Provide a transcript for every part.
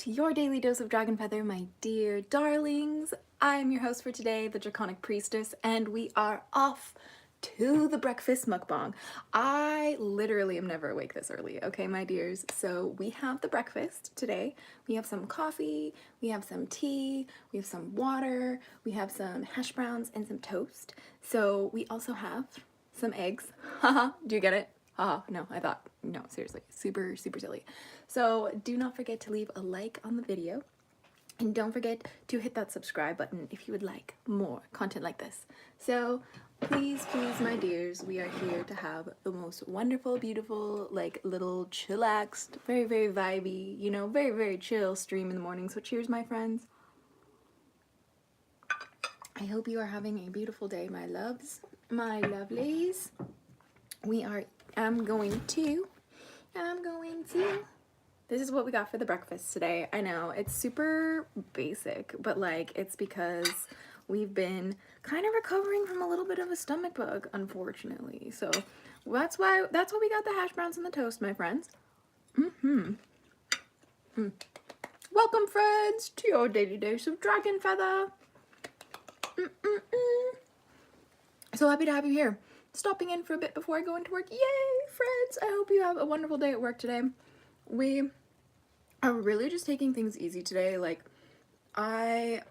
to your daily dose of Dragonfeather, my dear darlings. I am your host for today, the Draconic Priestess, and we are off to the breakfast mukbang. I literally am never awake this early, okay, my dears? So we have the breakfast today. We have some coffee, we have some tea, we have some water, we have some hash browns and some toast. So we also have some eggs. Haha, do you get it? No, I thought, no, seriously, super silly. So do not forget to leave a like on the video, and don't forget to hit that subscribe button if you would like more content like this. So please, my dears, we are here to have the most wonderful, beautiful, like little chillaxed, very vibey, you know, very chill stream in the morning. So cheers, my friends. I hope you are having a beautiful day, my loves, my lovelies. I'm going to, this is what we got for the breakfast today. I know, it's super basic, but like, it's because we've been kind of recovering from a little bit of a stomach bug, unfortunately. So that's why we got the hash browns and the toast, my friends. Welcome, friends, to your daily dose of Dragonfeather. So happy to have you here. Stopping in for a bit before I go into work. Yay, friends! I hope you have a wonderful day at work today. We are really just taking things easy today. Like, I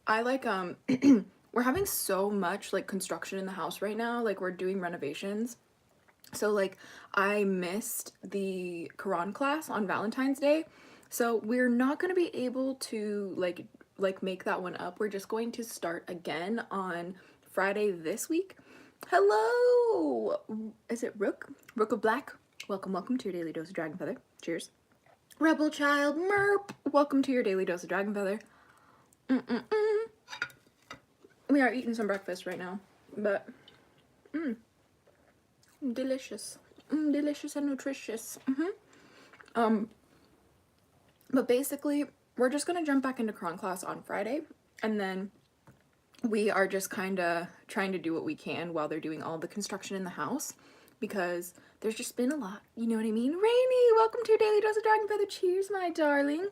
like, we're having so much, like, construction in the house right now. Like, we're doing renovations. So, like, I missed the Quran class on Valentine's Day. So, we're not going to be able to, like, make that one up. We're just going to start again on Friday this week. Hello! Is it Rook? Rook of Black? Welcome to your daily dose of Dragonfeather. Cheers. Rebel Child Merp! Welcome to your daily dose of Dragonfeather. We are eating some breakfast right now, but delicious. Delicious and nutritious. But basically, we're just gonna jump back into Quran class on Friday, and then we are just kind of trying to do what we can while they're doing all the construction in the house, because there's just been a lot, you know what I mean? Rainy, welcome to your daily dose of Dragonfeather. Cheers, my darling.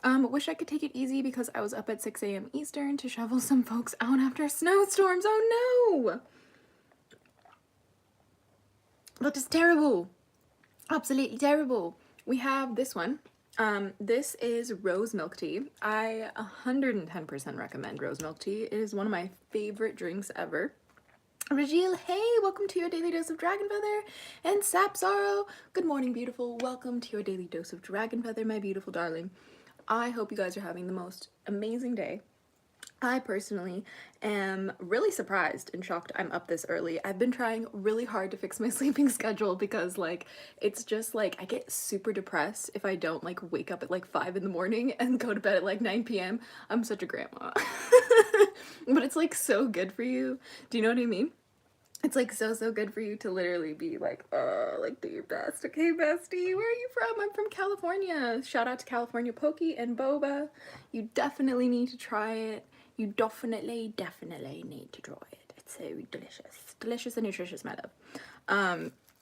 Wish I could take it easy because I was up at 6 a.m. Eastern to shovel some folks out after snowstorms. Oh no! That is terrible. Absolutely terrible. We have this one. This is rose milk tea. I 110% recommend rose milk tea. It is one of my favorite drinks ever. Rajil, hey, welcome to your daily dose of Dragonfeather. And Sapsaro, good morning, beautiful. Welcome to your daily dose of Dragonfeather, my beautiful darling. I hope you guys are having the most amazing day. I personally am really surprised and shocked I'm up this early. I've been trying really hard to fix my sleeping schedule because, like, it's just like I get super depressed if I don't like wake up at like 5 in the morning and go to bed at like 9 p.m. I'm such a grandma. But it's like so good for you. Do you know what I mean? It's like so good for you to literally be like, oh, like do your best. Okay, bestie, where are you from? I'm from California. Shout out to California Pokey and Boba. You definitely need to try it. You definitely need to try it. It's so delicious. Delicious and nutritious, my love.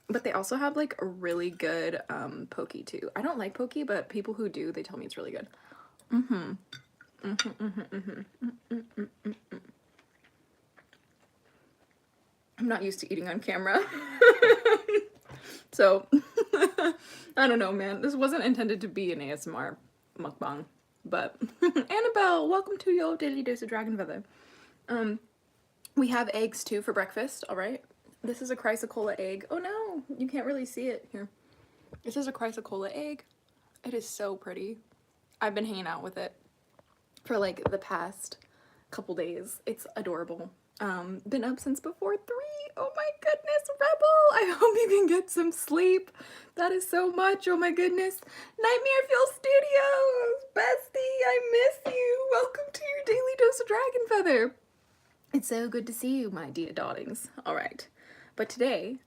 But they also have like a really good Pokey too. I don't like Pokey, but people who do, they tell me it's really good. I'm not used to eating on camera. So, I don't know, man. This wasn't intended to be an ASMR mukbang. But, Annabelle, welcome to your daily dose of Dragonfeather. We have eggs too for breakfast, alright? This is a chrysocolla egg. Oh no, you can't really see it. Here. This is a chrysocolla egg. It is so pretty. I've been hanging out with it for like the past couple days. It's adorable. Been up since before 3. Oh my goodness, Rebel! I hope you can get some sleep. That is so much. Oh my goodness. Nightmare Fuel Studios! Bestie, I miss you. Welcome to your daily dose of Dragonfeather. It's so good to see you, my dear darlings. Alright. But today,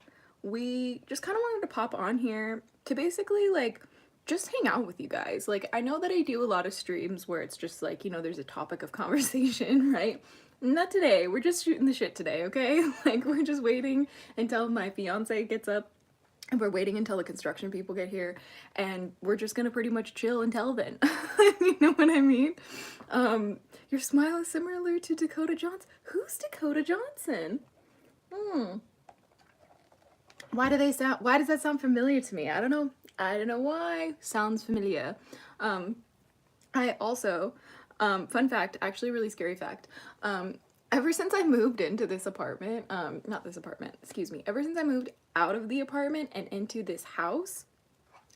we just kind of wanted to pop on here to basically, like, just hang out with you guys. Like, I know that I do a lot of streams where it's just like, you know, there's a topic of conversation, right? Not today. We're just shooting the shit today, okay? Like, we're just waiting until my fiance gets up and we're waiting until the construction people get here, and we're just gonna pretty much chill until then. You know what I mean? Your smile is similar to Dakota Johnson. Who's Dakota Johnson? Why does that sound familiar to me? I don't know. I don't know why. Sounds familiar. I also, fun fact, actually really scary fact. Ever since I moved into this apartment, not this apartment, excuse me, ever since I moved out of the apartment and into this house,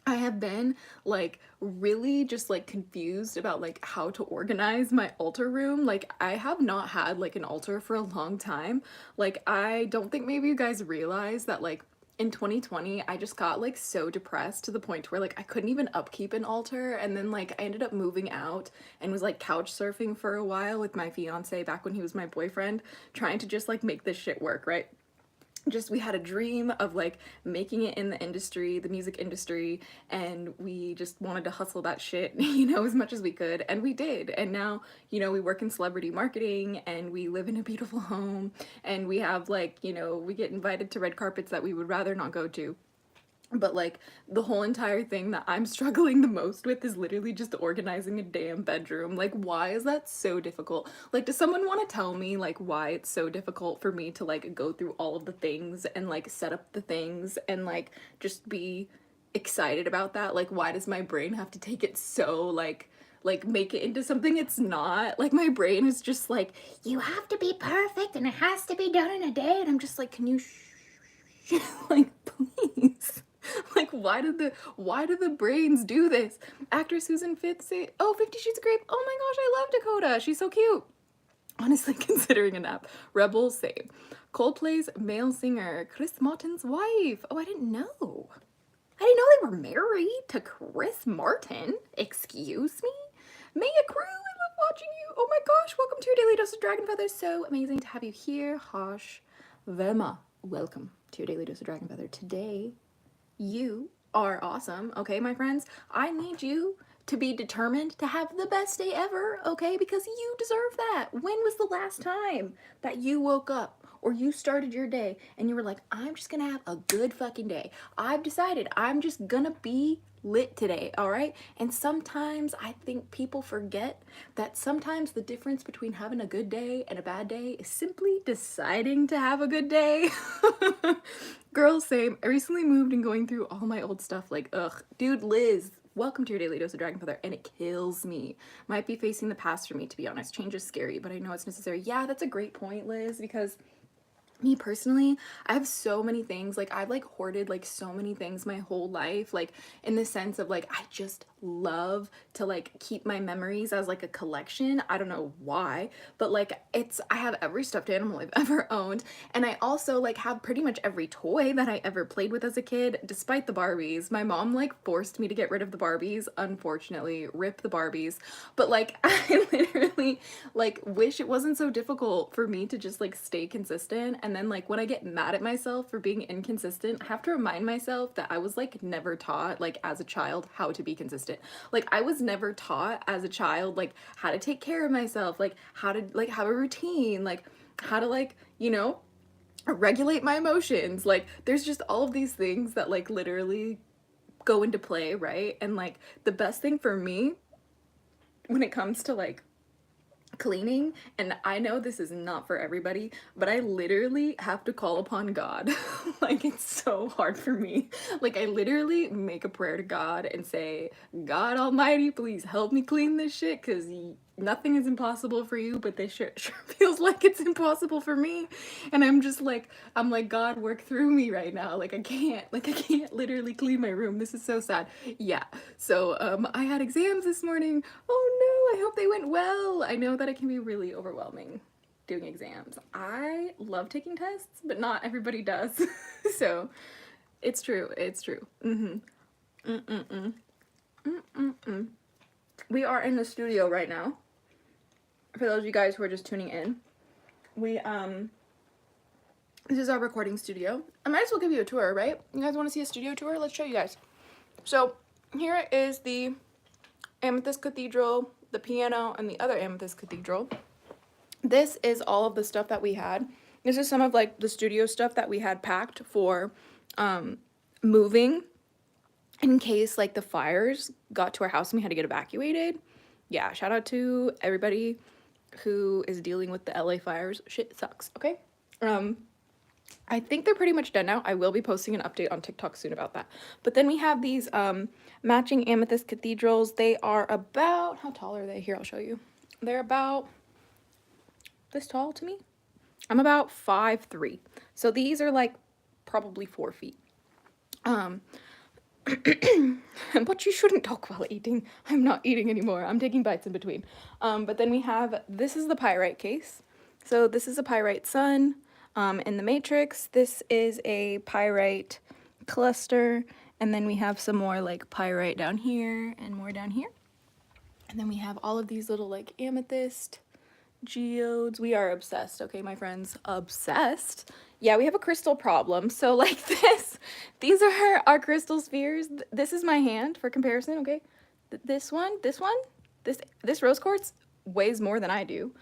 I have been like really just like confused about like how to organize my altar room. Like I have not had like an altar for a long time. Like I don't think maybe you guys realize that like in 2020 I just got like so depressed to the point where like I couldn't even upkeep an altar, and then like I ended up moving out and was like couch surfing for a while with my fiance back when he was my boyfriend, trying to just like make this shit work, right? Just we had a dream of like making it in the industry, the music industry, and we just wanted to hustle that shit, you know, as much as we could, and we did. And now, you know, we work in celebrity marketing and we live in a beautiful home, and we have like, you know, we get invited to red carpets that we would rather not go to. But like the whole entire thing that I'm struggling the most with is literally just organizing a damn bedroom. Like why is that so difficult? Like does someone want to tell me like why it's so difficult for me to like go through all of the things and like set up the things and like just be excited about that? Like why does my brain have to take it so like make it into something it's not? Like my brain is just like, you have to be perfect and it has to be done in a day, and I'm just like, can you like please? Like why do the brains do this? Actor Susan Fitz say, oh, 50 Shades of Grey. Oh my gosh, I love Dakota. She's so cute. Honestly, considering a nap. Rebels say, Coldplay's male singer, Chris Martin's wife. Oh, I didn't know. I didn't know they were married to Chris Martin. Excuse me? Maya Crew, I love watching you. Oh my gosh, welcome to your Daily Dose of Dragonfeather. So amazing to have you here. Hosh Verma, welcome to your Daily Dose of Dragonfeather. Today, you are awesome, okay, my friends? I need you to be determined to have the best day ever, okay? Because you deserve that. When was the last time that you woke up or you started your day and you were like, I'm just gonna have a good fucking day. I've decided I'm just gonna be lit today, all right? And sometimes I think people forget that sometimes the difference between having a good day and a bad day is simply deciding to have a good day. Girl, same. I recently moved and going through all my old stuff, like, ugh. Dude, Liz, welcome to your Daily Dose of Dragonfeather, and it kills me. Might be facing the past for me, to be honest. Change is scary, but I know it's necessary. Yeah, that's a great point, Liz, because me personally, I have so many things. Like I've like hoarded like so many things my whole life, like in the sense of like I just love to like keep my memories as like a collection. I don't know why, but like I have every stuffed animal I've ever owned, and I also like have pretty much every toy that I ever played with as a kid, despite the Barbies. My mom like forced me to get rid of the Barbies, unfortunately. Rip the Barbies. But like I literally like wish it wasn't so difficult for me to just like stay consistent. And then like when I get mad at myself for being inconsistent, I have to remind myself that I was like never taught like as a child how to be consistent. Like I was never taught as a child like how to take care of myself, like how to like have a routine, like how to like, you know, regulate my emotions. Like there's just all of these things that like literally go into play, right? And like the best thing for me when it comes to like cleaning, and I know this is not for everybody, but I literally have to call upon God. Like it's so hard for me. Like I literally make a prayer to God and say, God Almighty, please help me clean this shit, because nothing is impossible for you, but this shit sure feels like it's impossible for me. And I'm just like, I'm like, God, work through me right now. Like I can't literally clean my room. This is so sad. Yeah. So I had exams this morning. Oh no, I hope they went well. I know that it can be really overwhelming doing exams. I love taking tests, but not everybody does. So it's true. It's true. We are in the studio right now. For those of you guys who are just tuning in, this is our recording studio. I might as well give you a tour, right? You guys want to see a studio tour? Let's show you guys. So here is the Amethyst Cathedral, the piano, and the other Amethyst Cathedral. This is all of the stuff that we had. This is some of like the studio stuff that we had packed for moving in case like the fires got to our house and we had to get evacuated. Yeah, shout out to everybody who is dealing with the LA fires. Shit sucks, okay? I think they're pretty much done now. I will be posting an update on TikTok soon about that. But then we have these matching amethyst cathedrals. They are about, how tall are they? Here, I'll show you. They're about this tall to me. I'm about 5'3". So these are like probably 4 feet. But you shouldn't talk while eating. I'm not eating anymore. I'm taking bites in between. But then we have, this is the pyrite case. So this is a pyrite sun in the matrix. This is a pyrite cluster. And then we have some more like pyrite down here and more down here. And then we have all of these little like amethyst geodes. We are obsessed, okay, my friends? Obsessed. Yeah, we have a crystal problem. So like this, these are our crystal spheres. This is my hand for comparison, okay? This rose quartz weighs more than I do.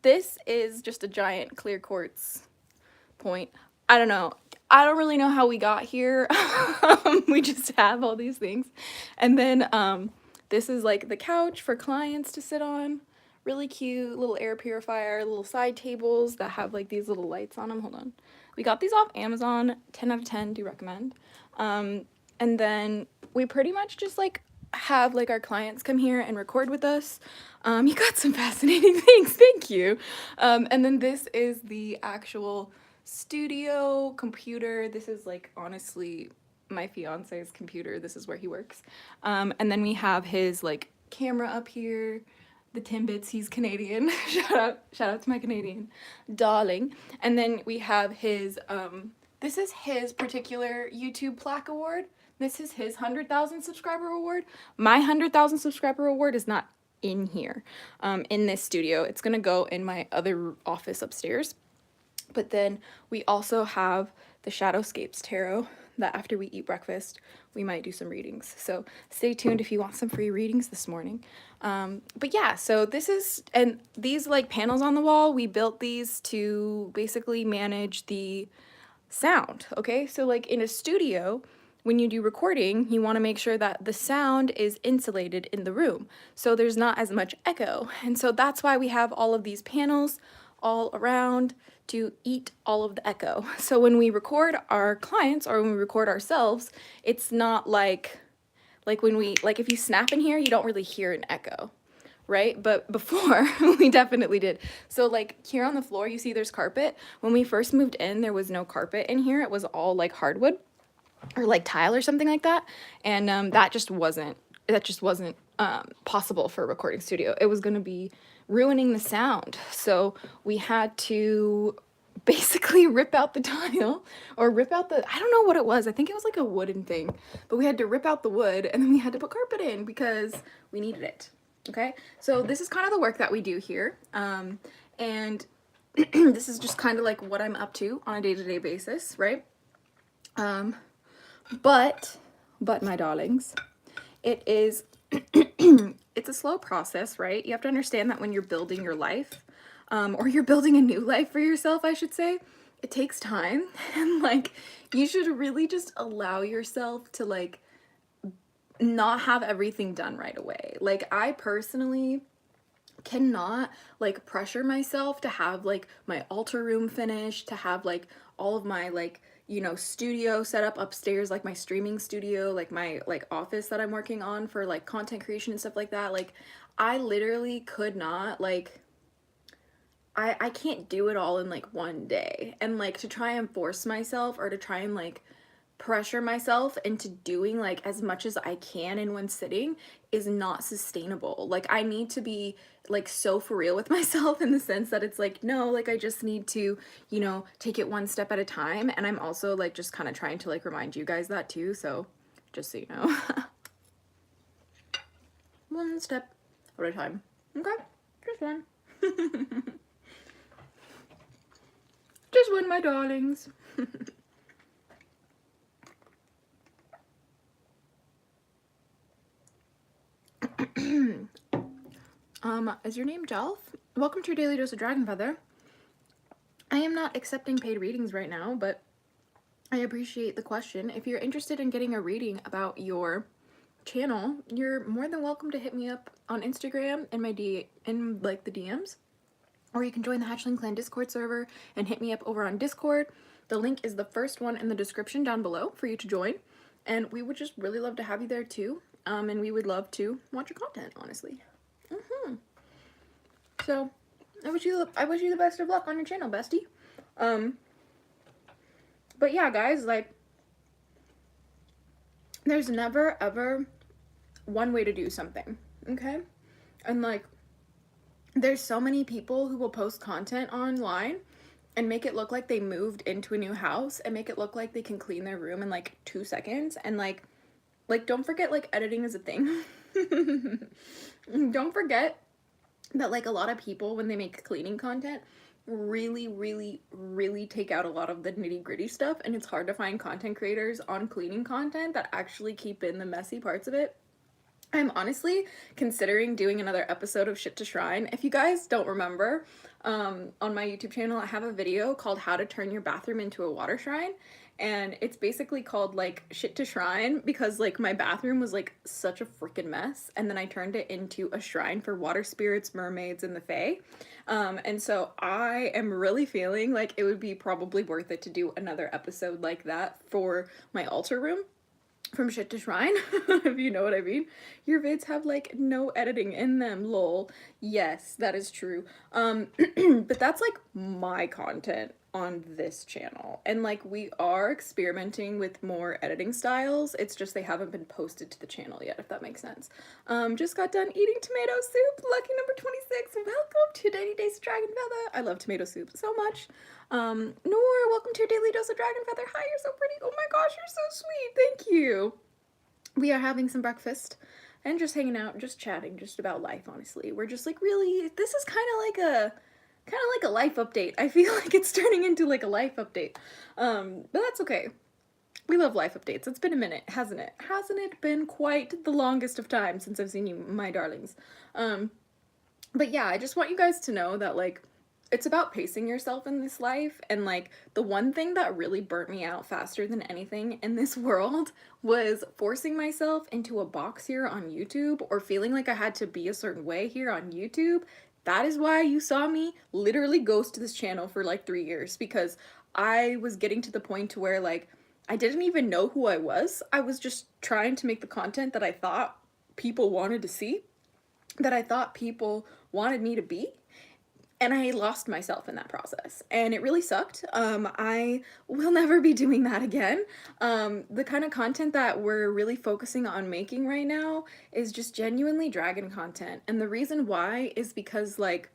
This is just a giant clear quartz point. I don't know. I don't really know how we got here. We just have all these things. And then this is like the couch for clients to sit on. Really cute little air purifier, little side tables that have like these little lights on them. Hold on. We got these off Amazon. 10 out of 10, do recommend. And then we pretty much just like have like our clients come here and record with us. You got some fascinating things, thank you. And then this is the actual studio computer. This is like honestly my fiance's computer. This is where he works. And then we have his like camera up here. The Timbits, he's Canadian. shout out to my Canadian darling. And then we have his this is his particular YouTube plaque award. This is his 100,000 subscriber award. My 100,000 subscriber award is not in here in this studio. It's gonna go in my other office upstairs. But then we also have the Shadowscapes Tarot that after we eat breakfast, we might do some readings. So stay tuned if you want some free readings this morning. But yeah, so this is, and these like panels on the wall, we built these to basically manage the sound, okay? So like in a studio, when you do recording, you want to make sure that the sound is insulated in the room, so there's not as much echo. And so that's why we have all of these panels all around to eat all of the echo. So when we record our clients or when we record ourselves, it's not like when we, like if you snap in here, you don't really hear an echo, right? But before, we definitely did. So like here on the floor, you see there's carpet. When we first moved in, there was no carpet in here. It was all like hardwood or like tile or something like that. And that just wasn't possible for a recording studio. It was gonna be ruining the sound. So we had to basically rip out the tile or rip out the, I don't know what it was. I think it was like a wooden thing, but we had to rip out the wood and then we had to put carpet in because we needed it. Okay. So this is kind of the work that we do here. And this is just kind of like what I'm up to on a day-to-day basis. Right. But my darlings, it is, it's a slow process, right? You have to understand that when you're building your life, or you're building a new life for yourself, I should say, it takes time. And like, you should really just allow yourself to like, not have everything done right away. Like I personally cannot like pressure myself to have like my altar room finished, to have like all of my like, you know, studio set up upstairs, like my streaming studio, like my like office that I'm working on for like content creation and stuff like that. Like I literally could not, like I can't do it all in like one day. And like to try and force myself or to try and like pressure myself into doing like as much as I can in one sitting is not sustainable. Like I need to be like so for real with myself in the sense that it's like, no, like I just need to, you know, take it one step at a time. And I'm also like just kind of trying to like remind you guys that too. So just so you know, one step at a time. Okay, just one. Just one, my darlings. Is your name Jelf? Welcome to your daily dose of Dragonfeather. I am not accepting paid readings right now, but I appreciate the question. If you're interested in getting a reading about your channel, you're more than welcome to hit me up on Instagram in like the DMs, or you can join the Hatchling Clan Discord server and hit me up over on Discord. The link is the first one in the description down below for you to join, and we would just really love to have you there too. And we would love to watch your content, honestly. So I wish you the best of luck on your channel, bestie. But yeah, guys, like, there's never ever one way to do something, okay? And like, there's so many people who will post content online and make it look like they moved into a new house and make it look like they can clean their room in like 2 seconds, and like don't forget, like, editing is a thing. Don't forget that, like, a lot of people, when they make cleaning content, really take out a lot of the nitty-gritty stuff, and it's hard to find content creators on cleaning content that actually keep in the messy parts of it. I'm honestly considering doing another episode of Shit to Shrine. If you guys don't remember, on my YouTube channel, I have a video called How to Turn Your Bathroom into a Water Shrine. And it's basically called, like, Shit to Shrine because, like, my bathroom was, like, such a freaking mess. And then I turned it into a shrine for water spirits, mermaids, and the fae. And so I am really feeling like it would be probably worth it to do another episode like that for my altar room. From Shit to Shrine, if you know what I mean. Your vids have, like, no editing in them, lol. Yes, that is true. But that's, like, my content on this channel. And, like, we are experimenting with more editing styles. It's just they haven't been posted to the channel yet, if that makes sense. Just got done eating tomato soup. Lucky number 26. Welcome to Daily Days of Dragonfeather. I love tomato soup so much. Noor, welcome to your daily dose of Dragonfeather. Hi, you're so pretty. Oh my gosh, you're so sweet. Thank you. We are having some breakfast and just hanging out, just chatting, just about life, honestly. We're just like, really, this is kind of like a life update. I feel like it's turning into like a life update. But that's okay. We love life updates. It's been a minute, hasn't it? Hasn't it been quite the longest of time since I've seen you, my darlings? But yeah, I just want you guys to know that, like, it's about pacing yourself in this life, and like the one thing that really burnt me out faster than anything in this world was forcing myself into a box here on YouTube, or feeling like I had to be a certain way here on YouTube. That is why you saw me literally ghost this channel for like 3 years, because I was getting to the point to where, like, I didn't even know who I was. I was just trying to make the content that I thought people wanted to see, that I thought people wanted me to be. And I lost myself in that process, and it really sucked. I will never be doing that again. The kind of content that we're really focusing on making right now is just genuinely dragon content. And the reason why is because, like,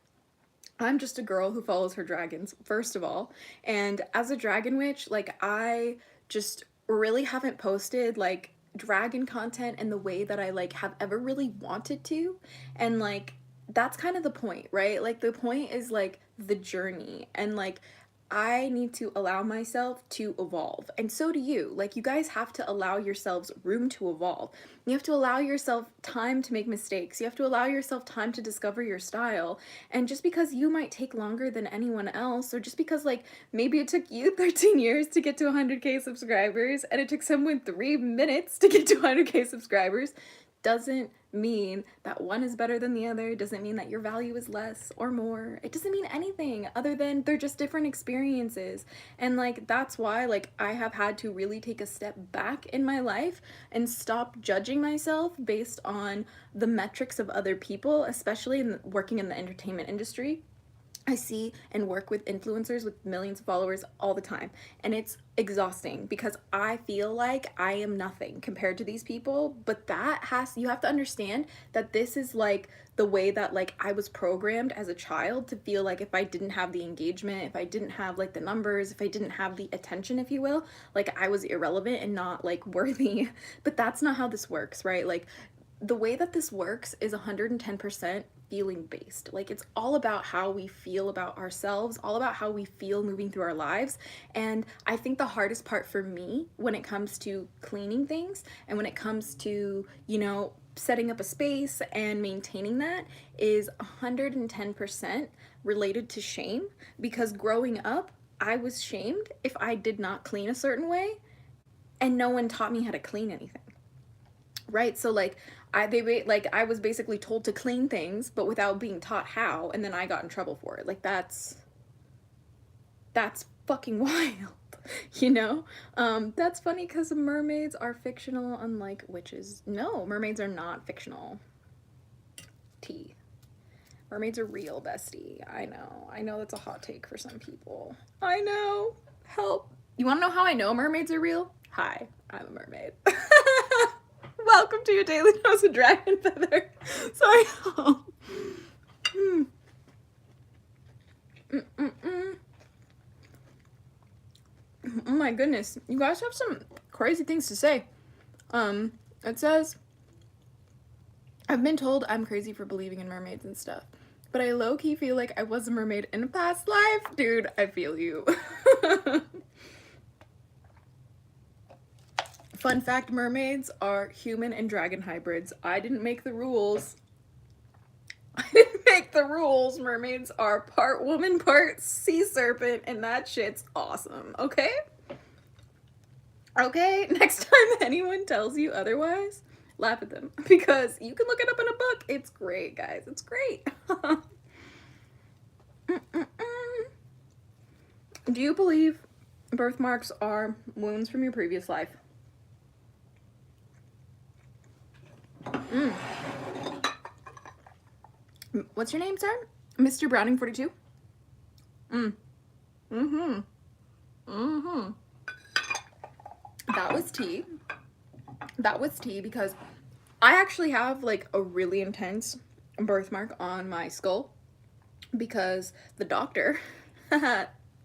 I'm just a girl who follows her dragons, first of all. And as a dragon witch, like, I just really haven't posted, like, dragon content in the way that I, like, have ever really wanted to. And, like, that's kind of the point, right? Like, the point is, like, the journey, and like, I need to allow myself to evolve, and so do you. Like, you guys have to allow yourselves room to evolve. You have to allow yourself time to make mistakes. You have to allow yourself time to discover your style. And just because you might take longer than anyone else, or just because, like, maybe it took you 13 years to get to 100k subscribers and it took someone 3 minutes to get to 100k subscribers, doesn't mean that one is better than the other. It doesn't mean that your value is less or more. It doesn't mean anything other than they're just different experiences. And like, that's why, like, I have had to really take a step back in my life and stop judging myself based on the metrics of other people, especially in working in the entertainment industry. I see and work with influencers with millions of followers all the time, and it's exhausting because I feel like I am nothing compared to these people. But you have to understand that this is like the way that, like, I was programmed as a child to feel like if I didn't have the engagement, if I didn't have, like, the numbers, if I didn't have the attention, if you will, like, I was irrelevant and not, like, worthy. But that's not how this works, right? Like, the way that this works is 110% feeling based. Like, it's all about how we feel about ourselves, all about how we feel moving through our lives. And I think the hardest part for me when it comes to cleaning things and when it comes to, you know, setting up a space and maintaining that is 110% related to shame, because growing up, I was shamed if I did not clean a certain way, and no one taught me how to clean anything. Right? So like I was basically told to clean things, but without being taught how, and then I got in trouble for it. Like that's fucking wild. You know? That's funny because mermaids are fictional, unlike witches. No, mermaids are not fictional. T. Mermaids are real, bestie. I know that's a hot take for some people. I know. Help. You want to know how I know mermaids are real? Hi, I'm a mermaid. Welcome to your daily dose of Dragonfeather. Sorry. Oh my goodness. You guys have some crazy things to say. It says, I've been told I'm crazy for believing in mermaids and stuff, but I low-key feel like I was a mermaid in a past life. Dude, I feel you. Fun fact, mermaids are human and dragon hybrids. I didn't make the rules. Mermaids are part woman, part sea serpent, and that shit's awesome, okay? Okay? Next time anyone tells you otherwise, laugh at them, because you can look it up in a book. It's great, guys. It's great. Do you believe birthmarks are wounds from your previous life? What's your name, sir? Mr. Browning 42? That was tea. That was tea because I actually have like a really intense birthmark on my skull because the doctor,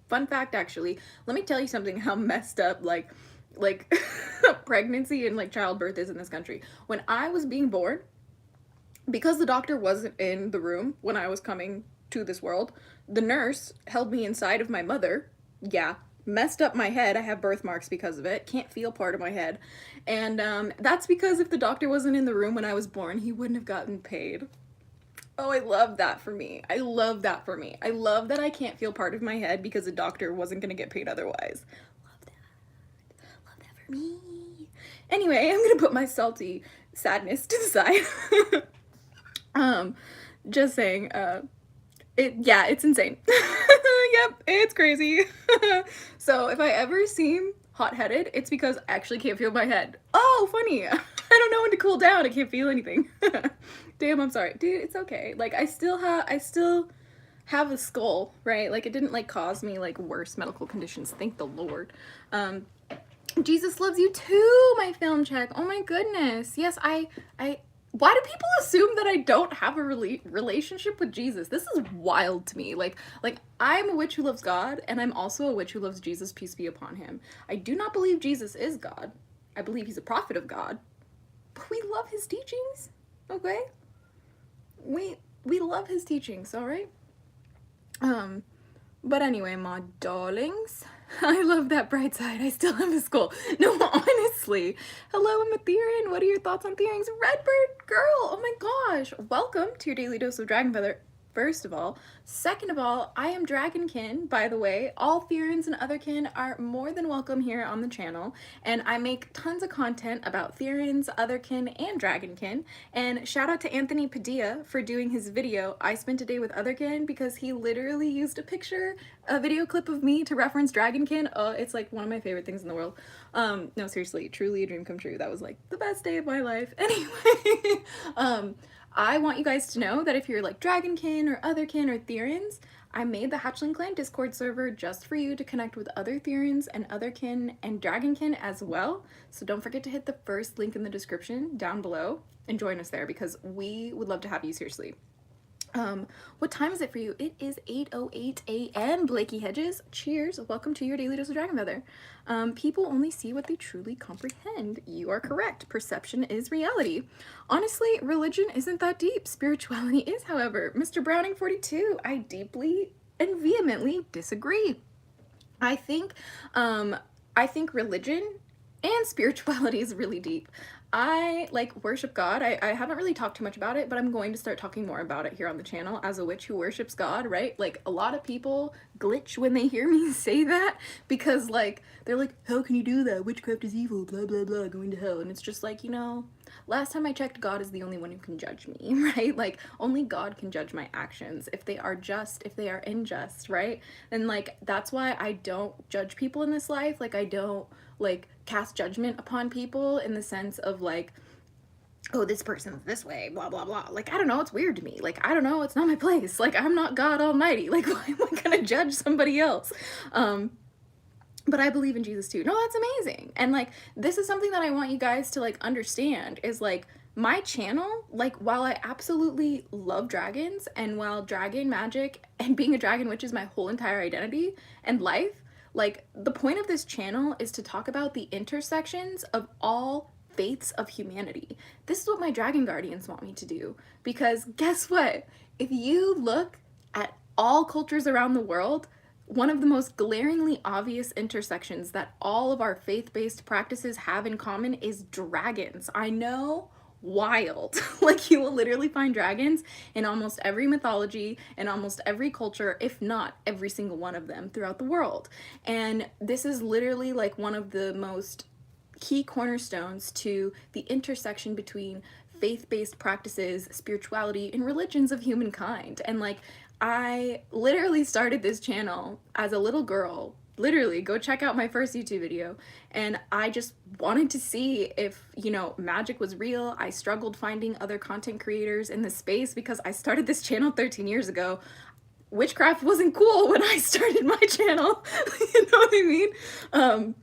fun fact actually, let me tell you something how messed up like pregnancy and like childbirth is in this country. When I was being born, because the doctor wasn't in the room when I was coming to this world, the nurse held me inside of my mother. Yeah, messed up my head. I have birthmarks because of it. Can't feel part of my head. And that's because if the doctor wasn't in the room when I was born, he wouldn't have gotten paid. Oh, I love that for me. I love that for me. I love that I can't feel part of my head because the doctor wasn't going to get paid otherwise. Love that. Love that for me. Anyway, I'm going to put my salty sadness to the side. Just saying, yeah, it's insane. Yep, it's crazy. So if I ever seem hot-headed, it's because I actually can't feel my head. Oh, funny. I don't know when to cool down. I can't feel anything. Damn, I'm sorry. Dude, it's okay. Like, I still have a skull, right? Like, it didn't, like, cause me, like, worse medical conditions. Thank the Lord. Jesus loves you too, my film check. Oh my goodness. Yes, why do people assume that I don't have a relationship with Jesus? This is wild to me. Like I'm a witch who loves God, and I'm also a witch who loves Jesus, peace be upon him. I do not believe Jesus is God. I believe he's a prophet of God. But we love his teachings, okay? We love his teachings, all right? But anyway, my darlings, I love that bright side. I still have a skull. No, honestly. Hello, I'm Etherean. What are your thoughts on theorings? Redbird girl, oh my gosh. Welcome to your daily dose of Dragonfeather, first of all. Second of all, I am Dragonkin, by the way. All Theorians and otherkin are more than welcome here on the channel, and I make tons of content about Theorians, otherkin, and Dragonkin. And shout out to Anthony Padilla for doing his video, I Spent a Day with Otherkin, because he literally used a video clip of me to reference Dragonkin. It's like one of my favorite things in the world. No, seriously, truly a dream come true. That was like the best day of my life. Anyway, I want you guys to know that if you're like Dragonkin or Otherkin or Theorians, I made the Hatchling Clan Discord server just for you to connect with other Theorians and Otherkin and Dragonkin as well. So don't forget to hit the first link in the description down below and join us there because we would love to have you, seriously. What time is it for you? It is 8:08 a.m. Blakey Hedges. Cheers. Welcome to your daily dose of Dragonfeather. People only see what they truly comprehend. You are correct. Perception is reality. Honestly, religion isn't that deep. Spirituality is, however. Mr. Browning 42, I deeply and vehemently disagree. I think religion and spirituality is really deep. I like worship God. I haven't really talked too much about it, but I'm going to start talking more about it here on the channel as a witch who worships God, right? Like a lot of people glitch when they hear me say that because like they're like, how can you do that? Witchcraft is evil, blah blah blah, going to hell. And it's just like, you know, last time I checked, God is the only one who can judge me, right? Like only God can judge my actions. If they are just, if they are unjust, right? And like that's why I don't judge people in this life. Like I don't like cast judgment upon people in the sense of like, oh, this person's this way, blah blah blah. Like I don't know, it's weird to me. Like I don't know, it's not my place. Like I'm not God Almighty. Like why am I gonna judge somebody else? But I believe in Jesus too. No, that's amazing. And like this is something that I want you guys to like understand is like my channel, like while I absolutely love dragons and while dragon magic and being a dragon witch is my whole entire identity and life, like the point of this channel is to talk about the intersections of all faiths of humanity. This is what my dragon guardians want me to do because guess what? If you look at all cultures around the world, one of the most glaringly obvious intersections that all of our faith-based practices have in common is dragons. I know, wild. Like you will literally find dragons in almost every mythology and almost every culture, if not every single one of them throughout the world. And this is literally like one of the most key cornerstones to the intersection between faith-based practices, spirituality, and religions of humankind. And like I literally started this channel as a little girl. Literally, go check out my first YouTube video. And I just wanted to see if, you know, magic was real. I struggled finding other content creators in this space because I started this channel 13 years ago. Witchcraft wasn't cool when I started my channel. You know what I mean?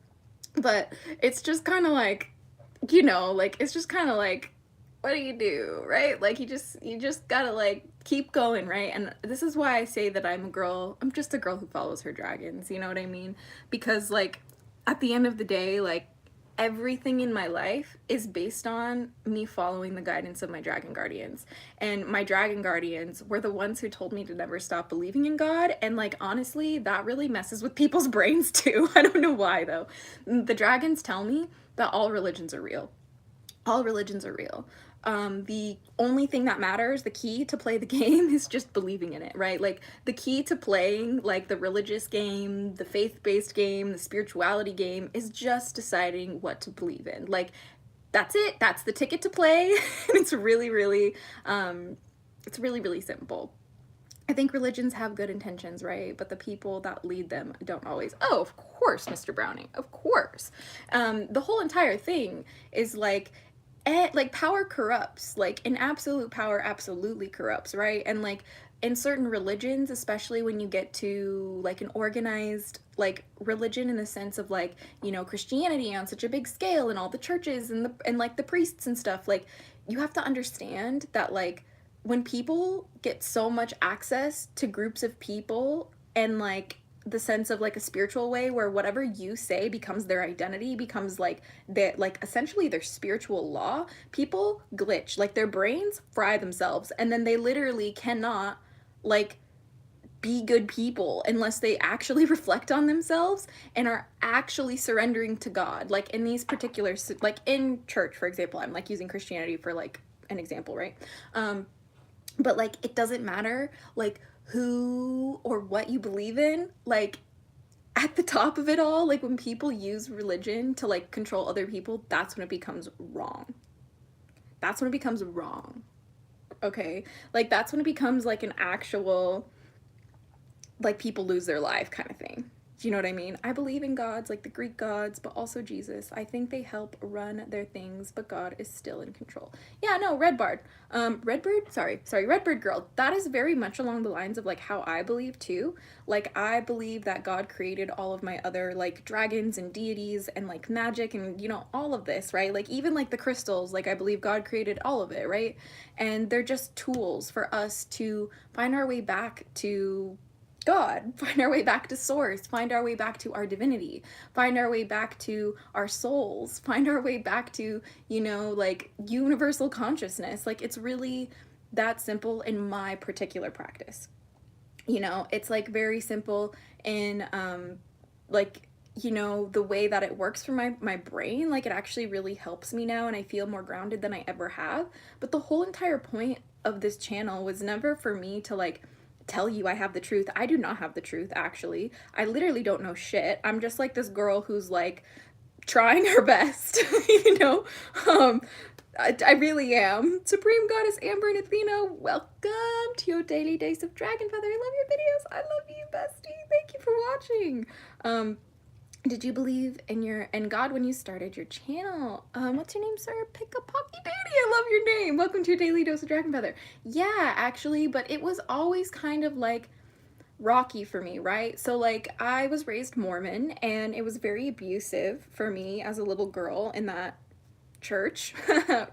But it's just kind of like, you know, like, it's just kind of like, what do, right? Like you just gotta like keep going, right? And this is why I say that I'm just a girl who follows her dragons, you know what I mean? Because like at the end of the day, like everything in my life is based on me following the guidance of my dragon guardians. And my dragon guardians were the ones who told me to never stop believing in God. And like honestly, that really messes with people's brains too. I don't know why though. The dragons tell me that all religions are real. All religions are real. The only thing that matters, the key to play the game is just believing in it, right? Like the key to playing like the religious game, the faith-based game, the spirituality game is just deciding what to believe in. Like that's it. That's the ticket to play. And it's really, really simple. I think religions have good intentions, right? But the people that lead them don't always. Oh, of course, Mr. Browning, of course. The whole entire thing is like power corrupts, like an absolute power absolutely corrupts, right? And like in certain religions, especially when you get to like an organized like religion in the sense of like, you know, Christianity on such a big scale and all the churches and like the priests and stuff, like you have to understand that like when people get so much access to groups of people and like the sense of like a spiritual way where whatever you say becomes their identity, becomes like their like essentially their spiritual law, people glitch, like their brains fry themselves, and then they literally cannot like be good people unless they actually reflect on themselves and are actually surrendering to God. Like in these particular, like in church, for example, I'm like using Christianity for like an example, right? But like it doesn't matter like who or what you believe in, like at the top of it all, like when people use religion to like control other people, that's when it becomes wrong. That's when it becomes wrong. Okay? Like that's when it becomes like an actual like people lose their life kind of thing. Do you know what I mean? I believe in gods, like the Greek gods, but also Jesus. I think they help run their things, but God is still in control. Yeah, no, Redbird. Redbird girl. That is very much along the lines of like how I believe too. Like I believe that God created all of my other like dragons and deities and like magic and you know all of this, right? Like even like the crystals, like I believe God created all of it, right? And they're just tools for us to find our way back to God, find our way back to source, find our way back to our divinity, find our way back to our souls, find our way back to, you know, like universal consciousness. Like it's really that simple in my particular practice. You know, it's like very simple in like you know, the way that it works for my brain. Like, it actually really helps me now, and I feel more grounded than I ever have. But the whole entire point of this channel was never for me to like tell you I have the truth. I do not have the truth, actually. I literally don't know shit. I'm just like this girl who's like trying her best, you know? I really am. Supreme Goddess Amber and Athena, welcome to your daily dose of Dragonfeather. I love your videos. I love you, bestie. Thank you for watching. Did you believe in God when you started your channel? What's your name, sir? Pick a Pocky Daddy. I love your name. Welcome to your daily dose of Dragonfeather. Yeah, actually, but it was always kind of like rocky for me, right? So like, I was raised Mormon, and it was very abusive for me as a little girl in that church.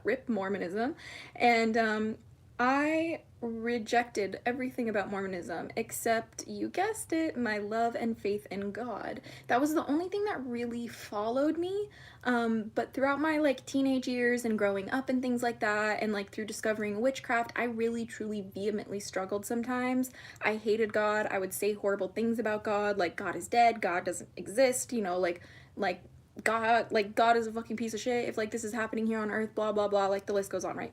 Rip Mormonism. And I rejected everything about Mormonism except, you guessed it, my love and faith in God. That was the only thing that really followed me. But throughout my like teenage years and growing up and things like that, and like through discovering witchcraft, I really truly vehemently struggled sometimes. I hated God. I would say horrible things about God, like God is dead, God doesn't exist, you know, like God is a fucking piece of shit if like this is happening here on earth, blah blah blah, like the list goes on, right?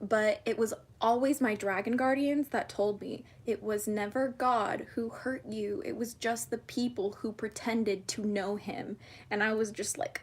But it was always my dragon guardians that told me it was never God who hurt you, it was just the people who pretended to know him. And I was just like,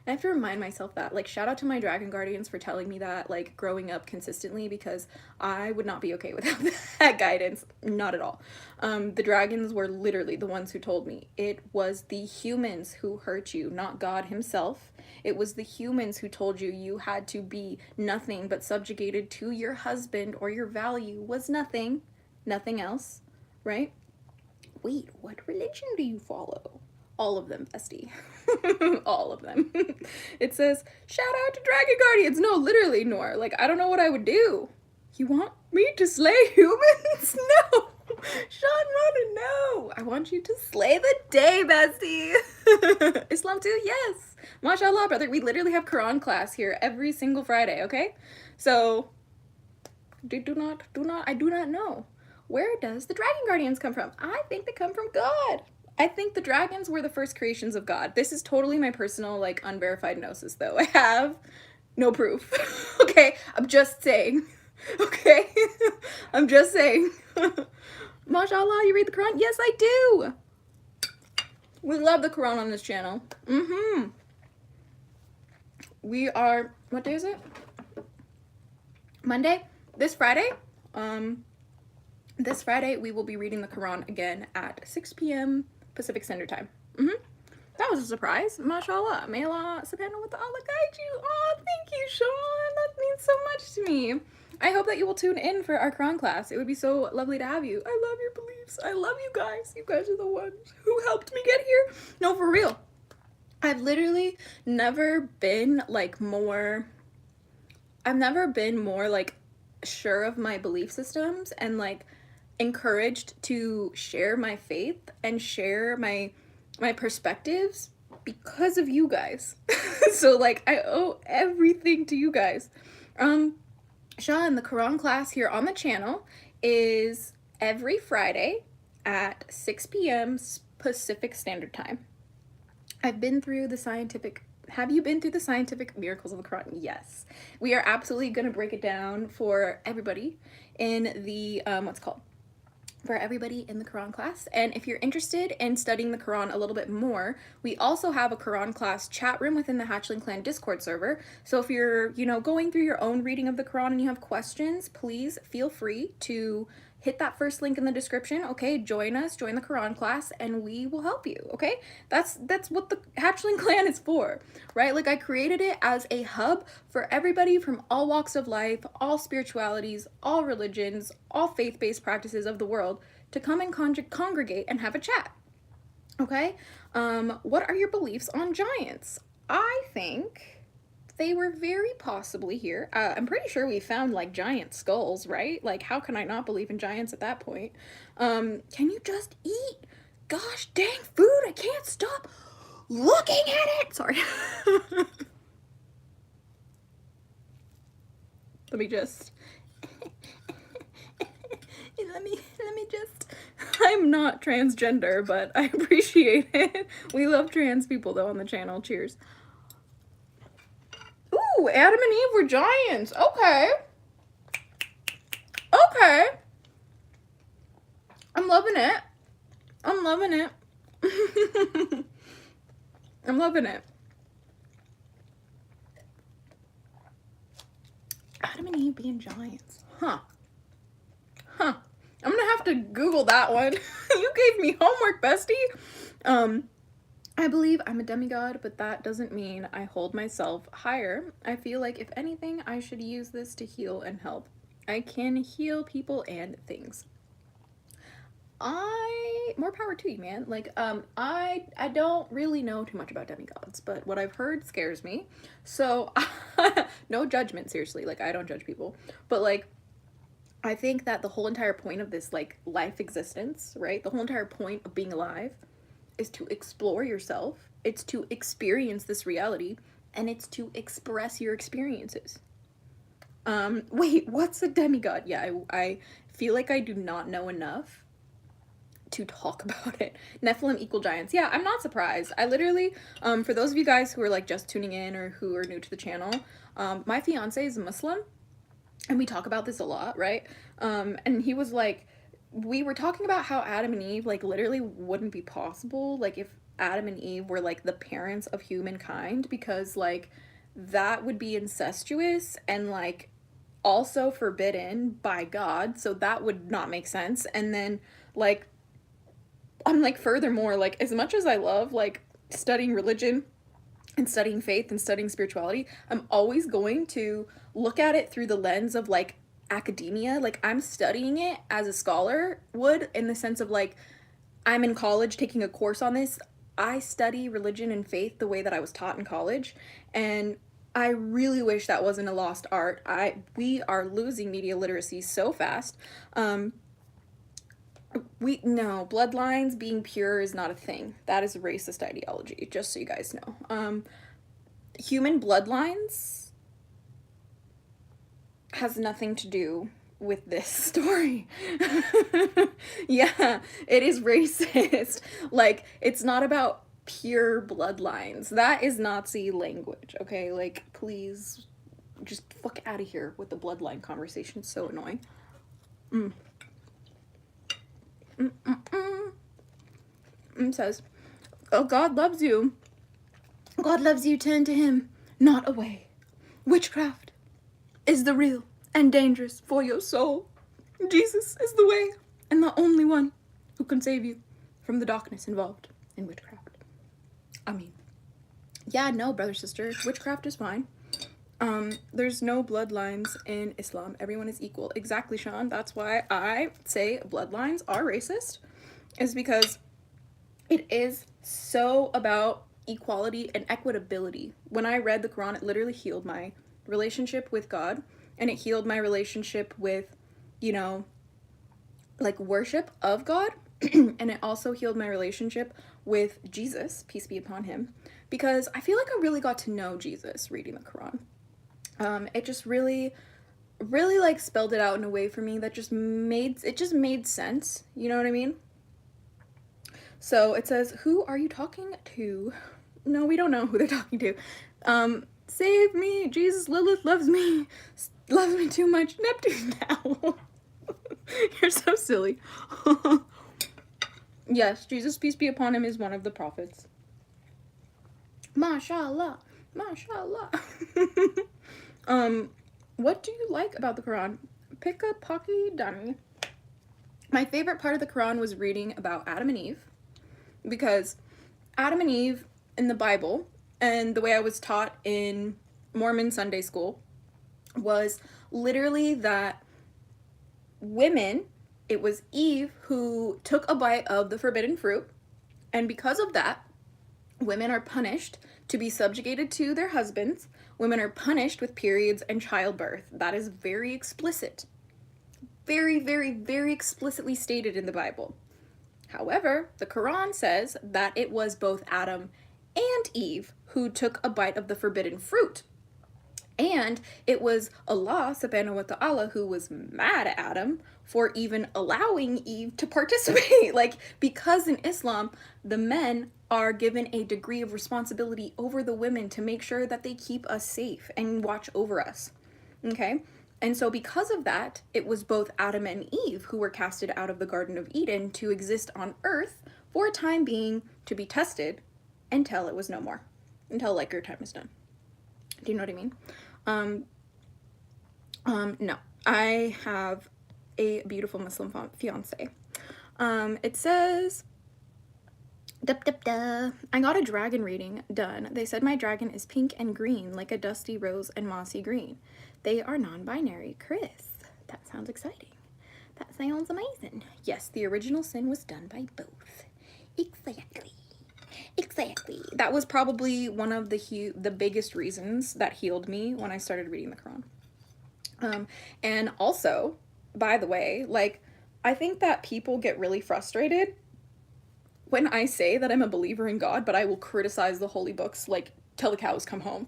I have to remind myself that, like, shout out to my dragon guardians for telling me that, like, growing up consistently, because I would not be okay without that guidance. Not at all. The dragons were literally the ones who told me it was the humans who hurt you, not God himself. It was the humans who told you you had to be nothing but subjugated to your husband, or your value was nothing else, right? Wait, what religion do you follow? All of them, bestie. All of them. It says, shout out to Dragon Guardians. No, literally, Nor. Like, I don't know what I would do. You want me to slay humans? No. Sean Ronan, no. I want you to slay the day, bestie. Islam too? Yes. Mashallah, brother. We literally have Quran class here every single Friday, okay? So, I do not know. Where does the Dragon Guardians come from? I think they come from God. I think the dragons were the first creations of God. This is totally my personal, like, unverified gnosis, though. I have no proof. Okay? I'm just saying. Okay? I'm just saying. Mashallah, you read the Quran? Yes, I do! We love the Quran on this channel. We are... What day is it? Monday? This Friday? This Friday, we will be reading the Quran again at 6 p.m. Pacific Standard Time. That was a surprise. Mashallah. May Allah subhanahu wa ta'ala guide you. Oh, thank you, Sean. That means so much to me. I hope that you will tune in for our Quran class. It would be so lovely to have you. I love your beliefs. I love you guys. You guys are the ones who helped me get here. No, for real. I've literally never been like more... I've never been more like sure of my belief systems and like encouraged to share my faith and share my perspectives because of you guys. So like, I owe everything to you guys. Sean, the Quran class here on the channel is every Friday at 6 p.m. Pacific Standard Time. I've been through the scientific... Have you been through the scientific miracles of the Quran? Yes. We are absolutely going to break it down for everybody in the, for everybody in the Quran class. And if you're interested in studying the Quran a little bit more, we also have a Quran class chat room within the Hatchling Clan Discord server. So if you're, you know, going through your own reading of the Quran and you have questions, please feel free to hit that first link in the description, okay? Join us, join the Quran class, and we will help you, okay? That's what the Hatchling Clan is for, right? Like, I created it as a hub for everybody from all walks of life, all spiritualities, all religions, all faith-based practices of the world to come and congregate and have a chat, okay? What are your beliefs on giants? I think they were very possibly here. I'm pretty sure we found like giant skulls, right? Like, how can I not believe in giants at that point? Can you just eat? Gosh dang food, I can't stop looking at it. Sorry. let me just I'm not transgender, but I appreciate it. We love trans people though on the channel. Cheers. Ooh, Adam and Eve were giants. Okay. Okay. I'm loving it. I'm loving it. I'm loving it. Adam and Eve being giants. Huh. Huh. I'm gonna have to Google that one. You gave me homework, bestie. I believe I'm a demigod, but that doesn't mean I hold myself higher. I feel like if anything, I should use this to heal and help. I can heal people and things. More power to you, man. Like, I don't really know too much about demigods, but what I've heard scares me. So, no judgment, seriously. Like, I don't judge people. But, like, I think that the whole entire point of this, like, life existence, right? The whole entire point of being alive is to explore yourself. It's to experience this reality, and it's to express your experiences. Wait, what's a demigod? Yeah, I feel like I do not know enough to talk about it. Nephilim equal giants. Yeah, I'm not surprised. I literally, for those of you guys who are like just tuning in or who are new to the channel, my fiance is Muslim and we talk about this a lot, right? And he was like, we were talking about how Adam and Eve like literally wouldn't be possible like if Adam and Eve were like the parents of humankind, because like that would be incestuous and like also forbidden by God, so that would not make sense. And then like I'm like, furthermore, like as much as I love like studying religion and studying faith and studying spirituality, I'm always going to look at it through the lens of like academia. Like I'm studying it as a scholar would, in the sense of like I'm in college taking a course on this. I study religion and faith the way that I was taught in college, and I really wish that wasn't a lost art. We are losing media literacy so fast. No, bloodlines being pure is not a thing. That is a racist ideology, just so you guys know. Human bloodlines has nothing to do with this story. Yeah, it is racist. Like, it's not about pure bloodlines. That is Nazi language, okay? Like, please, just fuck out of here with the bloodline conversation. It's so annoying. Says, oh, God loves you. God loves you, turn to him, not away. Witchcraft is the real and dangerous for your soul. Jesus is the way and the only one who can save you from the darkness involved in witchcraft. I mean, yeah, no, brother, sister, witchcraft is fine. There's no bloodlines in Islam. Everyone is equal. Exactly, Sean. That's why I say bloodlines are racist, is because it is so about equality and equitability. When I read the Quran, it literally healed my relationship with God, and it healed my relationship with, you know, like worship of God, and it also healed my relationship with Jesus, peace be upon him, because I feel like I really got to know Jesus reading the Quran. It just really like spelled it out in a way for me that just made sense. You know what I mean? So it says, who are you talking to? No, we don't know who they're talking to. Save me, Jesus, Lilith loves me too much. Neptune now. You're so silly. Yes, Jesus, peace be upon him, is one of the prophets. Mashallah. Mashallah. What do you like about the Quran? Pick a Pocky Dani. My favorite part of the Quran was reading about Adam and Eve, because Adam and Eve in the Bible, and the way I was taught in Mormon Sunday school, was literally that women, it was Eve who took a bite of the forbidden fruit, and because of that, women are punished to be subjugated to their husbands. Women are punished with periods and childbirth. That is very explicit. Very, very, very explicitly stated in the Bible. However, the Quran says that it was both Adam and Eve who took a bite of the forbidden fruit. And it was Allah subhanahu wa ta'ala who was mad at Adam for even allowing Eve to participate. Like, because in Islam, the men are given a degree of responsibility over the women to make sure that they keep us safe and watch over us. Okay? And so because of that, it was both Adam and Eve who were casted out of the Garden of Eden to exist on Earth for a time being, to be tested until it was no more. Until, like, your time is done. Do you know what I mean? No. I have a beautiful Muslim fiance. It says, I got a dragon reading done. They said my dragon is pink and green, like a dusty rose and mossy green. They are non-binary. Chris, that sounds exciting. That sounds amazing. Yes, the original sin was done by both. Exactly. Exactly. That was probably one of the biggest reasons that healed me when I started reading the Quran. And also, by the way, like, I think that people get really frustrated when I say that I'm a believer in God, but I will criticize the holy books, like, till the cows come home.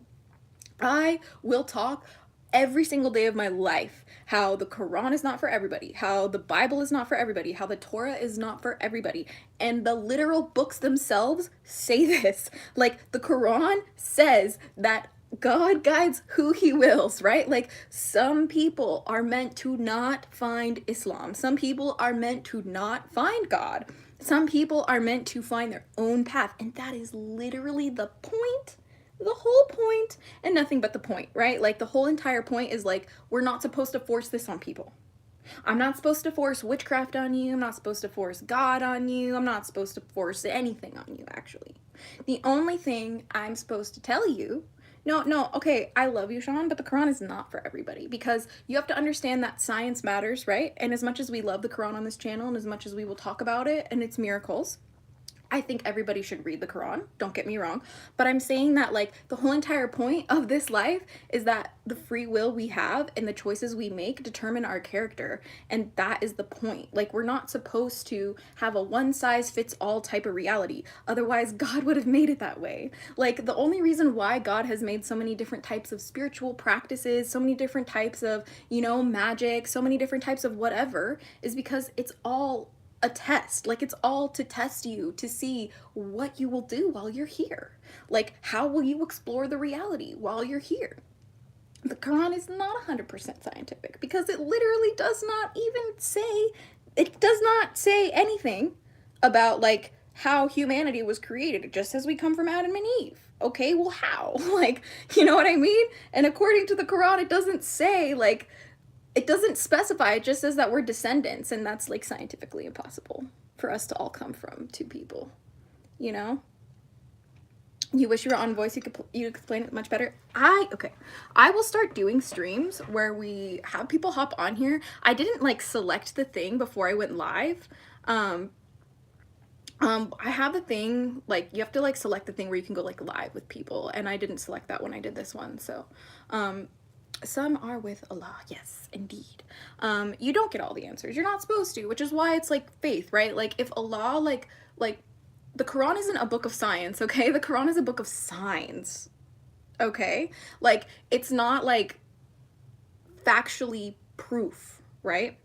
I will talk every single day of my life how the Quran is not for everybody, how the Bible is not for everybody, how the Torah is not for everybody. And the literal books themselves say this. Like, the Quran says that God guides who he wills, right? Like, some people are meant to not find Islam. Some people are meant to not find God. Some people are meant to find their own path. And that is literally the point. The whole point, and nothing but the point, right? Like, the whole entire point is, like, we're not supposed to force this on people. I'm not supposed to force witchcraft on you. I'm not supposed to force God on you. I'm not supposed to force anything on you, actually. The only thing I'm supposed to tell you, no, okay, I love you, Sean, but the Quran is not for everybody, because you have to understand that science matters, right? And as much as we love the Quran on this channel, and as much as we will talk about it and its miracles, I think everybody should read the Quran, don't get me wrong, but I'm saying that, like, the whole entire point of this life is that the free will we have and the choices we make determine our character, and that is the point. Like, we're not supposed to have a one-size-fits-all type of reality, otherwise God would have made it that way. Like, the only reason why God has made so many different types of spiritual practices, so many different types of, you know, magic, so many different types of whatever, is because it's all a test. Like, it's all to test you, to see what you will do while you're here. Like, how will you explore the reality while you're here? The Quran is not 100% scientific, because it literally does not even say, it does not say anything about, like, how humanity was created. Just as we come from Adam and Eve. Okay, well, how? Like, you know what I mean? And according to the Quran, it doesn't say, like, it doesn't specify, it just says that we're descendants, and that's, like, scientifically impossible for us to all come from two people, you know? You wish you were on voice, you explain it much better. Okay, I will start doing streams where we have people hop on here. I didn't, like, select the thing before I went live. I have a thing, like, you have to, like, select the thing where you can go, like, live with people, and I didn't select that when I did this one, so, some are with Allah, yes, indeed. You don't get all the answers. You're not supposed to, which is why it's, like, faith, right? Like, if Allah, like, the Quran isn't a book of science, okay? The Quran is a book of signs, okay? Like, it's not, like, factually proof, right?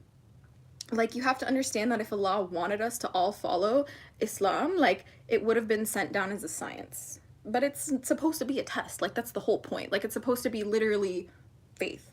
Like, you have to understand that if Allah wanted us to all follow Islam, like, it would have been sent down as a science. But it's supposed to be a test. Like, that's the whole point. Like, it's supposed to be literally faith.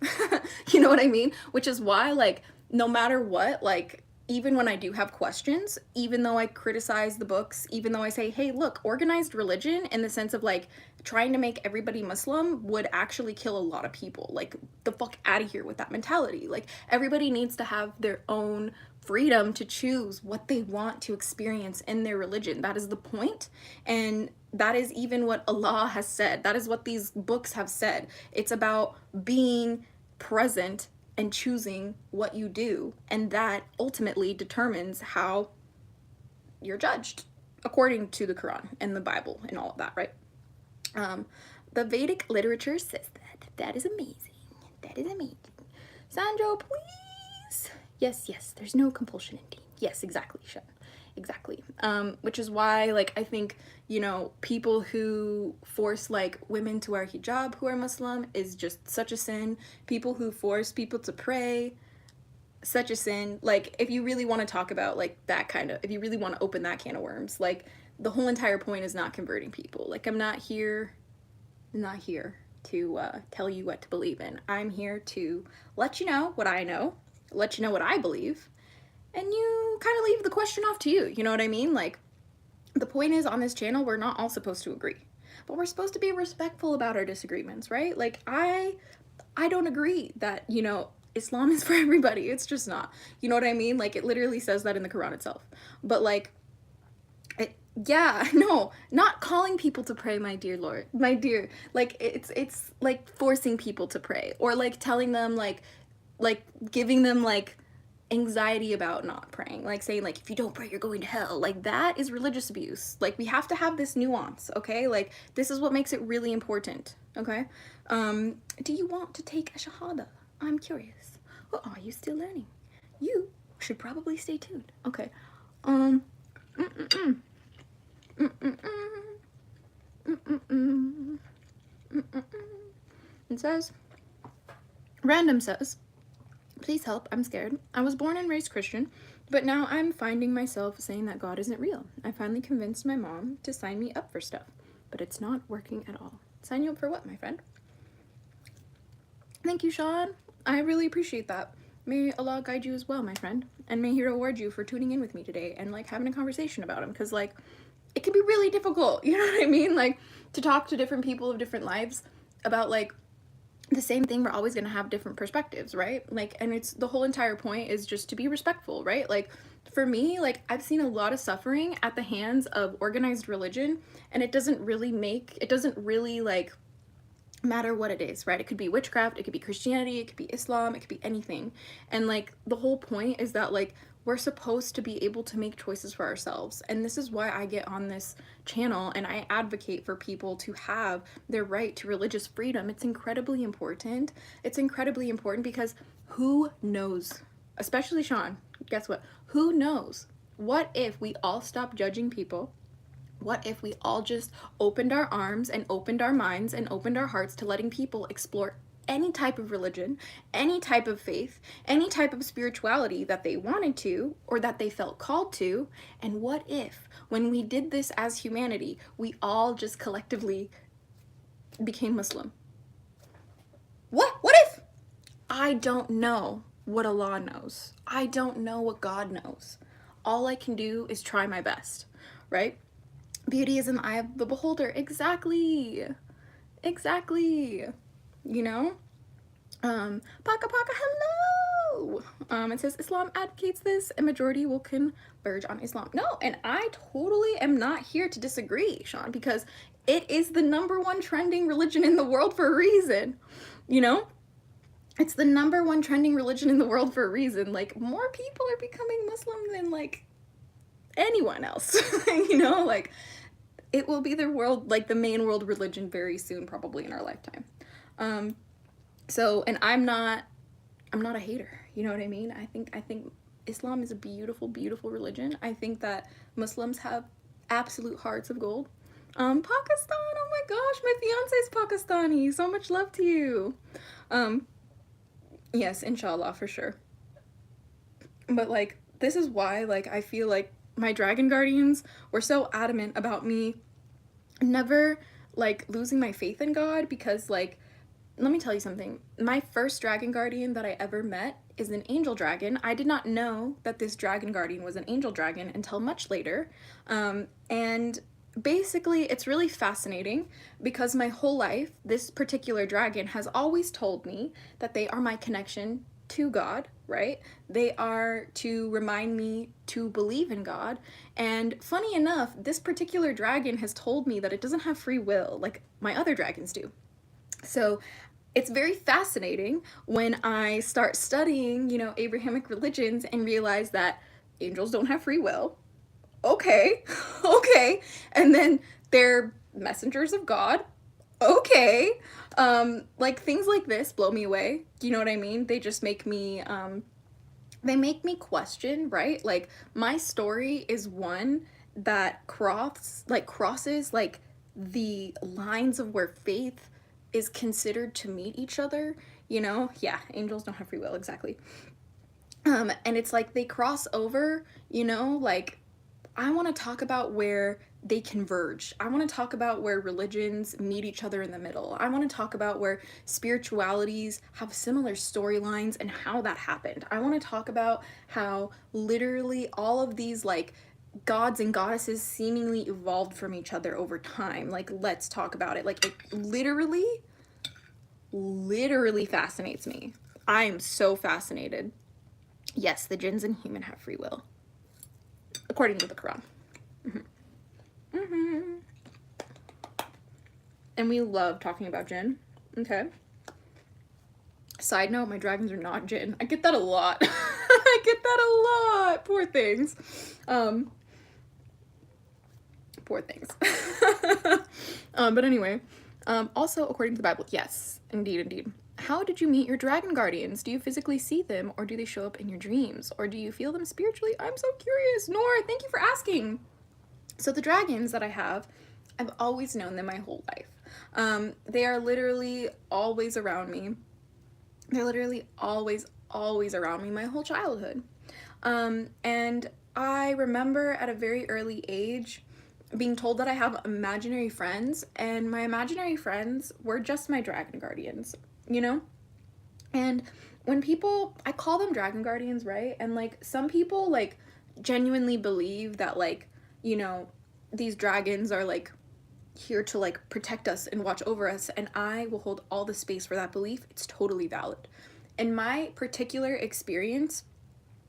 You know what I mean? Which is why, like, no matter what, like, even when I do have questions, even though I criticize the books, even though I say, hey, look, organized religion in the sense of, like, trying to make everybody Muslim would actually kill a lot of people. Like, the fuck out of here with that mentality. Like, everybody needs to have their own freedom to choose what they want to experience in their religion. That is the point. And that is even what Allah has said. That is what these books have said. It's about being present and choosing what you do. And that ultimately determines how you're judged, according to the Quran and the Bible and all of that, right? The Vedic literature says that. That is amazing. That is amazing. Sandro, please. Yes, there's no compulsion indeed. Yes, exactly, Sean. Exactly. Which is why, like, I think, you know, people who force, like, women to wear hijab who are Muslim is just such a sin. People who force people to pray, such a sin. Like, if you really want to talk about, like, that kind of, if you really want to open that can of worms, like, the whole entire point is not converting people. Like, I'm not here to tell you what to believe in. I'm here to let you know what I know, let you know what I believe, and you kind of leave the question off to you. You know what I mean? Like, the point is, on this channel, we're not all supposed to agree, but we're supposed to be respectful about our disagreements, right? Like, I don't agree that, you know, Islam is for everybody. It's just not. You know what I mean? Like, it literally says that in the Quran itself. But, like, yeah, no, not calling people to pray, my dear Lord, my dear. Like, it's like forcing people to pray, or like telling them, like giving them like anxiety about not praying, like saying like, if you don't pray, you're going to hell. Like, that is religious abuse. Like, we have to have this nuance, okay? Like, this is what makes it really important, okay? Do you want to take a shahada? I'm curious. Or are you still learning? You should probably stay tuned. Okay. It says, Random says, please help, I'm scared. I was born and raised Christian, but now I'm finding myself saying that God isn't real. I finally convinced my mom to sign me up for stuff, but it's not working at all. Sign you up for what, my friend? Thank you, Sean. I really appreciate that. May Allah guide you as well, my friend, and may he reward you for tuning in with me today and like having a conversation about him, because like, it can be really difficult, you know what I mean? Like, to talk to different people of different lives about like the same thing. We're always going to have different perspectives, right? Like, and it's the whole entire point is just to be respectful, right? Like, for me, like, I've seen a lot of suffering at the hands of organized religion, and it doesn't really like matter what it is, right? It could be witchcraft, it could be Christianity, it could be Islam, it could be anything. And like, the whole point is that like, we're supposed to be able to make choices for ourselves. And this is why I get on this channel and I advocate for people to have their right to religious freedom. It's incredibly important. It's incredibly important because who knows, especially Sean, guess what? Who knows? What if we all stopped judging people? What if we all just opened our arms and opened our minds and opened our hearts to letting people explore any type of religion, any type of faith, any type of spirituality that they wanted to or that they felt called to? And what if, when we did this as humanity, we all just collectively became Muslim? What if? I don't know what Allah knows. I don't know what God knows. All I can do is try my best, right? Beauty is in the eye of the beholder. Exactly. You know? Paka Paka, hello! It says Islam advocates this and majority will converge on Islam. No, and I totally am not here to disagree, Sean, because it is the #1 trending religion in the world for a reason, you know? It's the #1 trending religion in the world for a reason. Like, more people are becoming Muslim than, like, anyone else, you know? Like, it will be the world, like, the main world religion very soon, probably in our lifetime. So, and I'm not a hater, you know what I mean? I think Islam is a beautiful, beautiful religion. I think that Muslims have absolute hearts of gold. Pakistan, oh my gosh, my fiance's Pakistani. So much love to you. Yes, inshallah, for sure. But like, this is why, like, I feel like my dragon guardians were so adamant about me never, like, losing my faith in God, because, like, let me tell you something. My first dragon guardian that I ever met is an angel dragon. I did not know that this dragon guardian was an angel dragon until much later. And basically, it's really fascinating because my whole life, this particular dragon has always told me that they are my connection to God, right? They are to remind me to believe in God. And funny enough, this particular dragon has told me that it doesn't have free will like my other dragons do. So it's very fascinating when I start studying, you know, Abrahamic religions and realize that angels don't have free will. Okay, okay. And then they're messengers of God. Okay. Like, things like this blow me away. Do you know what I mean? They just make me they make me question, right? Like, my story is one that crosses like the lines of where faith is considered to meet each other, you know? Yeah, angels don't have free will, exactly. And it's like they cross over, you know, like I want to talk about where they converge. I want to talk about where religions meet each other in the middle. I want to talk about where spiritualities have similar storylines and how that happened. I want to talk about how literally all of these like gods and goddesses seemingly evolved from each other over time. Like, let's talk about it. Like, it literally fascinates me. I am so fascinated. Yes, the jinns and human have free will, according to the Quran. And we love talking about jinn. Okay. Side note, my dragons are not jinn. I get that a lot. I get that a lot. Poor things. Poor things. But anyway, also according to the Bible, yes, indeed. How did you meet your dragon guardians? Do you physically see them, or do they show up in your dreams? Or do you feel them spiritually? I'm so curious. Nora, thank you for asking. So the dragons that I have, I've always known them my whole life. They are literally always around me. They're literally always around me my whole childhood. And I remember at a very early age being told that I have imaginary friends, and my imaginary friends were just my dragon guardians, you know? And when people, I call them dragon guardians, right? And like some people like genuinely believe that like, you know, these dragons are like here to like protect us and watch over us, and I will hold all the space for that belief. It's totally valid. In my particular experience,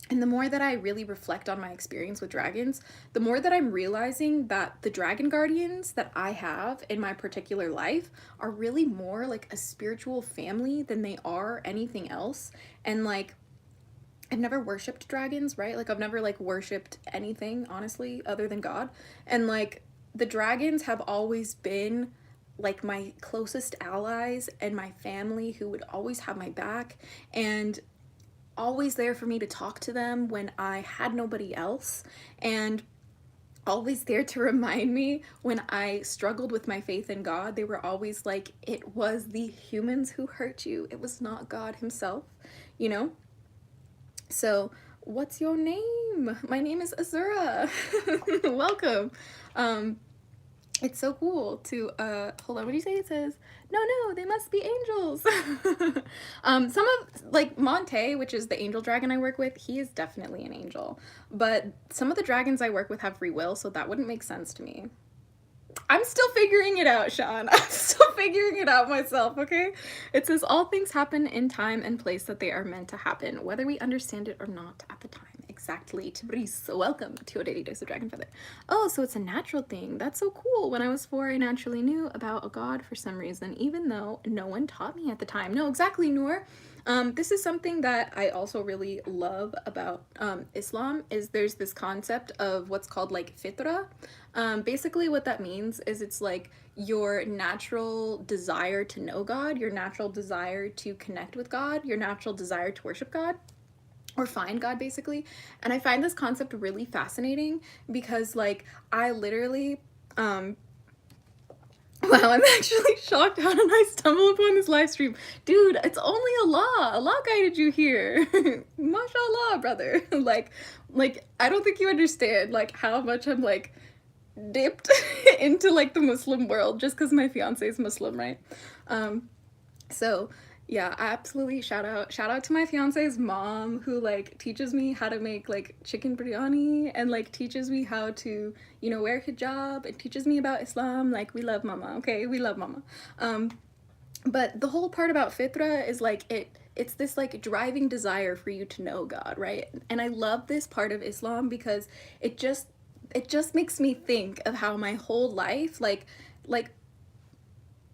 and the more that I really reflect on my experience with dragons, the more that I'm realizing that the dragon guardians that I have in my particular life are really more like a spiritual family than they are anything else. And like, I've never worshipped dragons, right? Like, I've never like worshipped anything, honestly, other than God. And like, the dragons have always been like my closest allies and my family who would always have my back, and always there for me to talk to them when I had nobody else, and always there to remind me when I struggled with my faith in God. They were always like, it was the humans who hurt you. It was not God himself, you know? So, what's your name? My name is AZURA. Welcome. It's so cool to, hold on, what do you say? It says, no, they must be angels. Some of, like, Monte, which is the angel dragon I work with, he is definitely an angel. But some of the dragons I work with have free will, so that wouldn't make sense to me. I'm still figuring it out, Sean. I'm still figuring it out myself, okay? It says, all things happen in time and place that they are meant to happen, whether we understand it or not at the time. Exactly. Tibris, welcome to a daily dose of Dragonfeather. Oh, so it's a natural thing. That's so cool. When I was 4, I naturally knew about a god for some reason, even though no one taught me at the time. No, exactly, Noor. This is something that I also really love about Islam, is there's this concept of what's called like fitra. Basically what that means is it's like your natural desire to know God, your natural desire to connect with God, your natural desire to worship God, or find God, basically. And I find this concept really fascinating because like I literally wow, I'm actually shocked how did I stumble upon this live stream. Dude, it's only Allah. Allah guided you here. Mashallah, brother. like I don't think you understand like how much I'm like dipped into like the Muslim world just because my fiance is Muslim, right? So yeah, I absolutely shout out to my fiance's mom, who like teaches me how to make like chicken biryani and like teaches me how to, you know, wear hijab, and teaches me about Islam. Like, we love mama, okay? We love mama. But the whole part about fitra is like it's this like driving desire for you to know God, right? And I love this part of Islam because it just makes me think of how my whole life like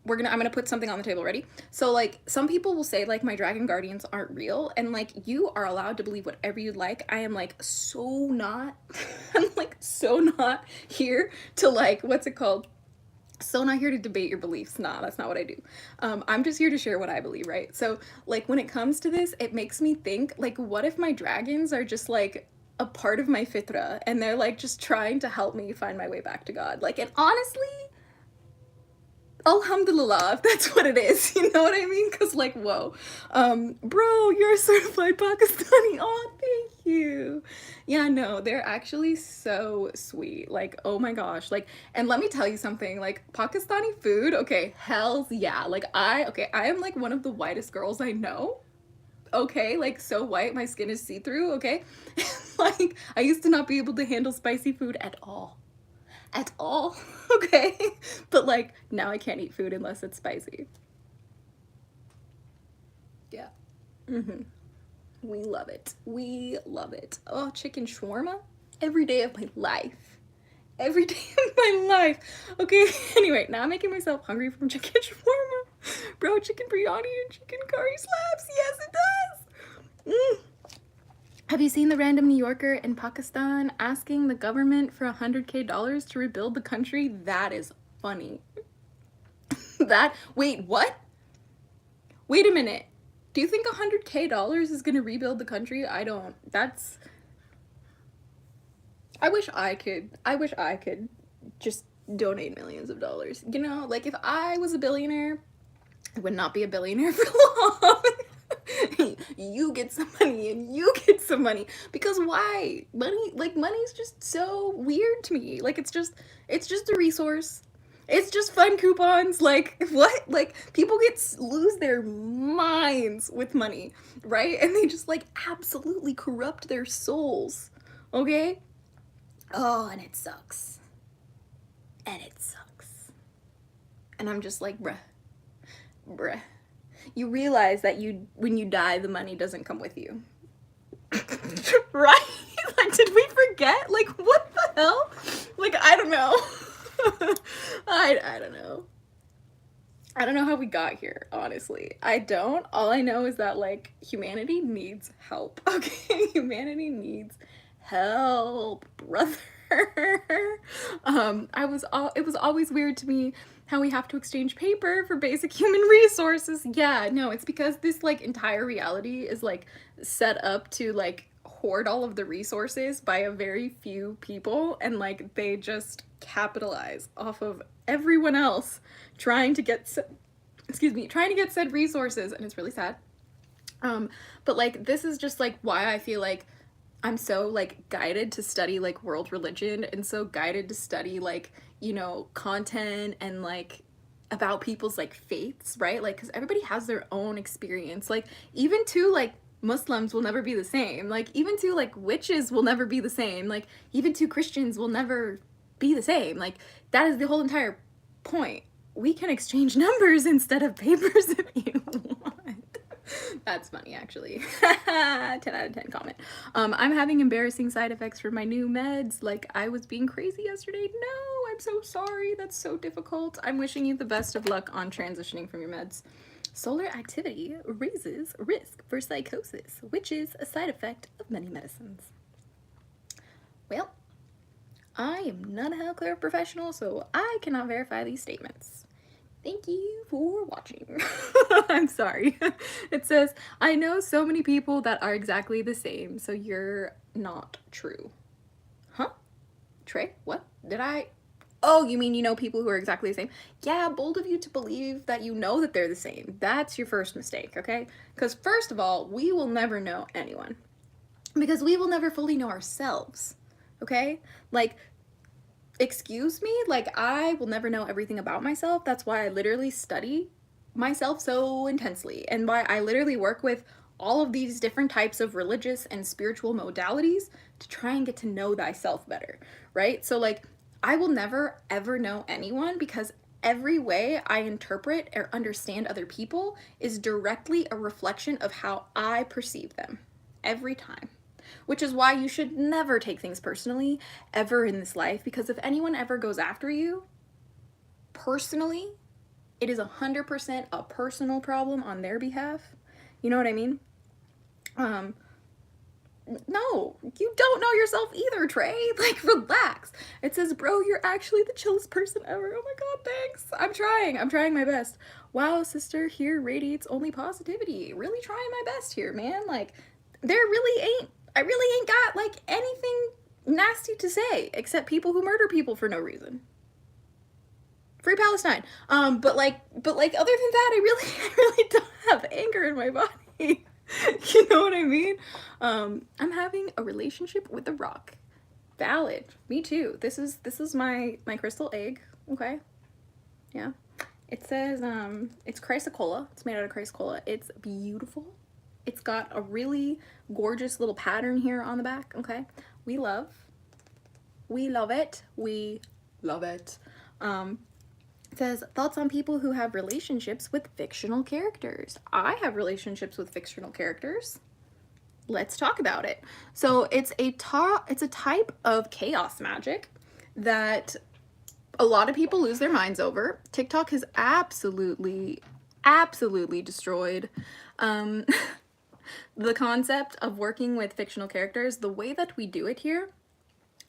I'm gonna put something on the table. Ready? So like some people will say like my dragon guardians aren't real, and like you are allowed to believe whatever you'd like. I am like so not I'm like so not here to like, what's it called, So not here to debate your beliefs. Nah, that's not what I do. I'm just here to share what I believe, right? So like when it comes to this, it makes me think like, what if my dragons are just like a part of my fitra and they're like just trying to help me find my way back to God? Like, and honestly, alhamdulillah, if that's what it is, you know what I mean? Because like, whoa, bro, you're a certified Pakistani. Oh, thank you. Yeah, no, they're actually so sweet. Like, oh my gosh. Like, and let me tell you something, like Pakistani food, okay, hells yeah. Like I am like one of the whitest girls I know. Okay, like so white, my skin is see-through, okay? Like I used to not be able to handle spicy food at all. At all. Okay, but like now I can't eat food unless it's spicy. Yeah. We love it. We love it. Oh, chicken shawarma every day of my life. Every day of my life. Okay, anyway, now I'm making myself hungry from chicken shawarma. Bro, chicken biryani and chicken curry slaps. Yes, it does. Have you seen the random New Yorker in Pakistan asking the government for $100K to rebuild the country? That is funny. Wait, what? Wait a minute. Do you think $100K is gonna rebuild the country? I don't. I wish I could just donate millions of dollars. You know, like if I was a billionaire, I would not be a billionaire for long. You get some money and you get some money. Because why? Money's just so weird to me. Like it's just a resource. It's just fun coupons. Like what? Like people lose their minds with money, right? And they just like absolutely corrupt their souls. Okay? Oh, and it sucks. And it sucks. And I'm just like, bruh. You realize that when you die, the money doesn't come with you. Right? Like, did we forget? Like, what the hell? Like, I don't know. I don't know. I don't know how we got here, honestly. I don't. All I know is that, like, humanity needs help. Okay? Humanity needs help, brother. It was always weird to me how we have to exchange paper for basic human resources. Yeah, no, it's because this like entire reality is like set up to like hoard all of the resources by a very few people, and like they just capitalize off of everyone else trying to get said resources, and it's really sad. But like this is just like why I feel like I'm so like guided to study like world religion and so guided to study like, you know, content and like about people's like faiths, right? Like, because everybody has their own experience. Like, even to like Muslims will never be the same. Like, even to like witches will never be the same. Like, even to Christians will never be the same. Like, that is the whole entire point. We can exchange numbers instead of papers if you want. That's funny, actually. 10 out of 10 comment. I'm having embarrassing side effects from my new meds. Like, I was being crazy yesterday. No, I'm so sorry. That's so difficult. I'm wishing you the best of luck on transitioning from your meds. Solar activity raises risk for psychosis, which is a side effect of many medicines. Well, I am not a healthcare professional, so I cannot verify these statements. Thank you for watching. I'm sorry. It says, I know so many people that are exactly the same, so you're not true. Huh? Trey? What? Did I? Oh, you mean you know people who are exactly the same? Yeah, bold of you to believe that you know that they're the same. That's your first mistake, okay? Because first of all, we will never know anyone. Because we will never fully know ourselves, okay? Like, excuse me, like I will never know everything about myself. That's why I literally study myself so intensely, and why I literally work with all of these different types of religious and spiritual modalities to try and get to know thyself better, right? So like I will never ever know anyone, because every way I interpret or understand other people is directly a reflection of how I perceive them every time. Which is why you should never take things personally ever in this life, because if anyone ever goes after you personally, it is 100% a personal problem on their behalf. You know what I mean? no, you don't know yourself either, Trey. Like, relax. It says, bro, you're actually the chillest person ever. Oh my god, thanks. I'm trying my best. Wow, sister, here radiates only positivity. Really trying my best here, man. Like, I really ain't got, like, anything nasty to say, except people who murder people for no reason. Free Palestine. But like, other than that, I really don't have anger in my body. You know what I mean? I'm having a relationship with the rock. Valid. Me too. This is my crystal egg. Okay. Yeah. It says it's chrysocolla. It's made out of chrysocolla. It's beautiful. It's got a really gorgeous little pattern here on the back. Okay. We love it. We love it. It says, thoughts on people who have relationships with fictional characters. I have relationships with fictional characters. Let's talk about it. So it's a type of chaos magic that a lot of people lose their minds over. TikTok has absolutely destroyed the concept of working with fictional characters. The way that we do it here,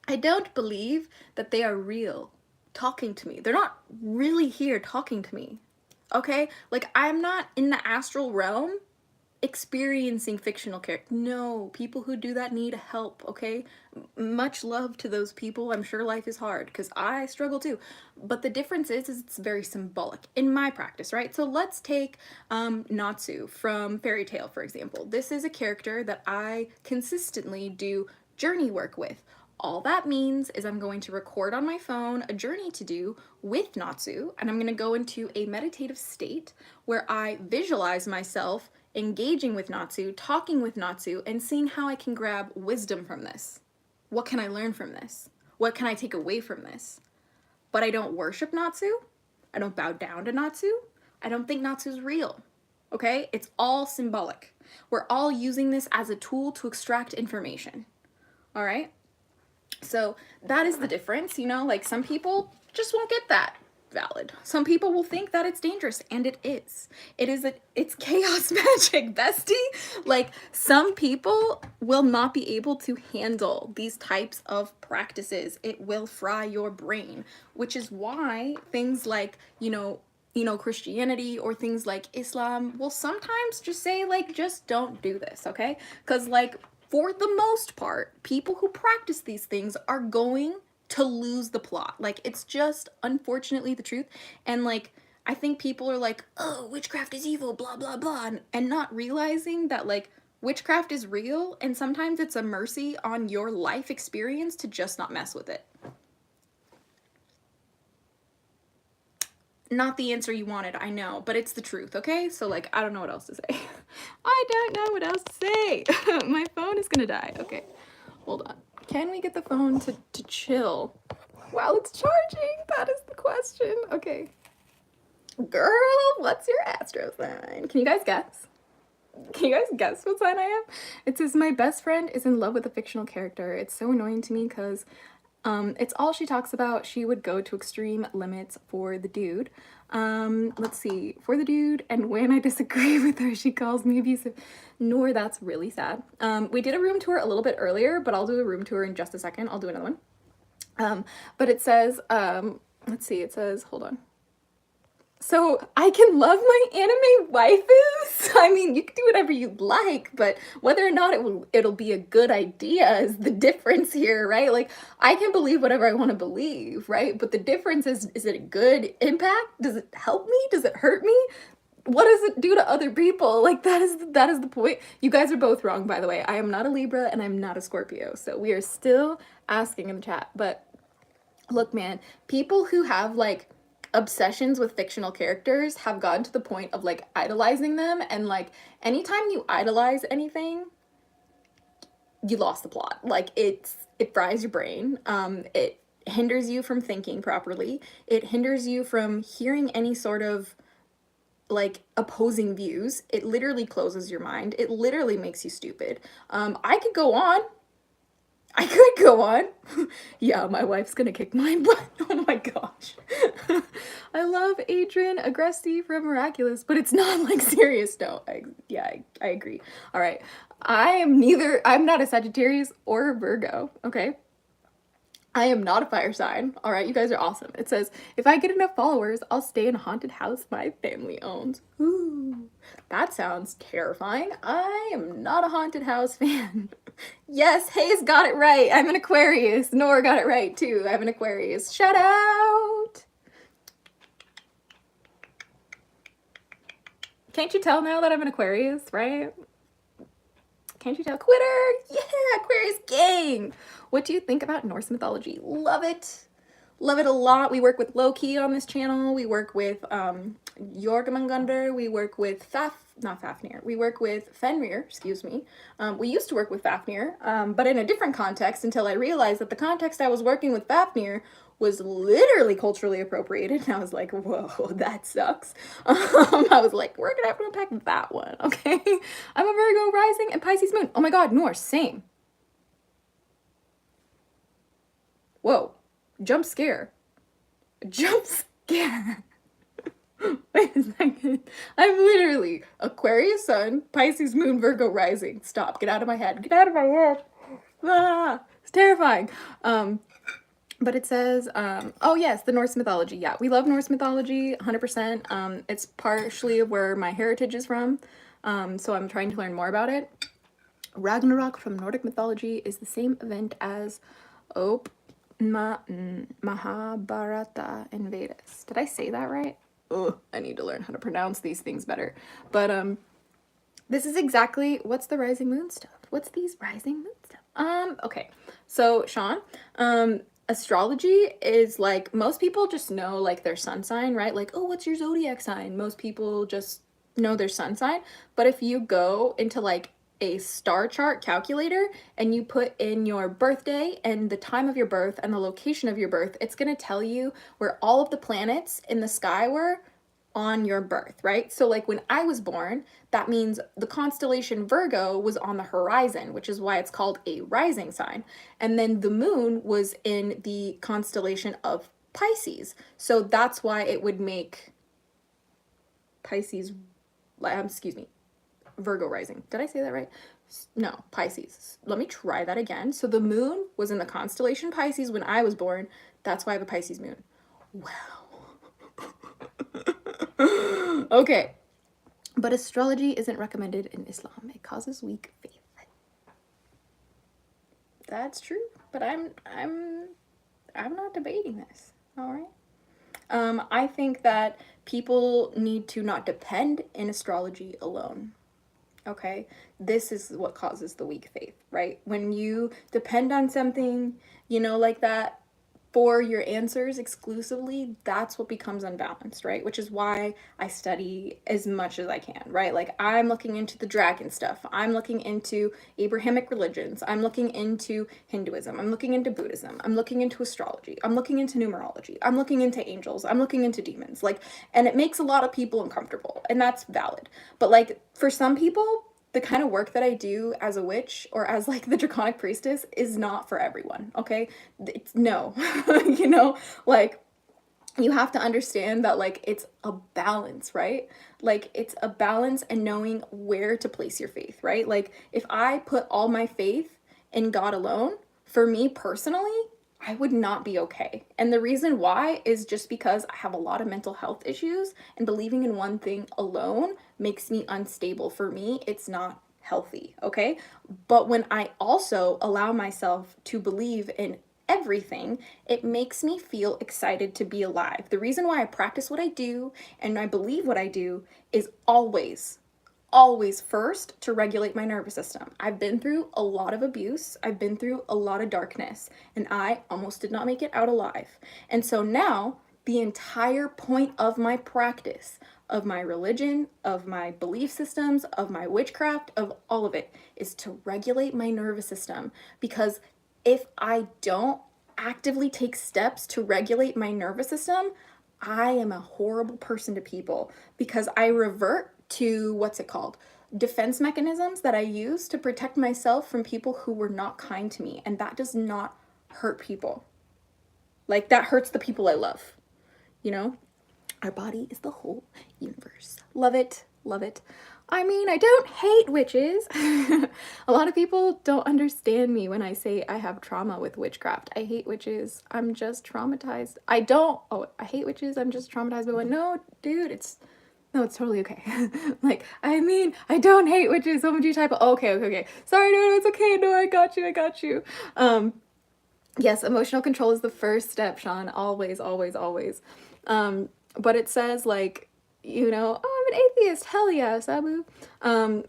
I don't believe that they are real talking to me. They're not really here talking to me. Okay? Like, I'm not in the astral realm experiencing fictional characters. No, people who do that need help, okay? Much love to those people. I'm sure life is hard because I struggle too. But the difference is it's very symbolic in my practice, right? So let's take Natsu from Fairy Tale, for example. This is a character that I consistently do journey work with. All that means is I'm going to record on my phone a journey to do with Natsu, and I'm going to go into a meditative state where I visualize myself engaging with Natsu, talking with Natsu, and seeing how I can grab wisdom from this. What can I learn from this? What can I take away from this? But I don't worship Natsu. I don't bow down to Natsu. I don't think Natsu's real. Okay? It's all symbolic. We're all using this as a tool to extract information. All right? So that is the difference, you know, like some people just won't get that. Valid. Some people will think that it's dangerous, and it is. It's chaos magic, bestie. Like, some people will not be able to handle these types of practices. It will fry your brain, which is why things like, you know, Christianity or things like Islam will sometimes just say, like, just don't do this, okay? Because, like, for the most part, people who practice these things are going to lose the plot. Like, it's just unfortunately the truth. And, like, I think people are like, oh, witchcraft is evil, blah, blah, blah, and not realizing that, like, witchcraft is real, and sometimes it's a mercy on your life experience to just not mess with it. Not the answer you wanted, I know, but it's the truth, okay? So, like, I don't know what else to say. I don't know what else to say. My phone is gonna die. Okay, hold on. Can we get the phone to chill while it's charging? That is the question. Okay. Girl, what's your astro sign? Can you guys guess? Can you guys guess what sign I am? It says, my best friend is in love with a fictional character. It's so annoying to me because it's all she talks about. She would go to extreme limits for the dude. Let's see, for the dude, and when I disagree with her, she calls me abusive. Nor, that's really sad. We did a room tour a little bit earlier, but I'll do a room tour in just a second. I'll do another one. But it says, let's see, it says, hold on. So I can love my anime waifus. I mean, you can do whatever you like, but whether or not it'll be a good idea is the difference here, right? Like, I can believe whatever I want to believe, right? But the difference is it a good impact? Does it help me? Does it hurt me? What does it do to other people? Like, that is the point. You guys are both wrong, by the way. I am not a Libra and I'm not a Scorpio. So we are still asking in the chat. But look, man, people who have, like, obsessions with fictional characters have gotten to the point of, like, idolizing them, and, like, anytime you idolize anything, you lost the plot. Like, it fries your brain. It hinders you from thinking properly. It hinders you from hearing any sort of, like, opposing views. It literally closes your mind. It literally makes you stupid. I could go on. I could go on. Yeah, my wife's gonna kick my butt. Oh my gosh. I love Adrian Agresti from Miraculous, but it's not like serious. No, I agree. All right. I'm not a Sagittarius or a Virgo, okay? I am not a fire sign. All right, you guys are awesome. It says, if I get enough followers, I'll stay in a haunted house my family owns. Ooh, that sounds terrifying. I am not a haunted house fan. Yes, Hayes got it right. I'm an Aquarius. Nora got it right too. I'm an Aquarius. Shout out. Can't you tell now that I'm an Aquarius, right? Can't you tell? Quitter! Yeah, Aquarius gang! What do you think about Norse mythology? Love it! Love it a lot. We work with Loki on this channel. We work with Jormungandr. We work with Fafnir. We work with Fenrir, excuse me. We used to work with Fafnir, but in a different context until I realized that the context I was working with Fafnir was literally culturally appropriated. And I was like, whoa, that sucks. I was like, we're gonna have to unpack that one, okay? I'm a Virgo rising and Pisces moon. Oh my God, Norse, same. Whoa, jump scare. Jump scare. Wait a second. I'm literally Aquarius sun, Pisces moon, Virgo rising. Stop, get out of my head. Get out of my head. Ah, it's terrifying. But it says, oh yes, the Norse mythology. Yeah, we love Norse mythology, 100%. It's partially where my heritage is from, so I'm trying to learn more about it. Ragnarok from Nordic mythology is the same event as Mahabharata in Vedas. Did I say that right? Ugh, I need to learn how to pronounce these things better. But this is exactly, what's the rising moon stuff? What's these rising moon stuff? Okay, so Sean, astrology is like, most people just know like their sun sign, right? Like, oh, what's your zodiac sign? Most people just know their sun sign. But if you go into like a star chart calculator and you put in your birthday and the time of your birth and the location of your birth, it's going to tell you where all of the planets in the sky were on your birth, right? So like when I was born, that means the constellation Virgo was on the horizon, which is why it's called a rising sign. And then the moon was in the constellation of Pisces. So that's why it would make Pisces, excuse me, Virgo rising. Did I say that right? No, Pisces. Let me try that again. So the moon was in the constellation Pisces when I was born. That's why I have a Pisces moon. Wow. Okay, but astrology isn't recommended in Islam. It causes weak faith. That's true, but I'm not debating this. All right. I think that people need to not depend in astrology alone. Okay, this is what causes the weak faith, right? When you depend on something, you know, like that, for your answers exclusively, that's what becomes unbalanced, right? Which is why I study as much as I can, right? Like I'm looking into the dragon stuff. I'm looking into Abrahamic religions. I'm looking into Hinduism. I'm looking into Buddhism. I'm looking into astrology. I'm looking into numerology. I'm looking into angels. I'm looking into demons. Like, and it makes a lot of people uncomfortable, and that's valid. But like for some people, the kind of work that I do as a witch or as like the Draconic Priestess is not for everyone, okay? It's no, you know, like you have to understand that like it's a balance, right? Like it's a balance and knowing where to place your faith, right? Like if I put all my faith in God alone, for me personally, I would not be okay. And the reason why is just because I have a lot of mental health issues, and believing in one thing alone makes me unstable. For me, it's not healthy, okay? But when I also allow myself to believe in everything, it makes me feel excited to be alive. The reason why I practice what I do and I believe what I do is always first to regulate my nervous system. I've been through a lot of abuse. I've been through a lot of darkness, and I almost did not make it out alive. And so now the entire point of my practice, of my religion, of my belief systems, of my witchcraft, of all of it, is to regulate my nervous system. Because if I don't actively take steps to regulate my nervous system, I am a horrible person to people, because I revert to, what's it called? defense mechanisms that I use to protect myself from people who were not kind to me. And that does not hurt people. Like, that hurts the people I love, you know? Our body is the whole universe. Love it, love it. I mean, I don't hate witches. A lot of people don't understand me when I say I have trauma with witchcraft. I hate witches. I'm just traumatized. I hate witches. I'm just traumatized by one. No, dude, no, it's totally okay. Like, I mean, I don't hate witches. So would you type, okay. Sorry, no, it's okay. No, I got you. Yes, emotional control is the first step, Sean. Always, always, always. But it says, like, you know, oh, I'm an atheist. Hell yeah, Sabu. Where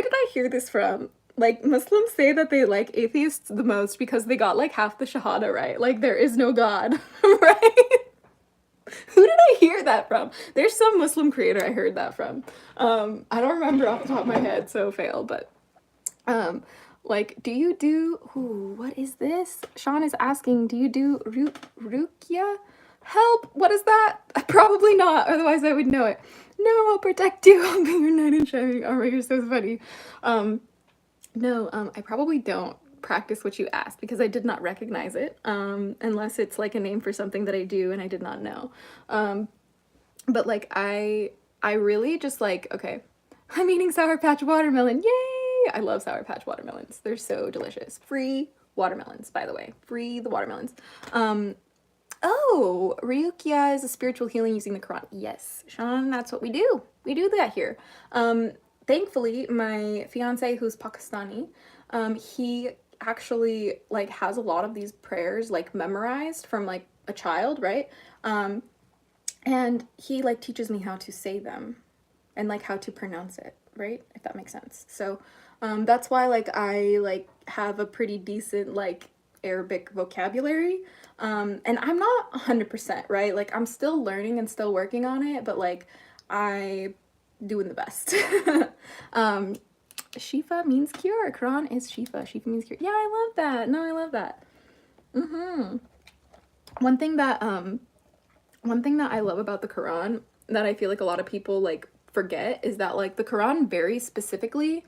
did I hear this from? Like, Muslims say that they like atheists the most because they got like half the Shahada right. Like, there is no God, right? Who did I hear that from? There's some Muslim creator I heard that from. I don't remember off the top of my head, so fail, but like, do you do, what is this? Sean is asking, do you do Ruqya? Help, what is that? Probably not, otherwise I would know it. No, I'll protect you, I'll be your knight in shining armor, you're so funny. No, I probably don't practice what you asked because I did not recognize it, unless it's like a name for something that I do and I did not know. But like, I really just like, okay, I'm eating Sour Patch watermelon, yay! I love Sour Patch watermelons, they're so delicious. Free watermelons, by the way, free the watermelons. Oh, Ryukya is a spiritual healing using the Quran. Yes, Sean, that's what we do. We do that here. Thankfully, my fiance, who's Pakistani, he actually like has a lot of these prayers like memorized from like a child, right? And he like teaches me how to say them and like how to pronounce it, right? If that makes sense. So that's why like I like have a pretty decent like Arabic vocabulary. And I'm not 100%, right? Like, I'm still learning and still working on it, but like, I doing the best. Shifa means cure. Quran is Shifa. Shifa means cure. Yeah, I love that. No, I love that. One thing that I love about the Quran that I feel like a lot of people like forget is that like the Quran very specifically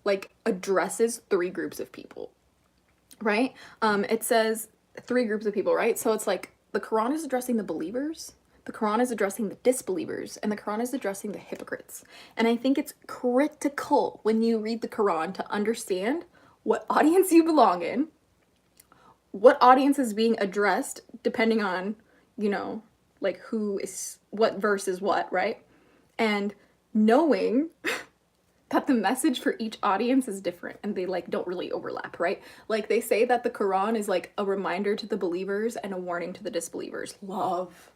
like addresses 3 groups of people, right? It says 3 groups of people, right? So it's like the Quran is addressing the believers, the Quran is addressing the disbelievers, and the Quran is addressing the hypocrites. And I think it's critical when you read the Quran to understand what audience you belong in, what audience is being addressed depending on, you know, like who is, what verse is what, right? And knowing that the message for each audience is different and they like don't really overlap, right? Like they say that the Quran is like a reminder to the believers and a warning to the disbelievers. Love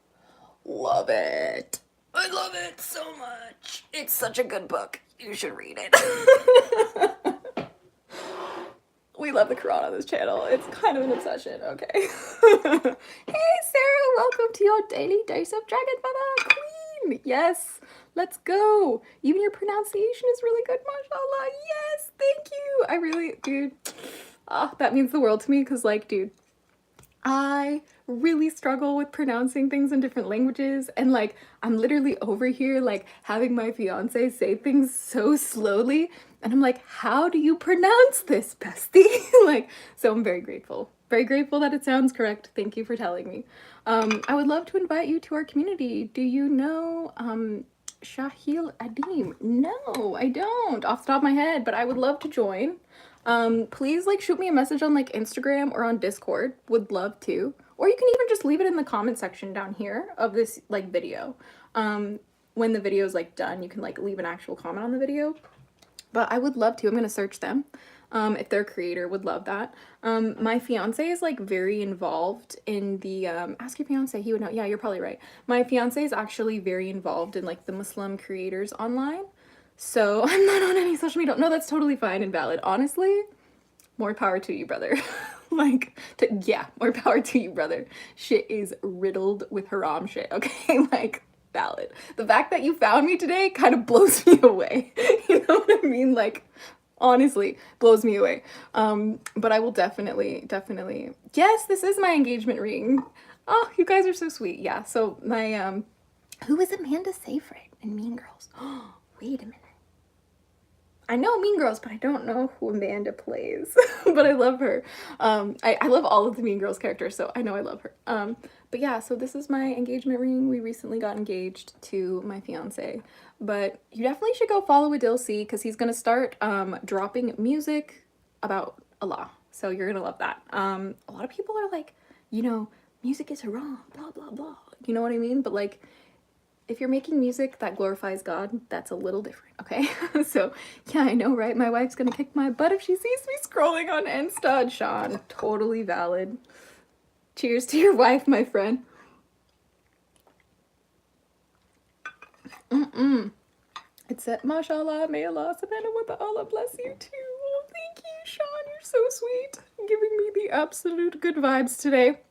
it. I love it so much. It's such a good book. You should read it. We love the Quran on this channel. It's kind of an obsession, okay? Hey Sarah, welcome to your daily dose of Dragonfeather Queen. Yes, let's go. Even your pronunciation is really good, mashallah. Yes, thank you. I really, dude, that means the world to me because like, dude, I really struggle with pronouncing things in different languages, and like I'm literally over here like having my fiance say things so slowly and I'm like, how do you pronounce this, bestie? Like, so I'm very grateful that it sounds correct. Thank you for telling me. I would love to invite you to our community. Do you know Shahil Adim? No, I don't off the top of my head, but I would love to join. Please like shoot me a message on like Instagram or on Discord, would love to, or you can even just leave it in the comment section down here of this like video. When the video is like done, you can like leave an actual comment on the video, but I would love to. I'm gonna search them. If they're a creator, would love that. My fiance is like very involved in the ask your fiance, he would know. Yeah, you're probably right. My fiance is actually very involved in like the Muslim creators online. So I'm not on any social media. No, that's totally fine and valid. Honestly, more power to you, brother. Like, yeah, more power to you, brother. Shit is riddled with haram shit, okay? Like, valid. The fact that you found me today kind of blows me away. You know what I mean? Like, honestly, blows me away. But I will definitely, yes, this is my engagement ring. Oh, you guys are so sweet. Yeah, so my, who is Amanda Seyfried in Mean Girls? Oh, wait a minute. I know Mean Girls, but I don't know who Amanda plays. But I love her. I love all of the Mean Girls characters, so I know I love her. But yeah, so this is my engagement ring. We recently got engaged to my fiance. But you definitely should go follow Adil C, because he's gonna start dropping music about Allah. So you're gonna love that. A lot of people are like, you know, music is haram, blah blah blah. You know what I mean? But like, if you're making music that glorifies God, that's a little different, okay? So, yeah, I know, right? My wife's gonna kick my butt if she sees me scrolling on Insta. Sean, totally valid. Cheers to your wife, my friend. It said, mashallah, may Allah subhanahu wa ta'ala bless you too. Oh, thank you, Sean, you're so sweet. Giving me the absolute good vibes today.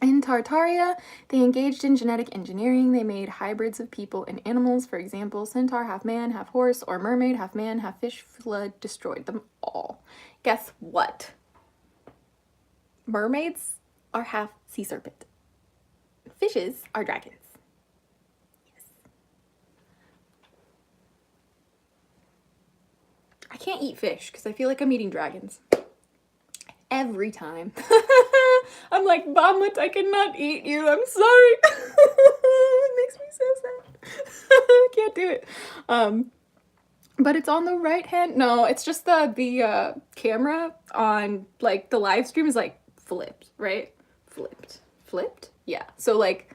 In Tartaria, they engaged in genetic engineering. They made hybrids of people and animals. For example, centaur, half man, half horse, or mermaid, half man, half fish. Flood destroyed them all. Guess what? Mermaids are half sea serpent. Fishes are dragons. Yes. I can't eat fish because I feel like I'm eating dragons. Every time. I'm like, Bahamut, I cannot eat you. I'm sorry. It makes me so sad. I can't do it. But it's on the right hand. No, it's just the camera on like the live stream is like flipped, right? Flipped. Yeah. So like,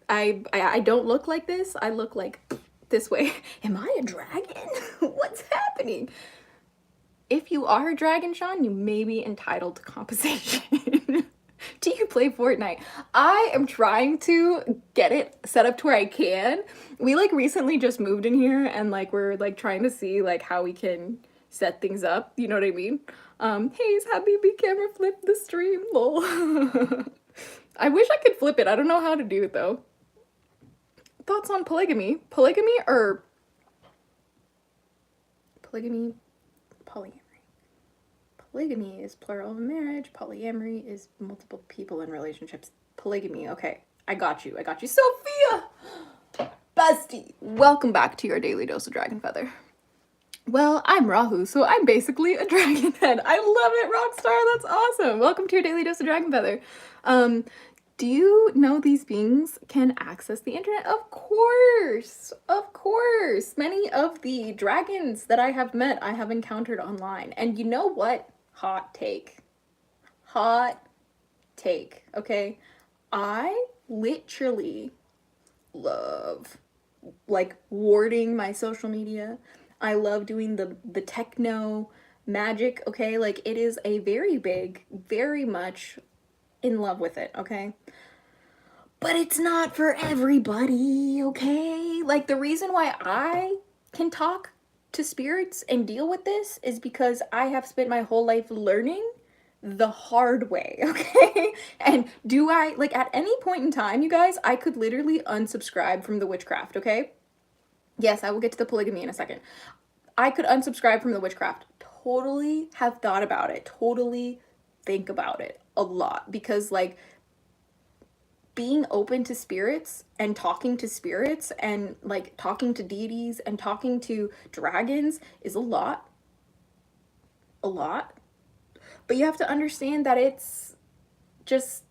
I don't look like this. I look like this way. Am I a dragon? What's happening? If you are a dragon, Sean, you may be entitled to compensation. Do you play Fortnite? I am trying to get it set up to where I can. We like recently just moved in here and like we're like trying to see like how we can set things up. You know what I mean? Hey, Habibi, camera flip the stream, lol. I wish I could flip it. I don't know how to do it though. Thoughts on polygamy? Polygamy or polygamy? Polyamory. Polygamy is plural of marriage. Polyamory is multiple people in relationships. Polygamy, okay. I got you. Sophia! Bestie! Welcome back to your daily dose of dragon feather. Well, I'm Rahu, so I'm basically a dragon head. I love it, Rockstar. That's awesome. Welcome to your daily dose of dragon feather. Do you know these beings can access the internet? Of course. Of course. Many of the dragons that I have met, I have encountered online. And you know what? Hot take. Hot take, okay? I literally love like warding my social media. I love doing the techno magic, okay? Like it is a very big, very much in love with it, okay? But it's not for everybody, okay? Like the reason why I can talk to spirits and deal with this is because I have spent my whole life learning the hard way, okay? And do I, like at any point in time, you guys, I could literally unsubscribe from the witchcraft, okay? Yes, I will get to the polygamy in a second. I could unsubscribe from the witchcraft. Totally have thought about it. Totally think about it a lot because like being open to spirits and talking to spirits and like talking to deities and talking to dragons is a lot. But you have to understand that it's just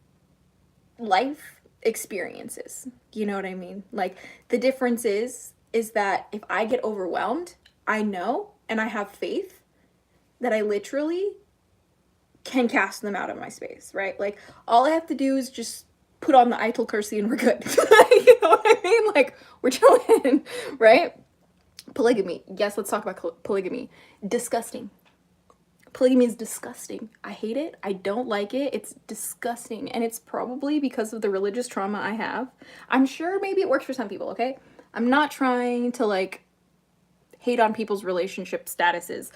life experiences. You know what I mean? Like the difference is that if I get overwhelmed, I know and I have faith that I literally can cast them out of my space, right? Like all I have to do is just put on the Eitel Kursi and we're good. You know what I mean? Like we're chilling, right? Polygamy. Yes, let's talk about polygamy. Disgusting. Polygamy is disgusting. I hate it. I don't like it. It's disgusting. And it's probably because of the religious trauma I have. I'm sure maybe it works for some people, okay? I'm not trying to like hate on people's relationship statuses.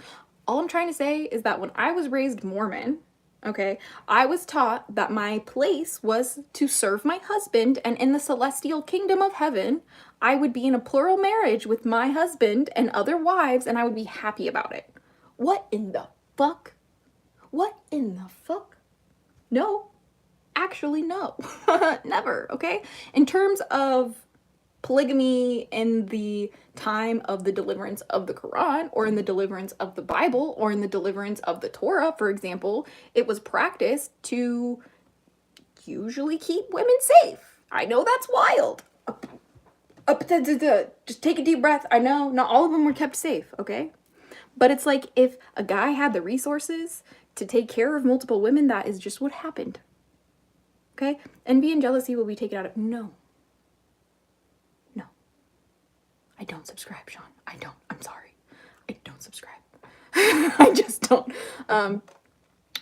All I'm trying to say is that when I was raised Mormon, okay, I was taught that my place was to serve my husband, and in the celestial kingdom of heaven, I would be in a plural marriage with my husband and other wives, and I would be happy about it. What in the fuck? What in the fuck? No. Actually, no. Never, okay? In terms of polygamy in the time of the deliverance of the Quran, or in the deliverance of the Bible, or in the deliverance of the Torah, for example, it was practiced to usually keep women safe. I know that's wild. Just take a deep breath. I know not all of them were kept safe, okay? But it's like, if a guy had the resources to take care of multiple women, that is just what happened. Okay? Envy and jealousy will be taken out of... No. No. I don't subscribe, Sean. I don't. I'm sorry. I don't subscribe. I just don't.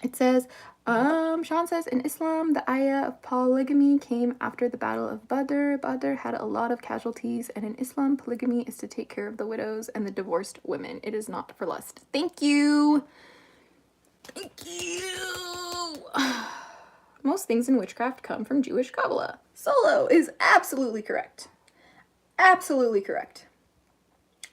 It says, Sean says, in Islam, the ayah of polygamy came after the Battle of Badr. Badr had a lot of casualties, and in Islam, polygamy is to take care of the widows and the divorced women. It is not for lust. Thank you. Thank you. Most things in witchcraft come from Jewish Kabbalah. Solo is absolutely correct. Absolutely correct.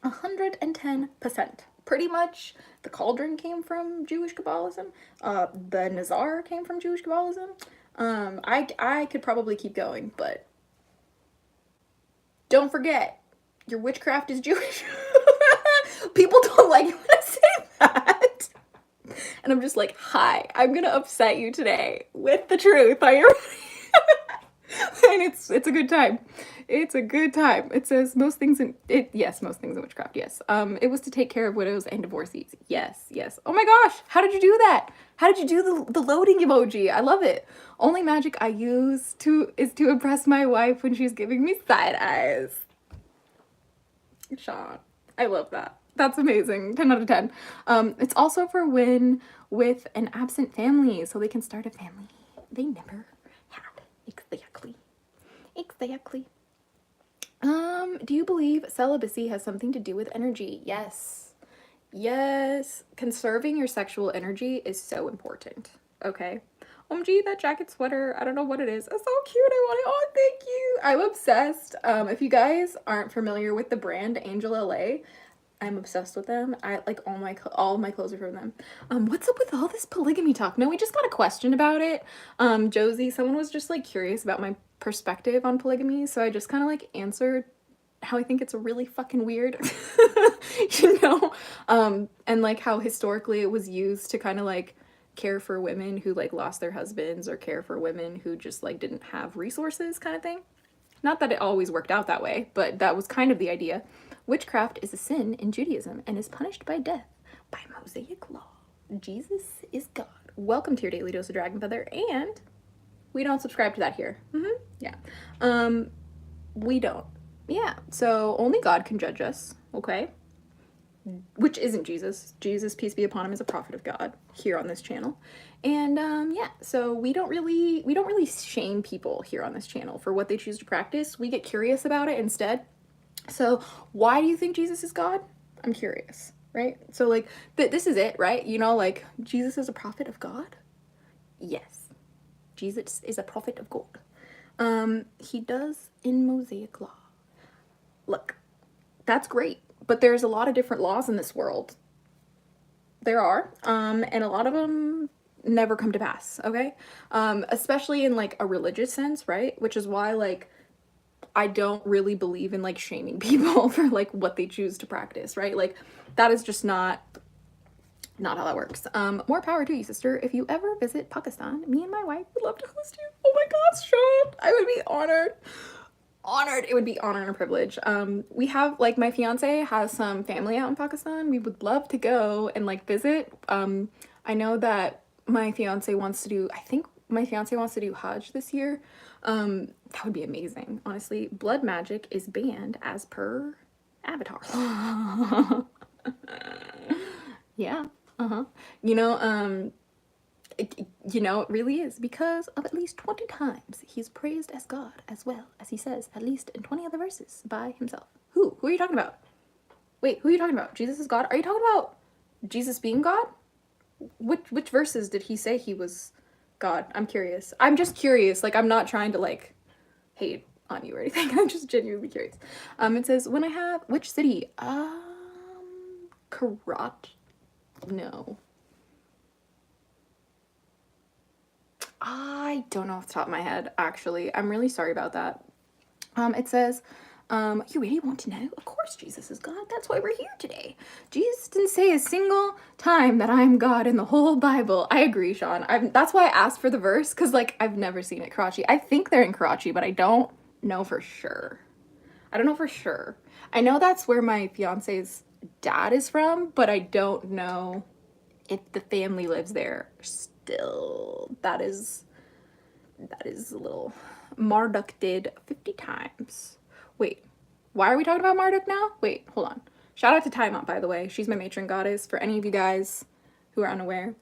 110%. Pretty much the cauldron came from Jewish Kabbalism. The Nazar came from Jewish Kabbalism. I could probably keep going, but don't forget, your witchcraft is Jewish. People don't like it when I say that. And I'm just like, hi, I'm gonna upset you today with the truth. Are you ready? And it's a good time. It's a good time. It says most things in witchcraft, yes. It was to take care of widows and divorcees. Yes, yes. Oh my gosh, how did you do that? How did you do the loading emoji? I love it. Only magic I use is to impress my wife when she's giving me side eyes. Sean, I love that. That's amazing. 10 out of 10. It's also for when with an absent family, so they can start a family they never had. Exactly. Exactly. Do you believe celibacy has something to do with energy? Yes. Yes. Conserving your sexual energy is so important. Okay. OMG, that jacket sweater, I don't know what it is. It's so cute. I want it. Oh, thank you. I'm obsessed. If you guys aren't familiar with the brand Angel LA, I'm obsessed with them. I like all of my clothes are from them. What's up with all this polygamy talk? No, we just got a question about it. Josie, someone was just like curious about my perspective on polygamy, so I just kind of like answered how I think it's really fucking weird. You know? And like how historically it was used to kind of like care for women who like lost their husbands, or care for women who just like didn't have resources, kind of thing. Not that it always worked out that way, but that was kind of the idea. Witchcraft is a sin in Judaism and is punished by death by Mosaic law. Jesus is God. Welcome to your daily dose of Dragonfeather, and we don't subscribe to that here. Yeah. We don't. Yeah. So only God can judge us, okay? Which isn't Jesus. Jesus, peace be upon him, is a prophet of God here on this channel. And yeah, so we don't really shame people here on this channel for what they choose to practice. We get curious about it instead. So why do you think Jesus is God? I'm curious, right? So like, this is it, right? You know, like, Jesus is a prophet of God? Yes. Jesus is a prophet of God. He does in Mosaic law. Look, that's great, but there's a lot of different laws in this world. There are, and a lot of them never come to pass, okay? Especially in like a religious sense, right? Which is why like I don't really believe in like shaming people for like what they choose to practice, right? Like that is just not how that works. More power to you, sister. If you ever visit Pakistan, me and my wife would love to host you. Oh my gosh, Sean, I would be honored. It would be honor and a privilege. We have like, my fiance has some family out in Pakistan. We would love to go and like visit. I know that my fiance wants to do Hajj this year. That would be amazing. Honestly, blood magic is banned as per Avatar. Yeah. You know, it really is, because of at least 20 times he's praised as God, as well as he says at least in 20 other verses by himself. Who are you talking about? Wait, who are you talking about? Jesus is God? Are you talking about Jesus being God? Which verses did he say he was God? I'm curious. I'm just curious. Like, I'm not trying to like hate on you or anything. I'm just genuinely curious. It says, which city? Karat? No. I don't know off the top of my head, actually. I'm really sorry about that. It says, You really want to know? Of course Jesus is God. That's why we're here today. Jesus didn't say a single time that I'm God in the whole Bible. I agree, Sean. That's why I asked for the verse, because, like, I've never seen it Karachi. I think they're in Karachi, but I don't know for sure. I don't know for sure. I know that's where my fiance's dad is from, but I don't know if the family lives there still. That is a little... Marduk did 50 times. Wait, why are we talking about Marduk now? Wait, hold on. Shout out to Tiamat, by the way. She's my matron goddess, for any of you guys who are unaware.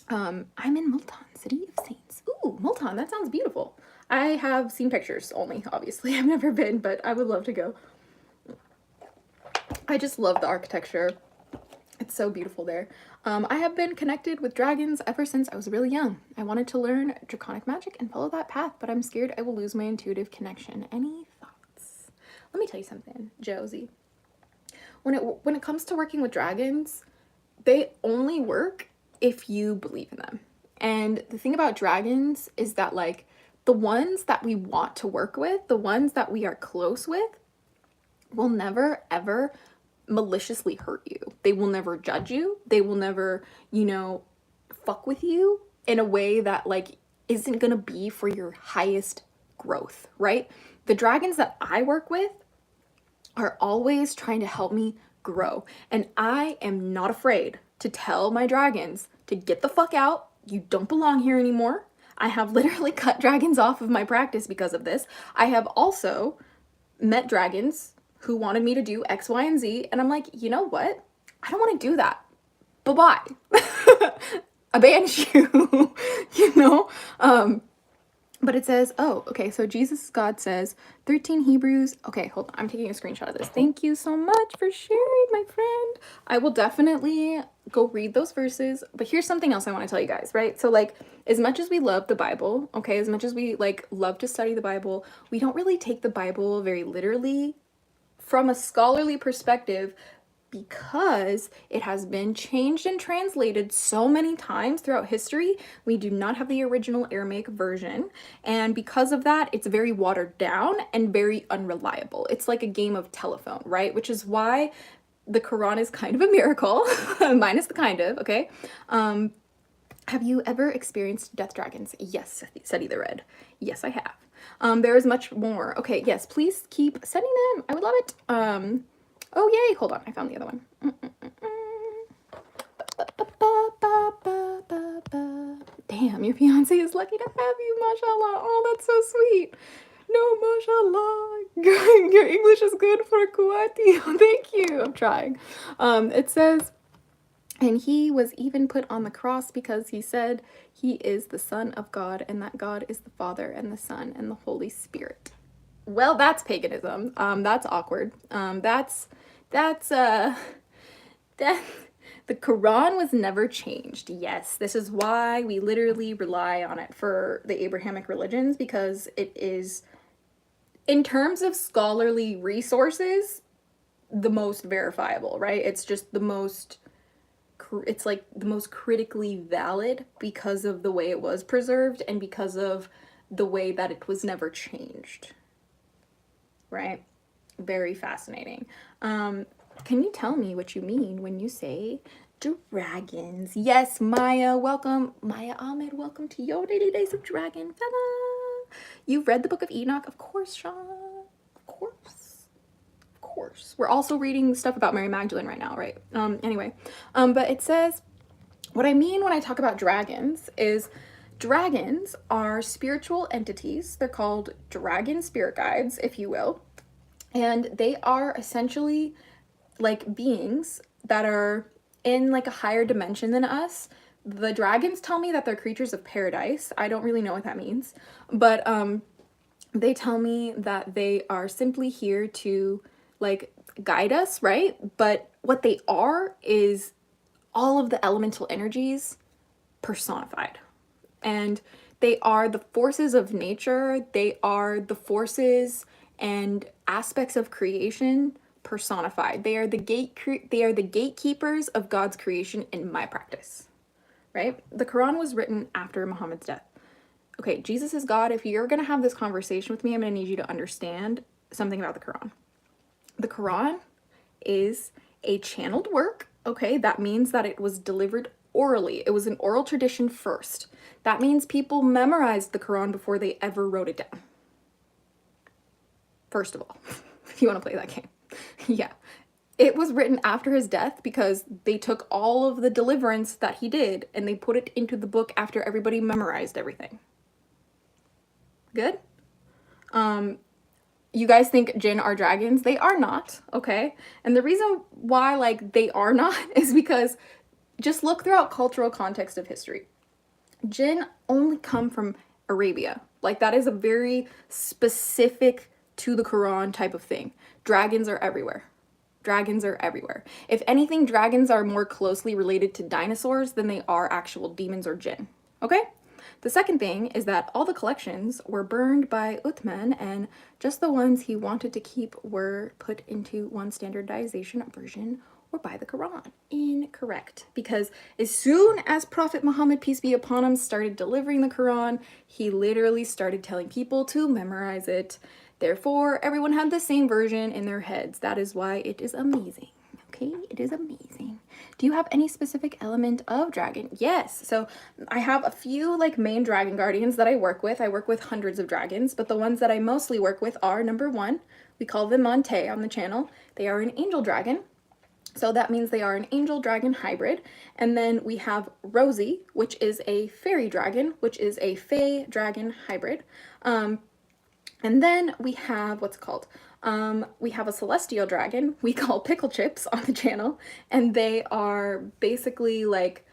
I'm in Multan, City of Saints. Ooh, Multan, that sounds beautiful. I have seen pictures only, obviously. I've never been, but I would love to go. I just love the architecture. It's so beautiful there. I have been connected with dragons ever since I was really young. I wanted to learn draconic magic and follow that path, but I'm scared I will lose my intuitive connection. Any thoughts? Let me tell you something, Josie. When it comes to working with dragons, they only work if you believe in them. And the thing about dragons is that, like, the ones that we want to work with, the ones that we are close with, will never, ever maliciously hurt you. They will never judge you. They will never, you know, fuck with you in a way that, like, isn't gonna be for your highest growth, right? The dragons that I work with are always trying to help me grow. And I am not afraid to tell my dragons to get the fuck out. You don't belong here anymore. I have literally cut dragons off of my practice because of this. I have also met dragons who wanted me to do X, Y, and Z. And I'm like, you know what? I don't want to do that. Bye-bye. I banned you, you know? But it says, oh, okay, so Jesus God says, 13 Hebrews. Okay, hold on. I'm taking a screenshot of this. Thank you so much for sharing, my friend. I will definitely go read those verses. But here's something else I want to tell you guys, right? So, like, as much as we love the Bible, okay, as much as we, like, love to study the Bible, we don't really take the Bible very literally from a scholarly perspective, because it has been changed and translated so many times throughout history. We do not have the original Aramaic version, and because of that, it's very watered down and very unreliable. It's like a game of telephone, right? Which is why the Quran is kind of a miracle, minus the kind of, okay? Have you ever experienced death dragons? Yes, Seti the Red. Yes, I have. There is much more. Okay, yes, please keep sending them. I would love it. Oh, yay. Hold on. I found the other one. Damn, your fiance is lucky to have you, mashallah. Oh, that's so sweet. No, mashallah. Your English is good for Kuwaiti. Thank you. I'm trying. It says, and he was even put on the cross because he said he is the Son of God, and that God is the Father and the Son and the Holy Spirit. Well, that's paganism. That's awkward. The Quran was never changed. Yes, this is why we literally rely on it for the Abrahamic religions, because it is, in terms of scholarly resources, the most verifiable, right? It's just the most, it's like the most critically valid because of the way it was preserved and because of the way that it was never changed, right? Very fascinating. Can you tell me what you mean when you say dragons? Yes, Maya, welcome. Maya Ahmed, welcome to your daily days of dragon fella. You've read the Book of Enoch? Of course, Sean. Of course. Of course. We're also reading stuff about Mary Magdalene right now, right? Anyway, but it says, what I mean when I talk about dragons is dragons are spiritual entities. They're called dragon spirit guides, if you will. And they are essentially like beings that are in like a higher dimension than us. The dragons tell me that they're creatures of paradise. I don't really know what that means, but they tell me that they are simply here to like guide us, right? But what they are is all of the elemental energies personified. And they are the forces of nature. They are the forces and aspects of creation personified. They are the gatekeepers of God's creation in my practice, right? The Quran was written after Muhammad's death. Okay, Jesus is God. If you're gonna have this conversation with me, I'm gonna need you to understand something about the Quran. The Quran is a channeled work, okay? That means that it was delivered orally. It was an oral tradition first. That means people memorized the Quran before they ever wrote it down. First of all, if you want to play that game. Yeah. It was written after his death because they took all of the deliverance that he did and they put it into the book after everybody memorized everything. Good? You guys think jinn are dragons? They are not, okay? And the reason why, like, they are not is because just look throughout cultural context of history. Jinn only come from Arabia. Like, that is a very specific to the Quran type of thing. Dragons are everywhere. Dragons are everywhere. If anything, dragons are more closely related to dinosaurs than they are actual demons or jinn, okay? The second thing is that all the collections were burned by Uthman, and just the ones he wanted to keep were put into one standardization version or by the Quran. Incorrect. Because as soon as Prophet Muhammad, peace be upon him, started delivering the Quran, he literally started telling people to memorize it. Therefore, everyone had the same version in their heads. That is why it is amazing. Okay, it is amazing. Do you have any specific element of dragon? Yes. So I have a few like main dragon guardians that I work with. I work with hundreds of dragons, but the ones that I mostly work with are number one, we call them Monte on the channel. They are an angel dragon. So that means they are an angel dragon hybrid. And then we have Rosie, which is a fairy dragon, which is a fae dragon hybrid. And then we have, what's it called? We have a celestial dragon we call Pickle Chips on the channel, and they are basically like,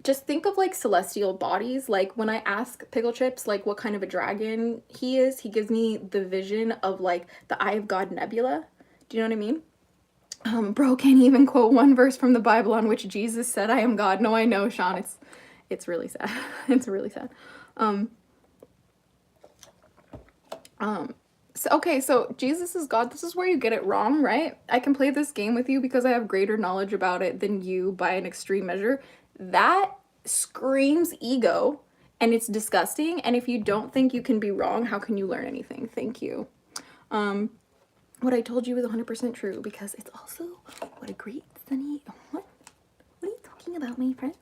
just think of like celestial bodies. Like when I ask Pickle Chips like what kind of a dragon he is, he gives me the vision of like the Eye of God nebula. Do you know what I mean? Bro can't even quote one verse from the Bible on which Jesus said, "I am God." No, I know, Sean. It's really sad. It's really sad. So Jesus is God. This is where you get it wrong, right? I can play this game with you because I have greater knowledge about it than you by an extreme measure. That screams ego, and it's disgusting. And if you don't think you can be wrong, how can you learn anything? Thank you. What I told you is 100% true because it's also what a great sunny. What are you talking about, my friends?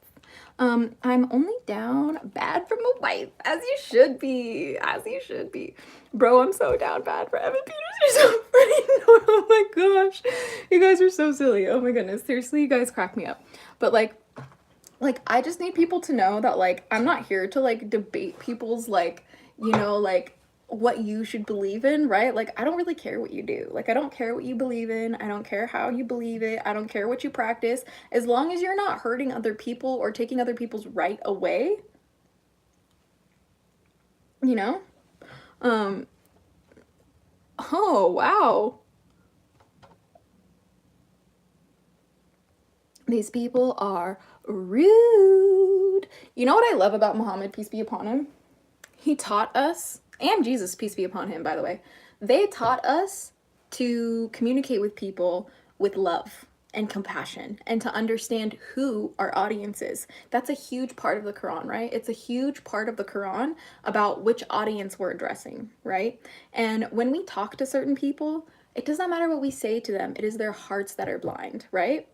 I'm only down bad for my wife, as you should be, Bro, I'm so down bad for Evan Peters. You're so funny. Oh my gosh. You guys are so silly. Oh my goodness. Seriously, you guys crack me up. But like, I just need people to know that, like, I'm not here to, like, debate people's, like, you know, like, what you should believe in, right? Like, I don't really care what you do. Like, I don't care what you believe in. I don't care how you believe it. I don't care what you practice. As long as you're not hurting other people or taking other people's right away, you know? Oh, wow. These people are rude. You know what I love about Muhammad, peace be upon him? He taught us, and Jesus, peace be upon him, by the way, they taught us to communicate with people with love and compassion and to understand who our audience is. That's a huge part of the Quran, right? It's a huge part of the Quran about which audience we're addressing, right? And when we talk to certain people, it does not matter what we say to them. It is their hearts that are blind, right?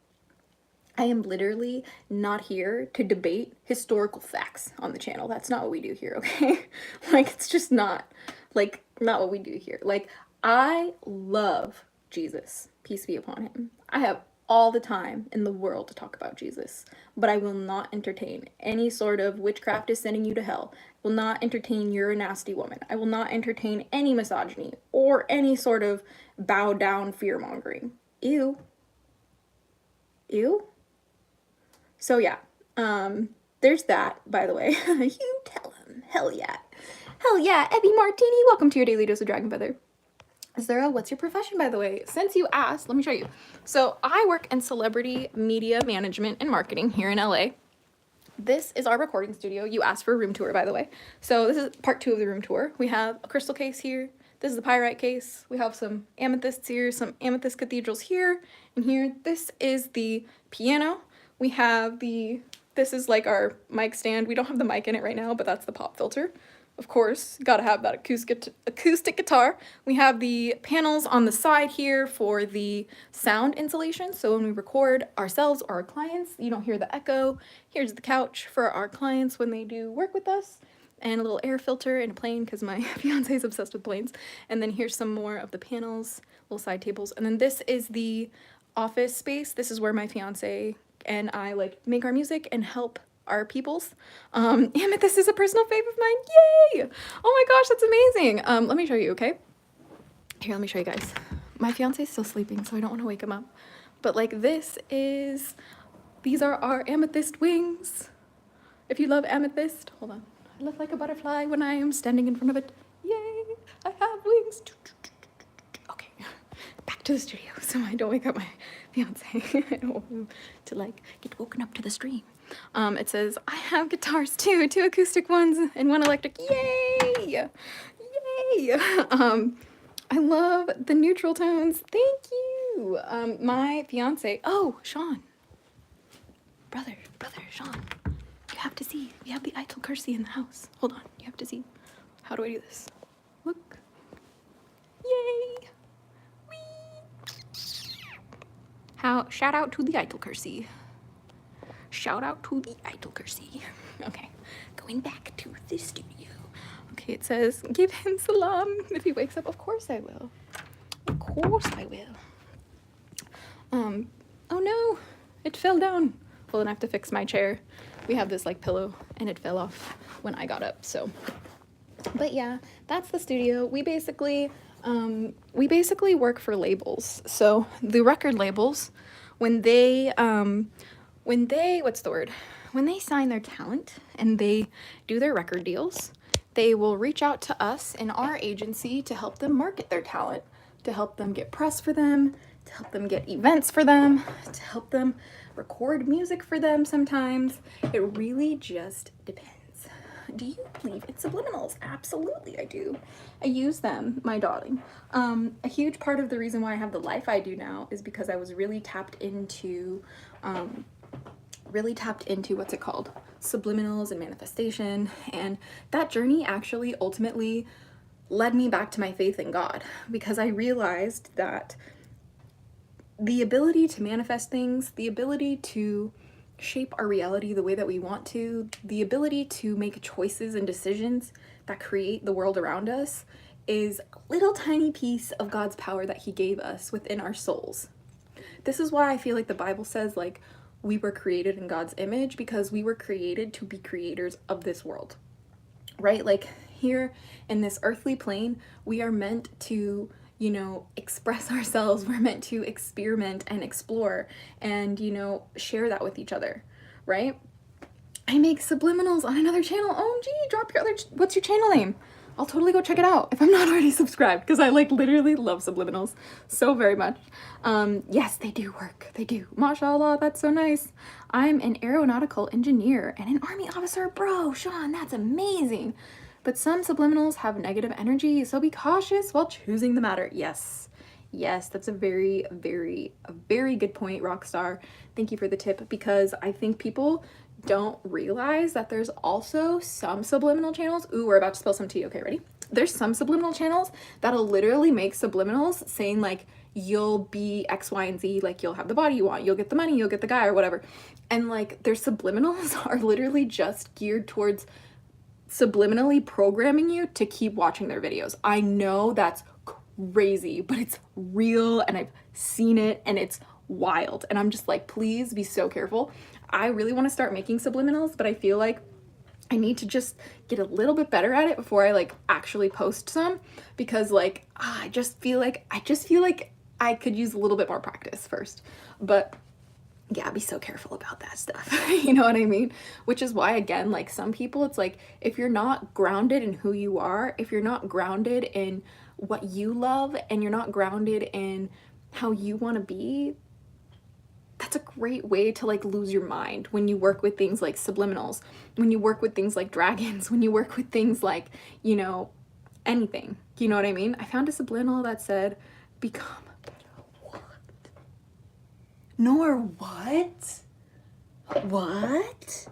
I am literally not here to debate historical facts on the channel. That's not what we do here, okay? Like, it's just not, like, not what we do here. Like, I love Jesus, peace be upon him. I have all the time in the world to talk about Jesus, but I will not entertain any sort of witchcraft is sending you to hell. I will not entertain you're a nasty woman. I will not entertain any misogyny or any sort of bow down fear mongering. Ew. Ew. So yeah, there's that, by the way. You tell him. Hell yeah. Hell yeah, Ebby Martini, welcome to your daily dose of Dragon Feather. Azura, what's your profession, by the way? Since you asked, let me show you. So I work in celebrity media management and marketing here in LA. This is our recording studio. You asked for a room tour, by the way. So this is part 2 of the room tour. We have a crystal case here. This is the pyrite case. We have some amethysts here, some amethyst cathedrals here and here. This is the piano. We have this is like our mic stand. We don't have the mic in it right now, but that's the pop filter. of course, gotta have that acoustic guitar. We have the panels on the side here for the sound insulation. So when we record ourselves or our clients, you don't hear the echo. Here's the couch for our clients when they do work with us, and a little air filter and a plane because my fiance is obsessed with planes. And then here's some more of the panels, little side tables. And then this is the office space. This is where my fiance and I like make our music and help our peoples. Amethyst is a personal fave of mine. Yay! Oh my gosh, that's amazing. Let me show you, okay? Here, let me show you guys. My fiance is still sleeping, so I don't want to wake him up. But like these are our amethyst wings. If you love amethyst, hold on. I look like a butterfly when I am standing in front of it. Yay! I have wings. Okay, back to the studio so I don't wake up my fiance. I don't want him to like get woken up to the stream. It says, I have guitars too, 2 acoustic ones and 1 electric. Yay! Yay! I love the neutral tones. Thank you. My fiance, oh, Sean. Brother, Sean. You have to see. We have the Eitel Kersey in the house. Hold on. You have to see. How do I do this? Look. Yay! Whee! Shout out to the Eitel Kersey. Shout out to the Eitel Kersey. Okay, going back to the studio. Okay, it says, give him salam if he wakes up. Of course I will. Of course I will. Oh no, it fell down. Well, then I have to fix my chair. We have this like pillow and it fell off when I got up, so. But yeah, that's the studio. We basically work for labels. So the record labels, when they sign their talent and they do their record deals, they will reach out to us in our agency to help them market their talent, to help them get press for them, to help them get events for them, to help them record music for them sometimes. It really just depends. Do you believe in subliminals? Absolutely, I do. I use them, my darling. A huge part of the reason why I have the life I do now is because I was really tapped into what's it called? Subliminals and manifestation. And that journey actually ultimately led me back to my faith in God, because I realized that the ability to manifest things, the ability to shape our reality the way that we want to, the ability to make choices and decisions that create the world around us is a little tiny piece of God's power that he gave us within our souls. This is why I feel like the Bible says like we were created in God's image, because we were created to be creators of this world, right? Like here in this earthly plane, we are meant to, you know, express ourselves. We're meant to experiment and explore and, you know, share that with each other, right? I make subliminals on another channel. OMG, drop your other, what's your channel name? I'll totally go check it out if I'm not already subscribed, because I like literally love subliminals so very much. Yes, they do work. They do. Mashallah, that's so nice. I'm an aeronautical engineer and an army officer. Bro, Sean, that's amazing. But some subliminals have negative energy, so be cautious while choosing the matter. Yes. Yes, that's a very good point, Rockstar. Thank you for the tip, because I think people don't realize that there's also some subliminal channels. Ooh, we're about to spill some tea. Okay, ready? There's some subliminal channels that'll literally make subliminals saying like, you'll be X, Y, and Z, like you'll have the body you want, you'll get the money, you'll get the guy or whatever. And like their subliminals are literally just geared towards subliminally programming you to keep watching their videos. I know that's crazy, but it's real and I've seen it and it's wild. And I'm just like, please be so careful. I really want to start making subliminals, but I feel like I need to just get a little bit better at it before I like actually post some, because like I just feel like I could use a little bit more practice first. But yeah, be so careful about that stuff. You know what I mean? Which is why, again, like some people, it's like, if you're not grounded in who you are, if you're not grounded in what you love, and you're not grounded in how you want to be, that's a great way to like lose your mind when you work with things like subliminals, when you work with things like dragons, when you work with things like, you know, anything. You know what I mean? I found a subliminal that said, become what? Nor what? What?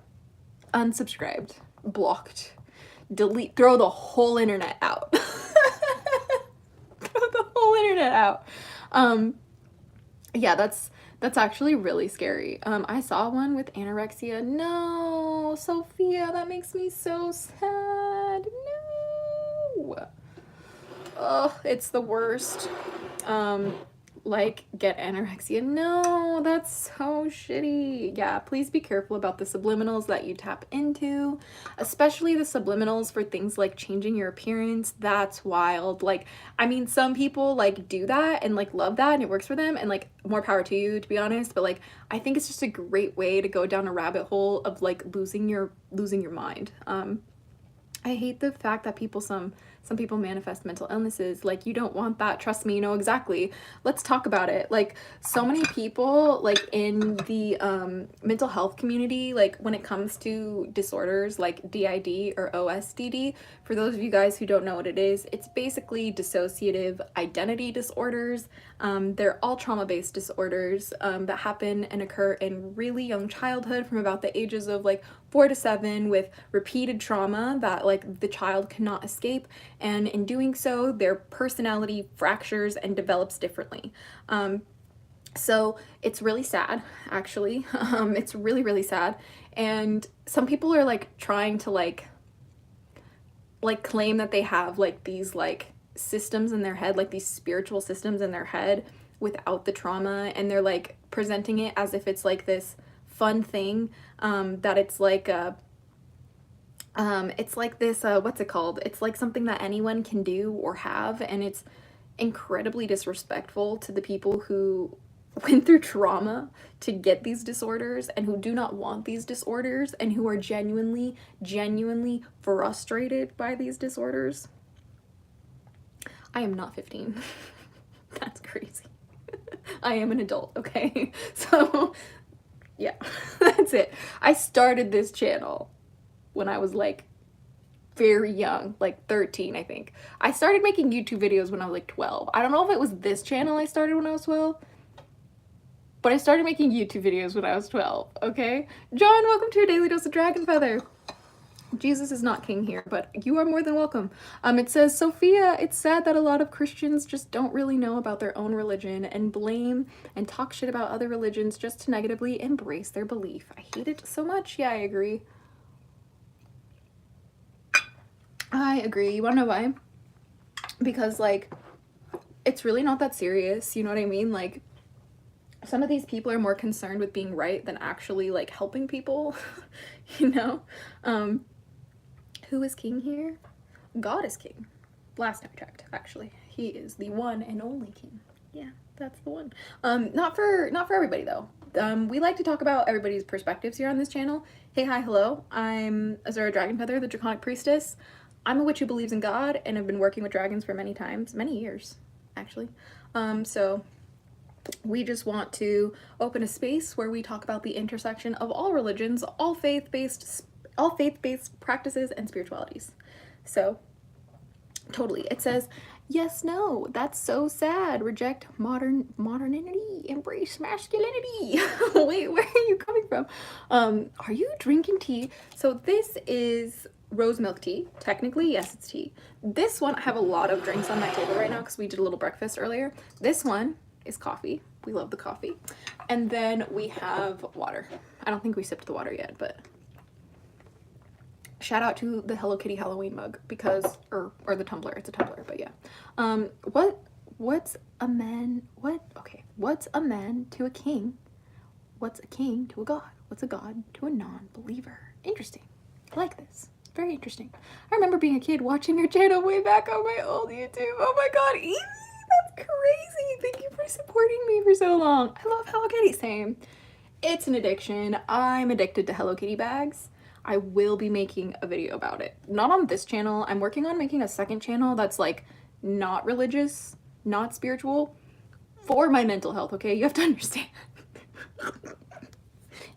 Unsubscribed. Blocked. delete, throw the whole internet out. Throw the whole internet out. Yeah, that's actually really scary. I saw one with anorexia. No, Sophia, that makes me so sad. No. Oh, it's the worst. Like, get anorexia. No, that's so shitty. Yeah, please be careful about the subliminals that you tap into, especially the subliminals for things like changing your appearance. That's wild. Like, I mean, some people like do that and like love that and it works for them, and like more power to you, to be honest, but like I think it's just a great way to go down a rabbit hole of like losing your mind. I hate the fact that some people manifest mental illnesses. Like, you don't want that. Trust me, you know exactly. Let's talk about it. Like, so many people, like, in the mental health community, like, when it comes to disorders like DID or OSDD, for those of you guys who don't know what it is, it's basically dissociative identity disorders. They're all trauma-based disorders that happen and occur in really young childhood, from about the ages of like 4 to 7, with repeated trauma that like the child cannot escape, and in doing so their personality fractures and develops differently. So it's really sad, actually. It's really sad, and some people are like trying to like claim that they have like these like systems in their head, like these spiritual systems in their head without the trauma, and they're like presenting it as if it's like this fun thing, that it's like this what's it called, it's like something that anyone can do or have, and it's incredibly disrespectful to the people who went through trauma to get these disorders and who do not want these disorders and who are genuinely frustrated by these disorders. I am not 15. That's crazy. I am an adult, okay? So yeah, that's it. I started this channel when I was like very young, like 13, I think. I started making YouTube videos when I was like 12. I don't know if it was this channel I started when I was 12, but I started making YouTube videos when I was 12, okay? John, welcome to your daily dose of Dragonfeather. Jesus is not king here, but you are more than welcome. It says, Sophia, it's sad that a lot of Christians just don't really know about their own religion and blame and talk shit about other religions just to negatively embrace their belief. I hate it so much. Yeah, I agree. I agree. You wanna know why? Because like, it's really not that serious, you know what I mean? Like, some of these people are more concerned with being right than actually like helping people, you know? Who is king here? God is king. Last time I checked, actually. He is the one and only king. Yeah, that's the one. Not for everybody though. We like to talk about everybody's perspectives here on this channel. Hey, hi, hello. I'm AZURA Dragonfeather, the Draconic Priestess. I'm a witch who believes in God and have been working with dragons for many years, actually. So we just want to open a space where we talk about the intersection of all religions, all faith-based practices and spiritualities. So totally, it says, yes, no, that's so sad, reject modernity, embrace masculinity. Wait, where are you coming from? Are you drinking tea? So this is rose milk tea. Technically, yes, it's tea. This one, I have a lot of drinks on my table right now because we did a little breakfast earlier. This one is coffee. We love the coffee. And then we have water. I don't think we sipped the water yet, but shout out to the Hello Kitty Halloween mug, because, or the tumbler, it's a tumbler, but yeah. What's a man to a king? What's a king to a god? What's a god to a non-believer? Interesting. I like this. Very interesting. I remember being a kid watching your channel way back on my old YouTube. Oh my god, Evie, that's crazy. Thank you for supporting me for so long. I love Hello Kitty. Same. It's an addiction. I'm addicted to Hello Kitty bags. I will be making a video about it. Not on this channel. I'm working on making a second channel that's like not religious, not spiritual, for my mental health, okay? You have to understand.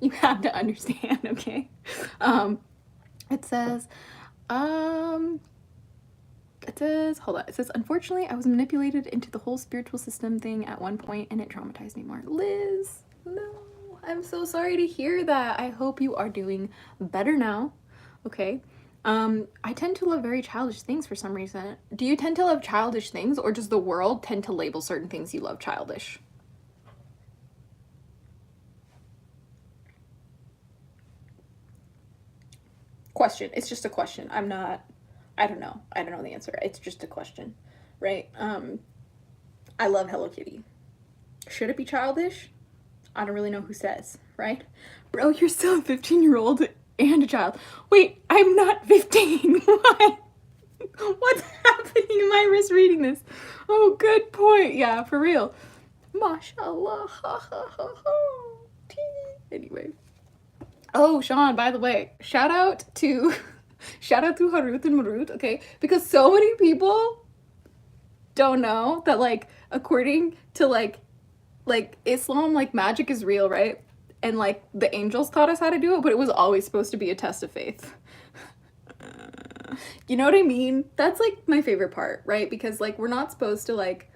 You have to understand, okay? It says, hold on. It says, unfortunately, I was manipulated into the whole spiritual system thing at one point and it traumatized me more. Liz, no. I'm so sorry to hear that. I hope you are doing better now, okay? I tend to love very childish things for some reason. Do you tend to love childish things, or does the world tend to label certain things you love childish? Question. It's just a question. I don't know. I don't know the answer. It's just a question, right? I love Hello Kitty. Should it be childish? I don't really know who says, right? Bro, you're still a 15-year-old and a child. Wait, I'm not 15. What? What's happening? Am I misreading this? Oh, good point. Yeah, for real. Mashallah. Anyway. Oh, Sean, by the way, shout out to Harut and Marut, okay? Because so many people don't know that, like, according to like Islam, like, magic is real, right? And like the angels taught us how to do it, but it was always supposed to be a test of faith. You know what I mean? That's like my favorite part, right? Because like we're not supposed to like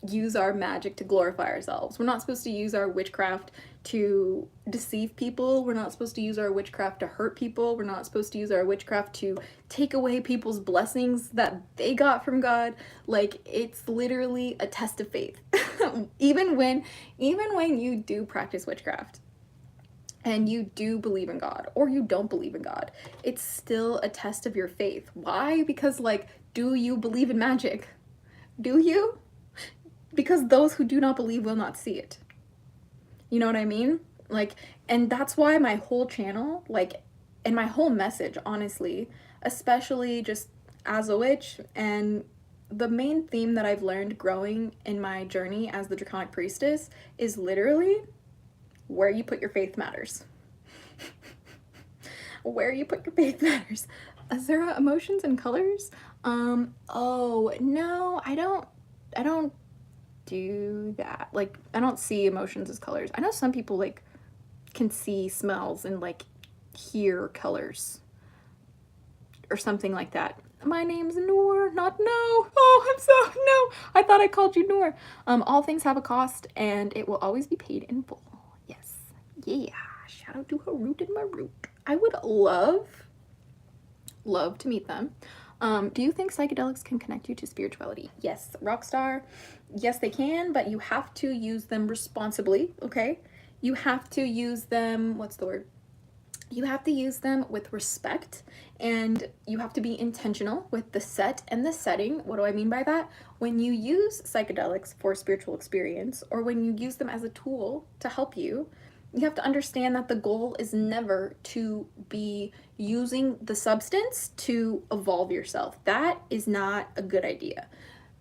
use our magic to glorify ourselves. We're not supposed to use our witchcraft to deceive people. We're not supposed to use our witchcraft to hurt people. We're not supposed to use our witchcraft to take away people's blessings that they got from God. Like, it's literally a test of faith. even when you do practice witchcraft and you do believe in God or you don't believe in God, it's still a test of your faith. Why? Because like, do you believe in magic? Do you? Because those who do not believe will not see it. You know what I mean? Like, and that's why my whole channel, like, and my whole message, honestly, especially just as a witch, and the main theme that I've learned growing in my journey as the Draconic Priestess is literally where you put your faith matters. Where you put your faith matters. Azura, emotions and colors? Oh, no, I don't do that. Like, I don't see emotions as colors. I know some people like can see smells and like hear colors or something like that. My name's Noor, not No. Oh, I'm so no. I thought I called you Noor. All things have a cost and it will always be paid in full. Yes. Yeah. Shout out to Harut and Marut. I would love to meet them. Do you think psychedelics can connect you to spirituality? Yes, Rockstar. Yes, they can, but you have to use them responsibly, okay? You have to use them, what's the word? You have to use them with respect, and you have to be intentional with the set and the setting. What do I mean by that? When you use psychedelics for spiritual experience, or when you use them as a tool to help you, you have to understand that the goal is never to be using the substance to evolve yourself. That is not a good idea.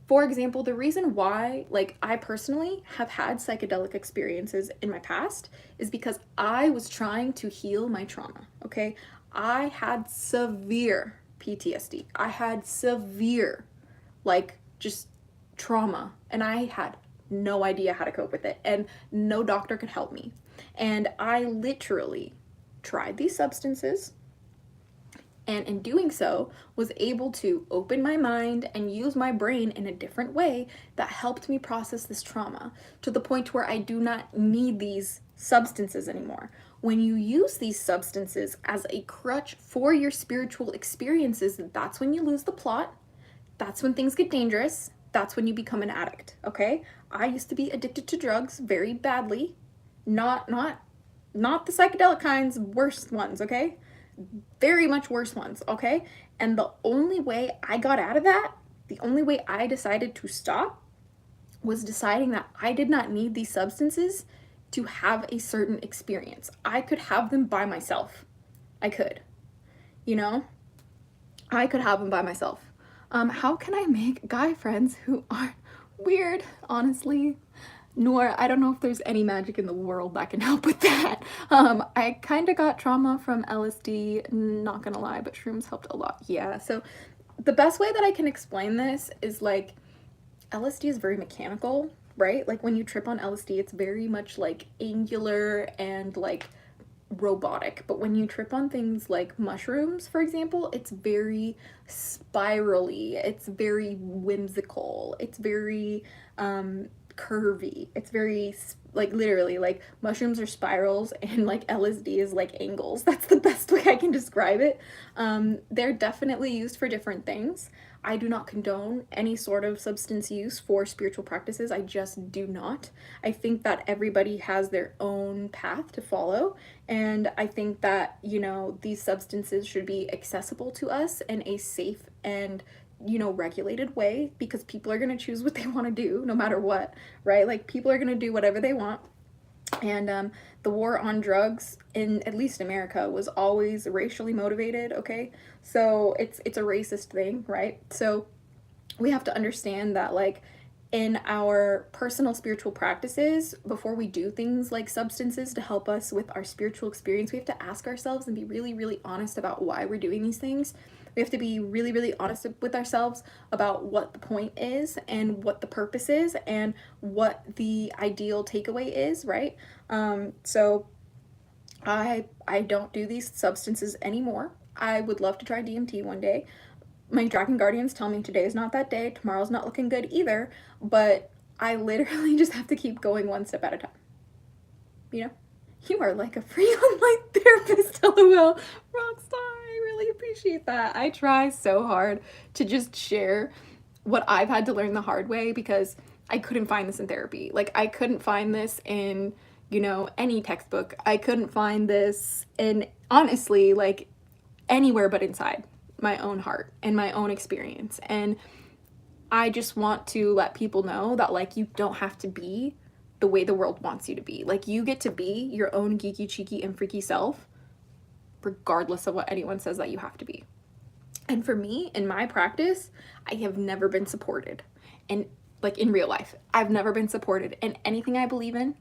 For example, the reason why, like, I personally have had psychedelic experiences in my past is because I was trying to heal my trauma, okay? I had severe PTSD. I had severe, like, just trauma, and I had no idea how to cope with it, and no doctor could help me. And I literally tried these substances, and in doing so was able to open my mind and use my brain in a different way that helped me process this trauma to the point where I do not need these substances anymore. When you use these substances as a crutch for your spiritual experiences, that's when you lose the plot. That's when things get dangerous. That's when you become an addict, okay? I used to be addicted to drugs very badly. Not the psychedelic kinds, worst ones, okay? Very much worse ones, okay? And the only way I got out of that, the only way I decided to stop, was deciding that I did not need these substances to have a certain experience. I could have them by myself. I could, you know? I could have them by myself. How can I make guy friends who aren't weird? Honestly, Noor, I don't know if there's any magic in the world that can help with that. I kind of got trauma from LSD, not gonna lie, but shrooms helped a lot. Yeah, so the best way that I can explain this is, like, LSD is very mechanical, right? Like, when you trip on LSD, it's very much like angular and like robotic, but when you trip on things like mushrooms, for example, it's very spirally, it's very whimsical, it's very curvy, it's very like literally, like mushrooms are spirals and like LSD is like angles. That's the best way I can describe it. They're definitely used for different things. I do not condone any sort of substance use for spiritual practices. I just do not. I think that everybody has their own path to follow, and I think that, you know, these substances should be accessible to us in a safe and, you know, regulated way, because people are going to choose what they want to do no matter what, right? Like, people are going to do whatever they want. And the war on drugs in at least America was always racially motivated, okay? So it's a racist thing, right? So we have to understand that, like, in our personal spiritual practices, before we do things like substances to help us with our spiritual experience, we have to ask ourselves and be really, really honest about why we're doing these things. We have to be really, really honest with ourselves about what the point is and what the purpose is and what the ideal takeaway is, right? So I don't do these substances anymore. I would love to try DMT one day. My dragon guardians tell me today is not that day, tomorrow's not looking good either, but I literally just have to keep going one step at a time. You know? You are like a free online therapist, LOL. Rockstar, I really appreciate that. I try so hard to just share what I've had to learn the hard way, because I couldn't find this in therapy. Like, I couldn't find this in, you know, any textbook. I couldn't find this in, honestly, like, anywhere but inside my own heart and my own experience. And I just want to let people know that, like, you don't have to be the way the world wants you to be. Like, you get to be your own geeky, cheeky, and freaky self, regardless of what anyone says that you have to be. And for me, in my practice, I have never been supported. And, like, in real life, I've never been supported in anything I believe in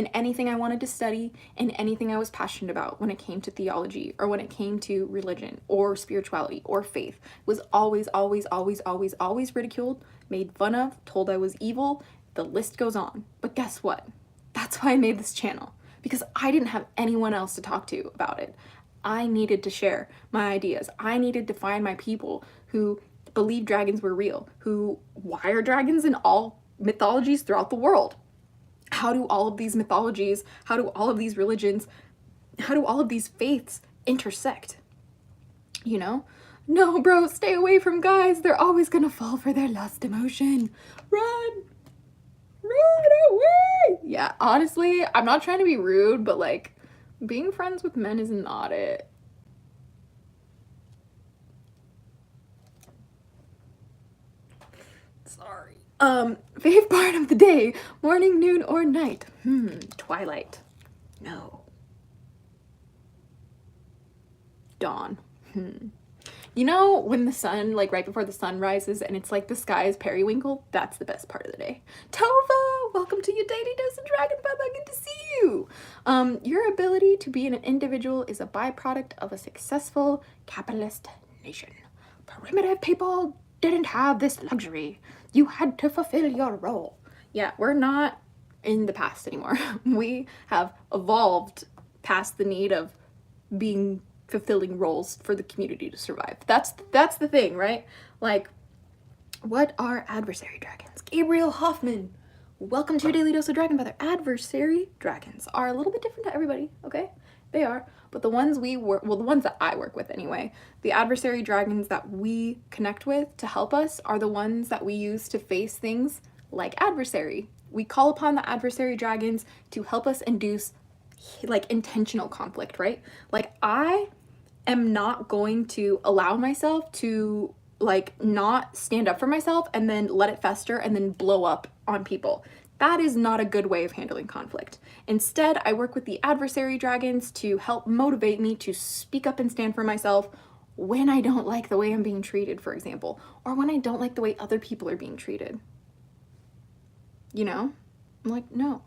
anything I wanted to study, in anything I was passionate about when it came to theology, or when it came to religion, or spirituality, or faith. It was always, always, always, always, always ridiculed, made fun of, told I was evil. The list goes on. But guess what? That's why I made this channel, because I didn't have anyone else to talk to about it. I needed to share my ideas. I needed to find my people who believed dragons were real, why are dragons in all mythologies throughout the world? How do all of these mythologies, how do all of these religions, how do all of these faiths intersect? You know? No, bro, stay away from guys. They're always gonna fall for their lust emotion. Run! Run away! Yeah, honestly, I'm not trying to be rude, but, like, being friends with men is not it. Sorry. Fave part of the day, morning, noon, or night? Twilight. No. Dawn. You know, when the sun, like, right before the sun rises and it's like the sky is periwinkle, that's the best part of the day. Tova, welcome to your daily dose of Dragonfeather. Good to see you. Your ability to be an individual is a byproduct of a successful capitalist nation. Primitive people didn't have this luxury. You had to fulfill your role. Yeah, we're not in the past anymore. We have evolved past the need of fulfilling roles for the community to survive. That's the thing, right? Like, what are adversary dragons? Gabriel Hoffman, welcome to your daily dose of Dragonfeather. Adversary dragons are a little bit different to everybody, okay? They are, but the ones the ones that I work with anyway, the adversary dragons that we connect with to help us are the ones that we use to face things like adversary. We call upon the adversary dragons to help us induce, like, intentional conflict, right? Like, I am not going to allow myself to, like, not stand up for myself and then let it fester and then blow up on people. That is not a good way of handling conflict. Instead, I work with the adversary dragons to help motivate me to speak up and stand for myself when I don't like the way I'm being treated, for example, or when I don't like the way other people are being treated. You know? I'm like, no.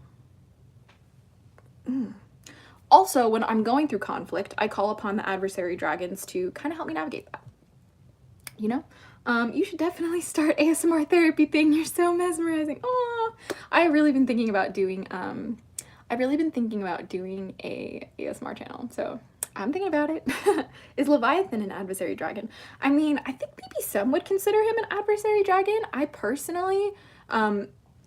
Also, when I'm going through conflict, I call upon the adversary dragons to kind of help me navigate that. You know? You should definitely start ASMR therapy thing. You're so mesmerizing. Oh, I've really been thinking about doing a ASMR channel. So I'm thinking about it. Is Leviathan an adversary dragon? I mean, I think maybe some would consider him an adversary dragon. I personally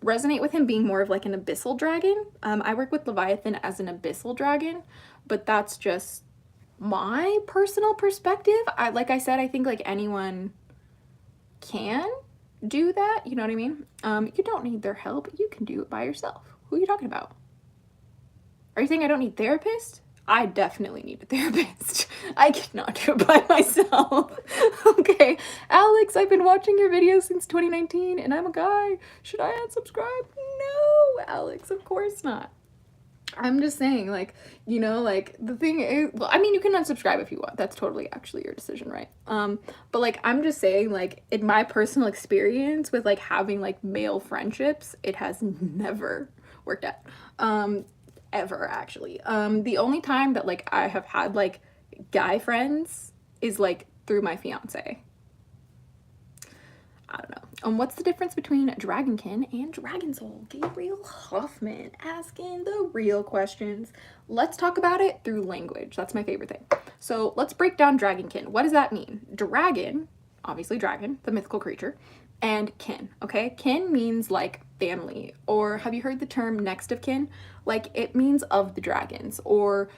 resonate with him being more of like an abyssal dragon. I work with Leviathan as an abyssal dragon, but that's just my personal perspective. Like I said, I think like anyone can do that, you know what I mean? You don't need their help. You can do it by yourself. Who are you talking about? Are you saying I don't need therapist? I definitely need a therapist. I cannot do it by myself. Okay, Alex, I've been watching your videos since 2019 and I'm a guy. Should I unsubscribe? No, Alex, of course not. I'm just saying, like, you know, like, the thing is, well, I mean, you can unsubscribe if you want. That's totally actually your decision, right? But, like, I'm just saying, like, in my personal experience with, like, having, like, male friendships, it has never worked out. Ever, actually. The only time that, like, I have had, like, guy friends is, like, through my fiance. I don't know. What's the difference between Dragonkin and Dragon Soul? Gabriel Hoffman asking the real questions. Let's talk about it through language. That's my favorite thing. So let's break down Dragonkin. What does that mean? Dragon, obviously dragon, the mythical creature, and kin, okay? Kin means like family, or have you heard the term next of kin? Like it means of the dragons or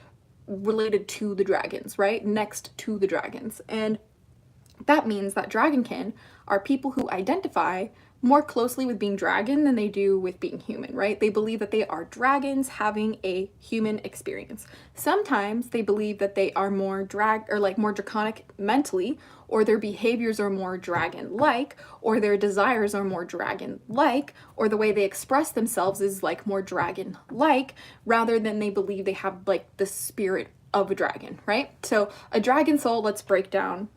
related to the dragons, right? Next to the dragons. And that means that dragonkin are people who identify more closely with being dragon than they do with being human, right? They believe that they are dragons having a human experience. Sometimes they believe that they are more more draconic mentally, or their behaviors are more dragon-like, or their desires are more dragon-like, or the way they express themselves is like more dragon-like, rather than they believe they have like the spirit of a dragon, right? So a dragon soul, let's break down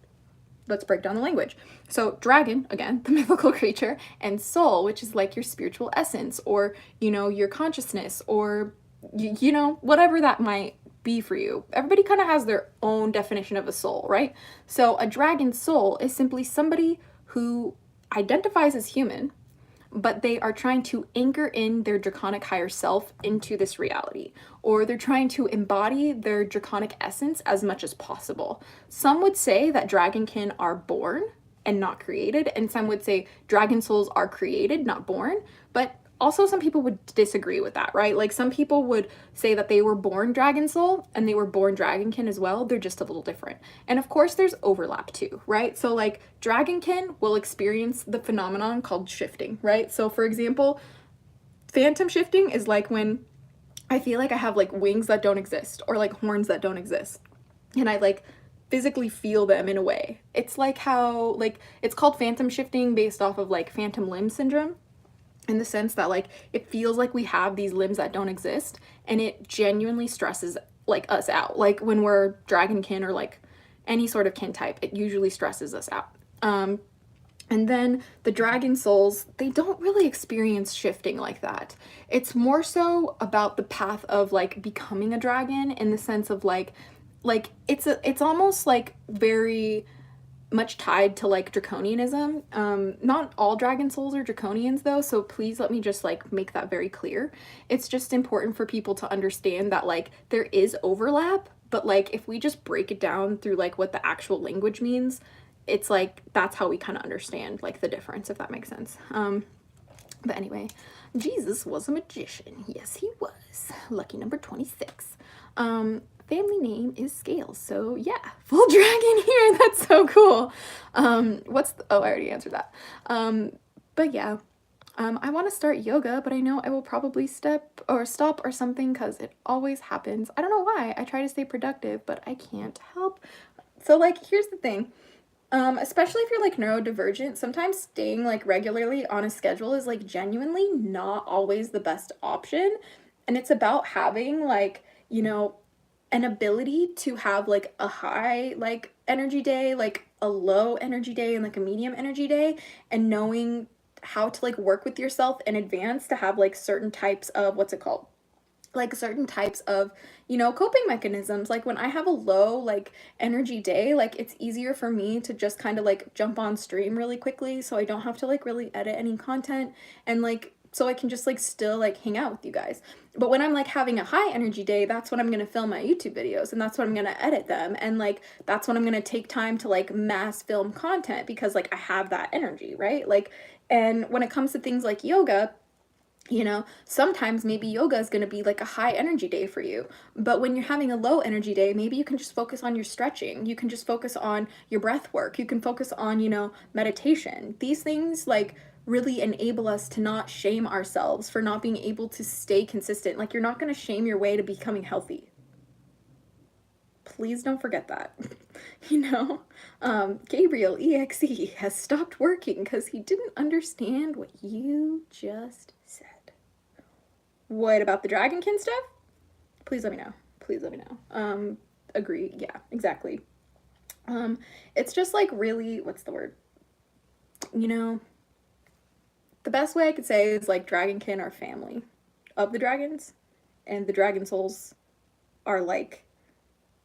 the language. So dragon, again, the mythical creature, and soul, which is like your spiritual essence, or, you know, your consciousness, or, you know, whatever that might be for you. Everybody kind of has their own definition of a soul, right? So a dragon soul is simply somebody who identifies as human, but they are trying to anchor in their draconic higher self into this reality, or they're trying to embody their draconic essence as much as possible. Some would say that dragonkin are born and not created, and some would say dragon souls are created, not born, but also some people would disagree with that, right? Like some people would say that they were born dragon soul and they were born dragonkin as well. They're just a little different. And of course there's overlap too, right? So like dragonkin will experience the phenomenon called shifting, right? So for example, phantom shifting is like when I feel like I have like wings that don't exist, or like horns that don't exist, and I like physically feel them in a way. It's like how, like, it's called phantom shifting based off of like phantom limb syndrome, in the sense that like it feels like we have these limbs that don't exist, and it genuinely stresses like us out. Like when we're dragonkin or like any sort of kin type, it usually stresses us out. And then the dragon souls, they don't really experience shifting like that. It's more so about the path of like becoming a dragon, in the sense of like it's almost like very much tied to like draconianism. Not all dragon souls are draconians though, so please let me just like make that very clear. It's just important for people to understand that like there is overlap, but like if we just break it down through like what the actual language means, it's like that's how we kind of understand like the difference, if that makes sense. But anyway, Jesus was a magician. Yes, he was. Lucky number 26. Family name is Scales, so yeah, full dragon here. That's so cool. Oh, I already answered that. But yeah, I want to start yoga, but I know I will probably stop or something, because it always happens. I don't know why. I try to stay productive, but I can't help. So like, here's the thing. Especially if you're like neurodivergent, sometimes staying like regularly on a schedule is like genuinely not always the best option. And it's about having like, you know, an ability to have like a high like energy day, like a low energy day, and like a medium energy day, and knowing how to like work with yourself in advance to have like certain types of, certain types of, you know, coping mechanisms. Like when I have a low like energy day, like it's easier for me to just kind of like jump on stream really quickly, so I don't have to like really edit any content, and like so I can just like still like hang out with you guys. But when I'm like having a high energy day, that's when I'm gonna film my YouTube videos, and that's when I'm gonna edit them, and like that's when I'm gonna take time to like mass film content, because like I have that energy, right? Like, and when it comes to things like yoga, You know, sometimes maybe yoga is going to be like a high energy day for you. But when you're having a low energy day, maybe you can just focus on your stretching. You can just focus on your breath work. You can focus on, you know, meditation. These things like really enable us to not shame ourselves for not being able to stay consistent. Like, you're not going to shame your way to becoming healthy. Please don't forget that. You know, Gabriel EXE has stopped working because he didn't understand what you just said. What about the Dragonkin stuff? Please let me know. Please let me know. Agree. Yeah, exactly. It's just like really, what's the word? You know, the best way I could say is like Dragonkin are family of the dragons, and the dragon souls are like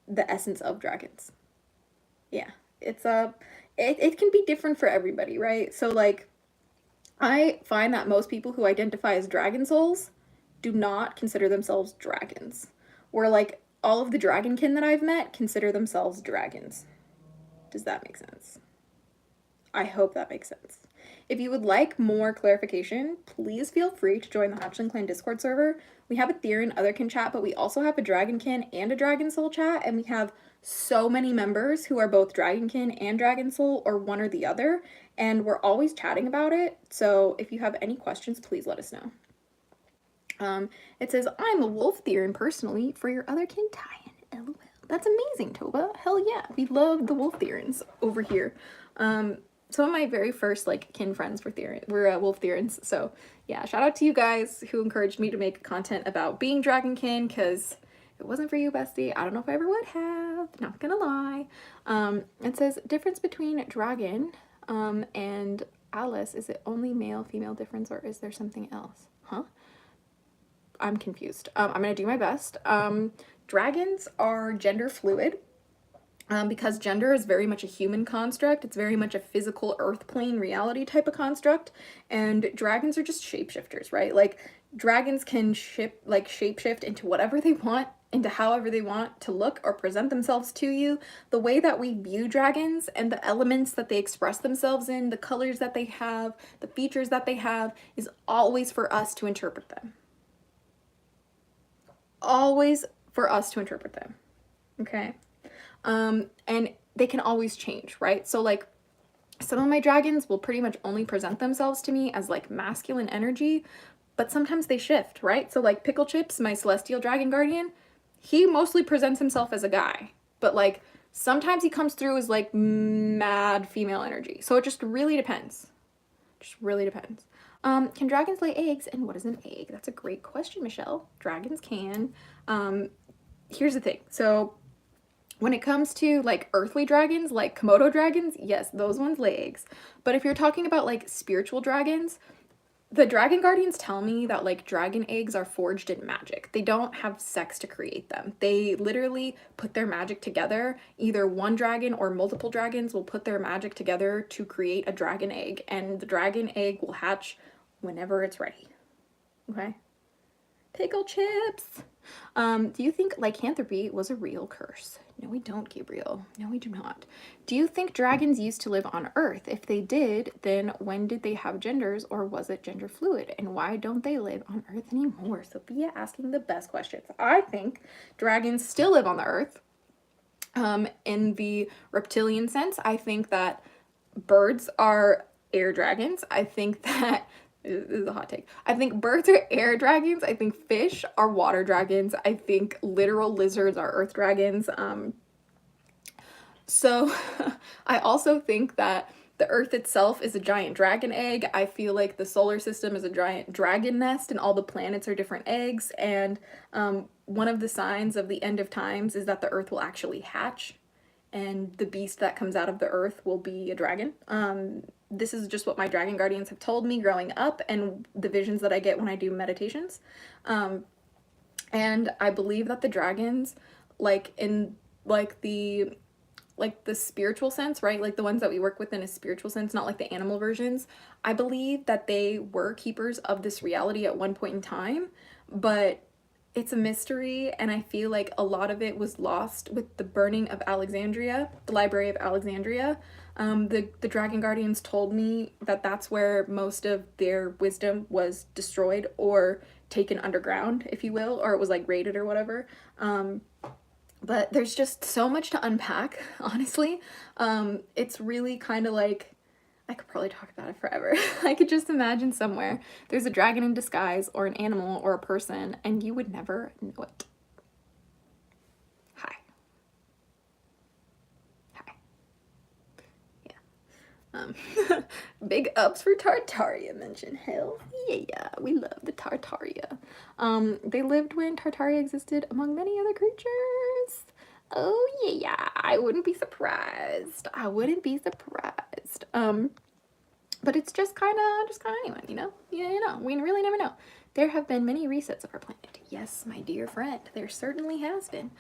the essence of dragons. Yeah, it's it can be different for everybody, right? So like, I find that most people who identify as dragon souls do not consider themselves dragons. Where like all of the dragonkin that I've met consider themselves dragons. Does that make sense? I hope that makes sense. If you would like more clarification, please feel free to join the Hatchling Clan Discord server. We have a Theron Otherkin chat, but we also have a Dragonkin and a Dragon Soul chat, and we have so many members who are both Dragonkin and Dragon Soul, or one or the other, and we're always chatting about it. So if you have any questions, please let us know. It says, I'm a wolf Theron personally for your Otherkin tie-in. LOL. That's amazing, Toba. Hell yeah. We love the wolf Therons over here. Some of my very first like kin friends were wolf Therons. So yeah, shout out to you guys who encouraged me to make content about being dragonkin, because if it wasn't for you, bestie, I don't know if I ever would have. Not gonna lie. It says, difference between dragon and Alice, is it only male female difference, or is there something else? Huh? I'm confused. I'm gonna do my best. Dragons are gender fluid. Because gender is very much a human construct. It's very much a physical earth plane reality type of construct, and dragons are just shapeshifters, right? Like, dragons can shapeshift into whatever they want, into however they want to look or present themselves to you. The way that we view dragons and the elements that they express themselves in, the colors that they have, the features that they have, is always for us to interpret them. Always for us to interpret them. Okay? And they can always change, right? So like, some of my dragons will pretty much only present themselves to me as like masculine energy, but sometimes they shift, right? So like Pickle Chips, my celestial dragon guardian, he mostly presents himself as a guy, but like sometimes he comes through as like mad female energy. So it just really depends. Just really depends. Can dragons lay eggs, and what is an egg? That's a great question, Michelle. Dragons can. Here's the thing. So when it comes to like earthly dragons, like Komodo dragons, yes, those ones lay eggs. But if you're talking about like spiritual dragons, the dragon guardians tell me that like dragon eggs are forged in magic. They don't have sex to create them. They literally put their magic together. Either one dragon or multiple dragons will put their magic together to create a dragon egg, and the dragon egg will hatch whenever it's ready. Okay? Pickle Chips. Do you think lycanthropy was a real curse? No, we don't, Gabriel. No, we do not. Do you think dragons used to live on Earth? If they did, then when did they have genders, or was it gender fluid? And why don't they live on Earth anymore? Sophia asking the best questions. I think dragons still live on the Earth. In the reptilian sense, I think that birds are air dragons. I think that this is a hot take. I think birds are air dragons. I think fish are water dragons. I think literal lizards are earth dragons. So I also think that the earth itself is a giant dragon egg. I feel like the solar system is a giant dragon nest, and all the planets are different eggs. And one of the signs of the end of times is that the earth will actually hatch, and the beast that comes out of the earth will be a dragon. This is just what my dragon guardians have told me growing up, and the visions that I get when I do meditations. And I believe that the dragons, like in the spiritual sense, right? Like the ones that we work with in a spiritual sense, not like the animal versions. I believe that they were keepers of this reality at one point in time, but it's a mystery, and I feel like a lot of it was lost with the burning of Alexandria, the Library of Alexandria. The Dragon Guardians told me that that's where most of their wisdom was destroyed or taken underground, if you will, or it was like raided or whatever. But there's just so much to unpack, honestly. It's really kind of like, I could probably talk about it forever. I could just imagine somewhere there's a dragon in disguise or an animal or a person and you would never know it. Hi. Hi. Yeah. Big ups for Tartaria mention. Hell yeah, we love the Tartaria. They lived when Tartaria existed among many other creatures. Oh yeah, I wouldn't be surprised. I wouldn't be surprised. But it's just kind of anyone, you know? You know, we really never know. There have been many resets of our planet. Yes, my dear friend, there certainly has been.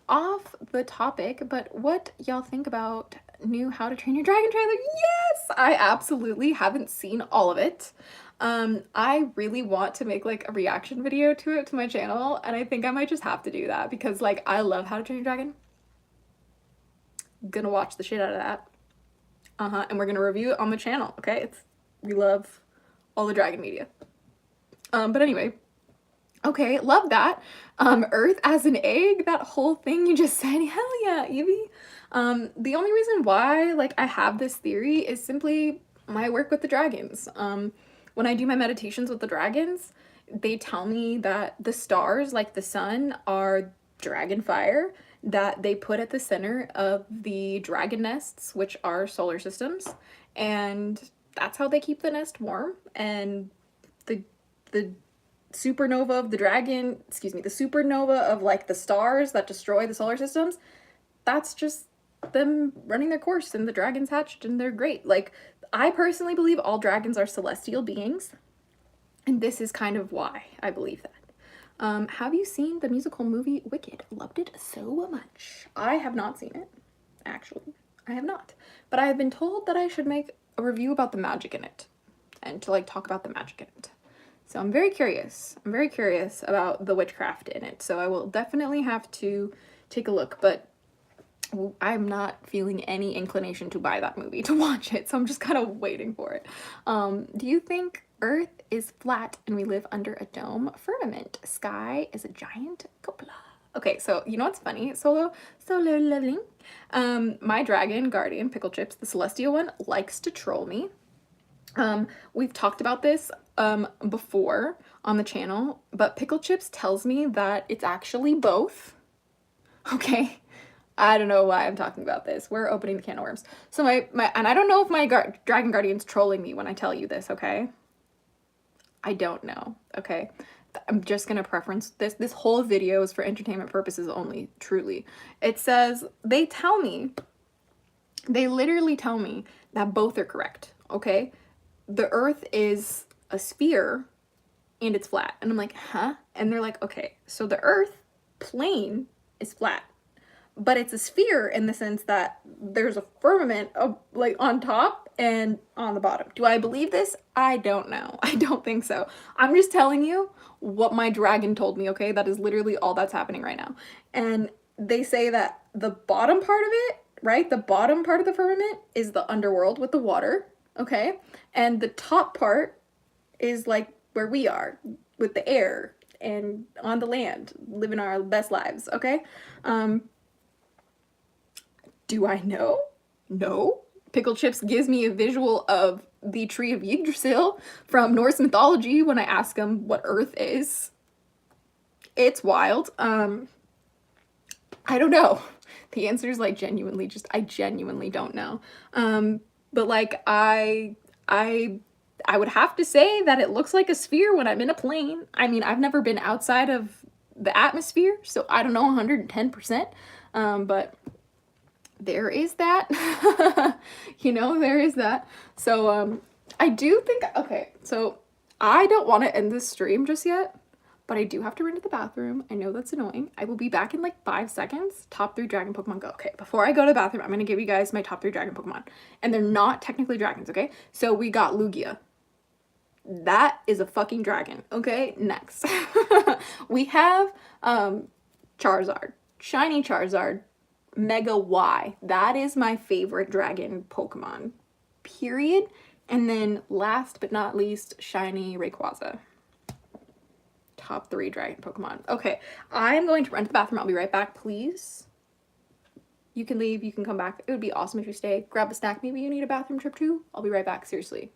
Off the topic, but what y'all think about new How to Train Your Dragon trailer? Yes, I absolutely haven't seen all of it. I really want to make like a reaction video to it to my channel, and I think I might just have to do that because like I love How to Train Your Dragon. Gonna watch the shit out of that. And we're gonna review it on the channel, okay? We love all the dragon media. But anyway, okay, love that. Earth as an egg, that whole thing you just said, hell yeah, Evie. The only reason why like I have this theory is simply my work with the dragons. When I do my meditations with the dragons, they tell me that the stars, like the sun, are dragon fire that they put at the center of the dragon nests, which are solar systems, and that's how they keep the nest warm. And the supernova of the dragon, excuse me, the supernova of like the stars that destroy the solar systems, that's just them running their course and the dragons hatched and they're great. Like, I personally believe all dragons are celestial beings, and this is kind of why I believe that. Have you seen the musical movie Wicked? Loved it so much. I have not seen it, actually. I have not. But I have been told that I should make a review about the magic in it and to like talk about the magic in it. So I'm very curious. I'm very curious about the witchcraft in it. So I will definitely have to take a look, but I'm not feeling any inclination to buy that movie to watch it. So I'm just kind of waiting for it. Do you think Earth is flat and we live under a dome? Firmament. Sky is a giant cupola. Okay, so you know what's funny? Solo leveling. My dragon guardian, Pickle Chips, the celestial one, likes to troll me. We've talked about this before on the channel, but Pickle Chips tells me that it's actually both. Okay. I don't know why I'm talking about this. We're opening the can of worms. So and I don't know if my dragon guardian's trolling me when I tell you this, okay? I don't know, okay? I'm just gonna preference this. This whole video is for entertainment purposes only, truly. It says, they literally tell me that both are correct, okay? The Earth is a sphere and it's flat. And I'm like, huh? And they're like, okay, so the Earth plane is flat, but it's a sphere in the sense that there's a firmament of, like, on top and on the bottom. Do I believe this? I don't know. I don't think so. I'm just telling you what my dragon told me, okay? That is literally all that's happening right now. And they say that the bottom part of it, right? The bottom part of the firmament is the underworld with the water, okay? And the top part is like where we are with the air and on the land, living our best lives, okay? Do I know? No. Pickle Chips gives me a visual of the Tree of Yggdrasil from Norse mythology when I ask him what Earth is. It's wild. I don't know. The answer is like genuinely just, I genuinely don't know. But like I would have to say that it looks like a sphere when I'm in a plane. I mean, I've never been outside of the atmosphere, so I don't know 110%. But there is that. You know, there is that. So I do think, okay, so I don't want to end this stream just yet, but I do have to run to the bathroom. I know that's annoying. I will be back in like 5 seconds. Top 3 dragon Pokemon go. Okay, before I go to the bathroom, I'm going to give you guys my top 3 dragon Pokemon. And they're not technically dragons, okay? So we got Lugia. That is a fucking dragon. Okay, next. We have Charizard. Shiny Charizard. Mega Y. That is my favorite dragon Pokemon. Period. And then last but not least, Shiny Rayquaza. Top 3 dragon Pokemon. Okay, I'm going to run to the bathroom. I'll be right back, please. You can leave, you can come back. It would be awesome if you stay. Grab a snack. Maybe you need a bathroom trip too. I'll be right back, seriously.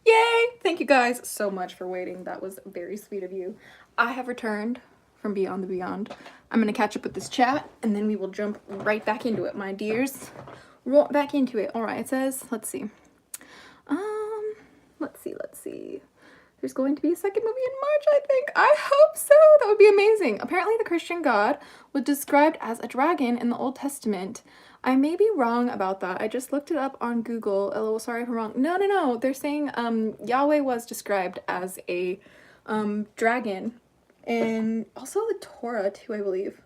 Yay! Thank you guys so much for waiting. That was very sweet of you. I have returned from beyond the beyond. I'm gonna catch up with this chat and then we will jump right back into it, my dears. Right back into it. All right, it says, let's see. Let's see. There's going to be a second movie in March, I think. I hope so. That would be amazing. Apparently the Christian god was described as a dragon in the Old Testament. I may be wrong about that. I just looked it up on Google. Oh, sorry if I'm wrong. No. They're saying Yahweh was described as a dragon. And also the Torah too, I believe.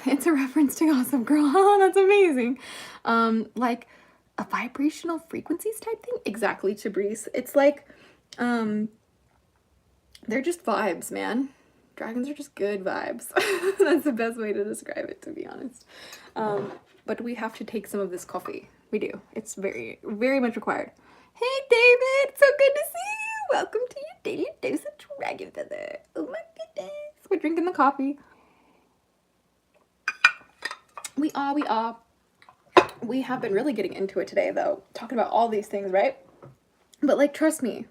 It's a reference to Gossip Girl. Oh, that's amazing. Like a vibrational frequencies type thing? Exactly, Tabrice. It's like, they're just vibes, man. Dragons are just good vibes. That's the best way to describe it, to be honest. But we have to take some of this coffee. We do. It's very, very much required. Hey, David! So good to see you! Welcome to your daily dose of Dragonfeather. Oh my goodness. We're drinking the coffee. We are. We have been really getting into it today, though. Talking about all these things, right? But, like, trust me.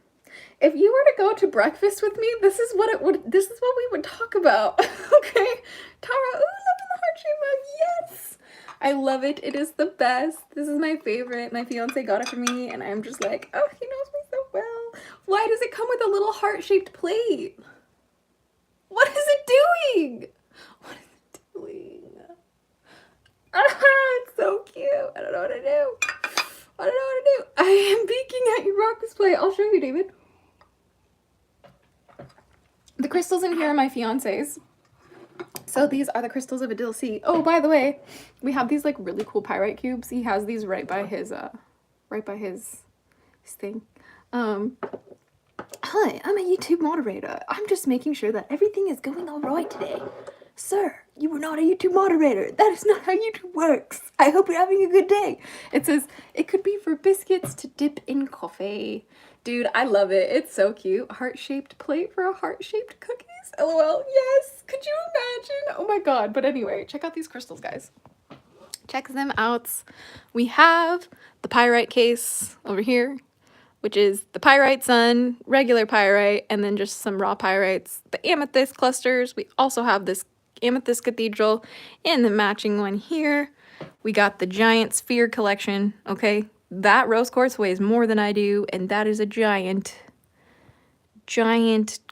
If you were to go to breakfast with me, this is what we would talk about. Okay? Tara, ooh, loving the heart-shaped mug. Yes! I love it. It is the best. This is my favorite. My fiance got it for me, and I'm just like, oh, he knows me so well. Why does it come with a little heart-shaped plate? What is it doing? What is it doing? It's so cute. I don't know what to do. I don't know what to do. I am peeking at your rock display. I'll show you, David. The crystals in here are my fiance's. So these are the crystals of Adil. Oh, by the way, we have these like really cool pyrite cubes. He has these right by his thing. Hi, I'm a YouTube moderator. I'm just making sure that everything is going all right today. Sir, you are not a YouTube moderator. That is not how YouTube works. I hope you're having a good day. It says, it could be for biscuits to dip in coffee. Dude, I love it. It's so cute. Heart-shaped plate for a heart-shaped cookies. LOL. Yes. Could you imagine? Oh my god. But anyway, check out these crystals, guys. Check them out. We have the pyrite case over here, which is the pyrite sun, regular pyrite, and then just some raw pyrites. The amethyst clusters. We also have this amethyst cathedral and the matching one here. We got the giant sphere collection, okay? That rose quartz weighs more than I do, and that is a giant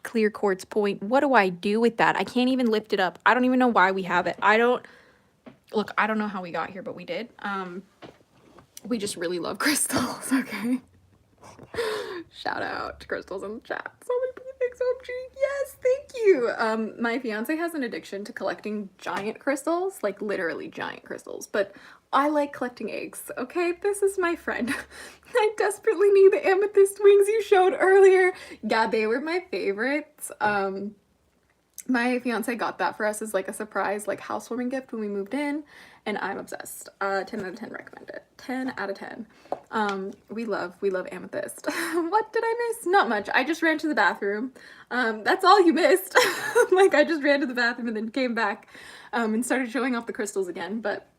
clear quartz point. What do I do with that? I can't even lift it up. I don't even know why we have it. I don't know how we got here, but we did. We just really love crystals, okay? Shout out to crystals in the chat. So many people think so cheap. Yes, thank you. My fiance has an addiction to collecting giant crystals, like literally giant crystals, but I like collecting eggs, okay? This is my friend. I desperately need the amethyst wings you showed earlier. Yeah, they were my favorites. My fiance got that for us as like a surprise, like housewarming gift when we moved in, and I'm obsessed. 10 out of 10 recommend it. 10 out of 10. We love amethyst. What did I miss? Not much. I just ran to the bathroom. That's all you missed. Like I just ran to the bathroom and then came back and started showing off the crystals again. But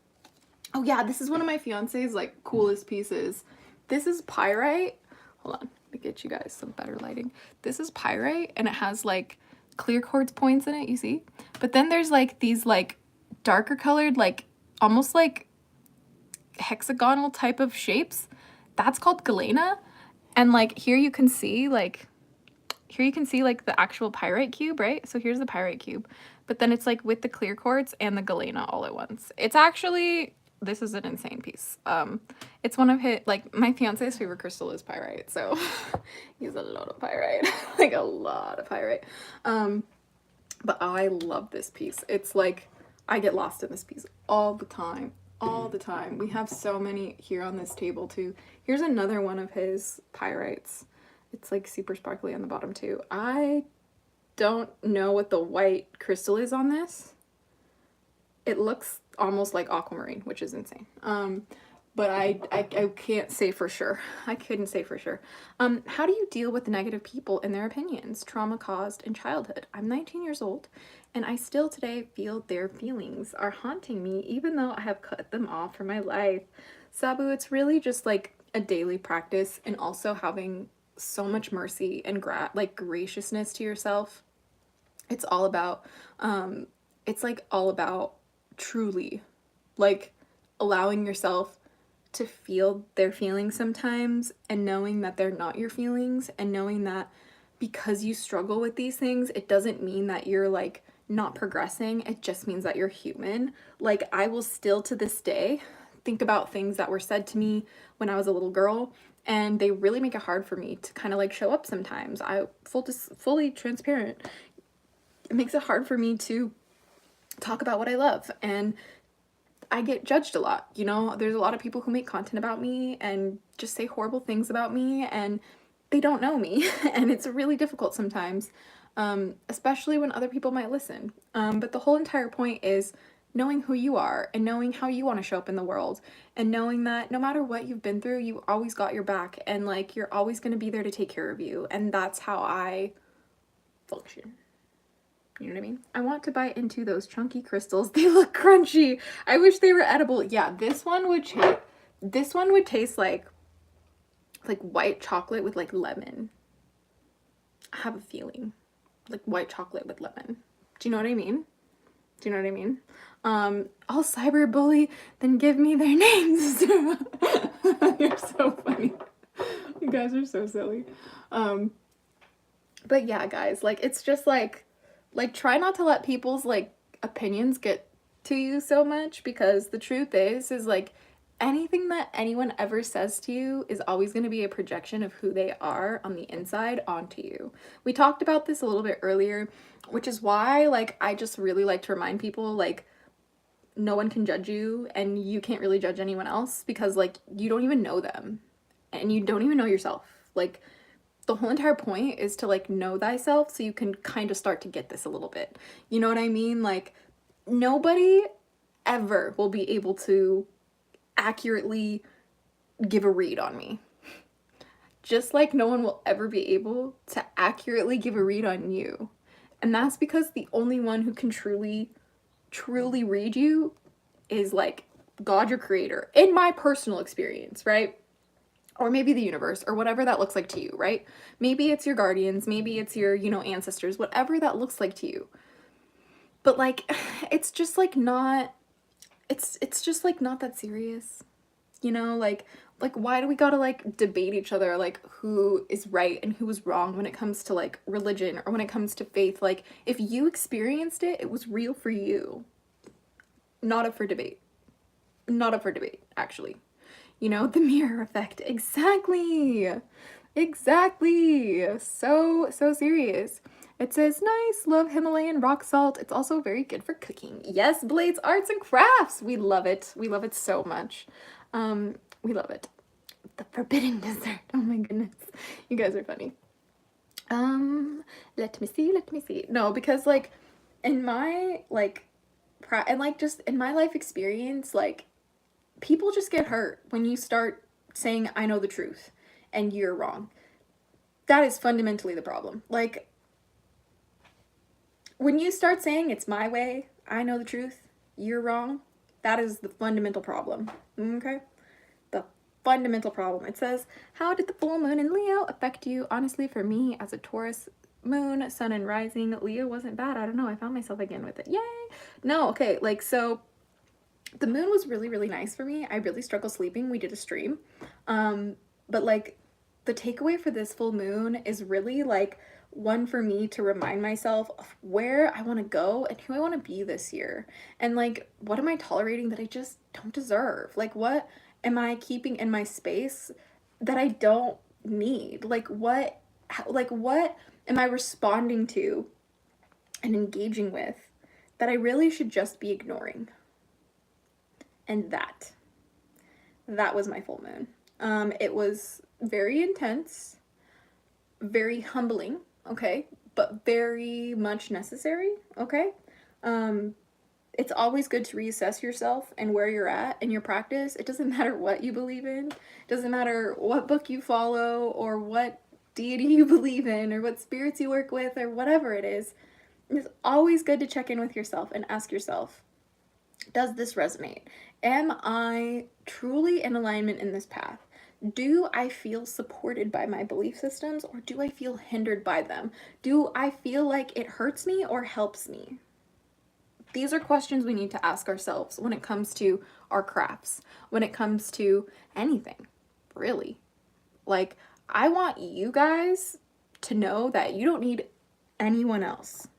oh yeah, this is one of my fiance's like coolest pieces. This is pyrite. Hold on, let me get you guys some better lighting. This is pyrite, and it has like clear quartz points in it, you see? But then there's like these like darker colored, like almost like hexagonal type of shapes. That's called galena. And like here you can see like the actual pyrite cube, right? So here's the pyrite cube, but then it's like with the clear quartz and the galena all at once. It's actually, this is an insane piece. It's one of his, like my fiance's favorite crystal is pyrite, so he's a lot of pyrite, like a lot of pyrite. But I love this piece. It's like, I get lost in this piece all the time, all the time. We have so many here on this table too. Here's another one of his pyrites. It's like super sparkly on the bottom too. I don't know what the white crystal is on this. It looks almost like aquamarine, which is insane. But I can't say for sure. I couldn't say for sure. How do you deal with negative people and their opinions, trauma caused in childhood? I'm 19 years old, and I still today feel their feelings are haunting me, even though I have cut them off from my life. Sabu, it's really just like a daily practice, and also having so much mercy and graciousness to yourself. It's all about, it's like all about truly like allowing yourself to feel their feelings sometimes, and knowing that they're not your feelings, and knowing that because you struggle with these things, it doesn't mean that you're like not progressing. It just means that you're human. Like I will still to this day think about things that were said to me when I was a little girl, and they really make it hard for me to kind of like show up sometimes. Fully transparent. It makes it hard for me to talk about what I love, and I get judged a lot, you know? There's a lot of people who make content about me and just say horrible things about me, and they don't know me, and it's really difficult sometimes, especially when other people might listen. But the whole entire point is knowing who you are, and knowing how you want to show up in the world, and knowing that no matter what you've been through, you always got your back, and like you're always going to be there to take care of you, and that's how I function. You know what I mean? I want to bite into those chunky crystals. They look crunchy. I wish they were edible. Yeah, this one would taste like white chocolate with like lemon. I have a feeling. Like white chocolate with lemon. Do you know what I mean? Do you know what I mean? I'll cyberbully, then give me their names. You're so funny. You guys are so silly. But yeah, guys, like, it's just like try not to let people's like opinions get to you so much, because the truth is like anything that anyone ever says to you is always going to be a projection of who they are on the inside onto you. We talked about this a little bit earlier, which is why like I just really like to remind people like no one can judge you and you can't really judge anyone else, because like you don't even know them and you don't even know yourself. Like the whole entire point is to like know thyself so you can kind of start to get this a little bit. You know what I mean? Like nobody ever will be able to accurately give a read on me. Just like no one will ever be able to accurately give a read on you. And that's because the only one who can truly read you is like God, your creator, in my personal experience, right? Or maybe the universe, or whatever that looks like to you, right? Maybe it's your guardians, maybe it's your, you know, ancestors, whatever that looks like to you. But like, it's just like not, it's just like not that serious, you know? Like why do we gotta like debate each other like who is right and who is wrong when it comes to like religion or when it comes to faith? Like if you experienced it, it was real for you. Not up for debate. Not up for debate, actually. You know, the mirror effect. Exactly. Exactly. So serious. It says, nice, love Himalayan rock salt. It's also very good for cooking. Yes, Blades Arts and Crafts. We love it. We love it so much. We love it. The forbidden dessert. Oh my goodness. You guys are funny. Let me see. No, because like in my like and like just in my life experience, like people just get hurt when you start saying I know the truth and you're wrong. That is fundamentally the problem. Like when you start saying it's my way, I know the truth, you're wrong, that is the fundamental problem. Okay? The fundamental problem. It says, how did the full moon in Leo affect you? Honestly, for me, as a Taurus moon, sun and rising, Leo wasn't bad. I don't know. I found myself again with it. Yay! No, okay. Like, so the moon was really, really nice for me. I really struggle sleeping. We did a stream. But like the takeaway for this full moon is really like one for me to remind myself of where I want to go and who I want to be this year. And like, what am I tolerating that I just don't deserve? Like, what am I keeping in my space that I don't need? Like, what am I responding to and engaging with that I really should just be ignoring? And that was my full moon. It was very intense, very humbling, okay, but very much necessary, okay? It's always good to reassess yourself and where you're at in your practice. It doesn't matter what you believe in. It doesn't matter what book you follow or what deity you believe in or what spirits you work with or whatever it is. It's always good to check in with yourself and ask yourself, does this resonate? Am I truly in alignment in this path? Do I feel supported by my belief systems or do I feel hindered by them? Do I feel like it hurts me or helps me? These are questions we need to ask ourselves when it comes to our crafts, when it comes to anything, really. Like, I want you guys to know that you don't need anyone else.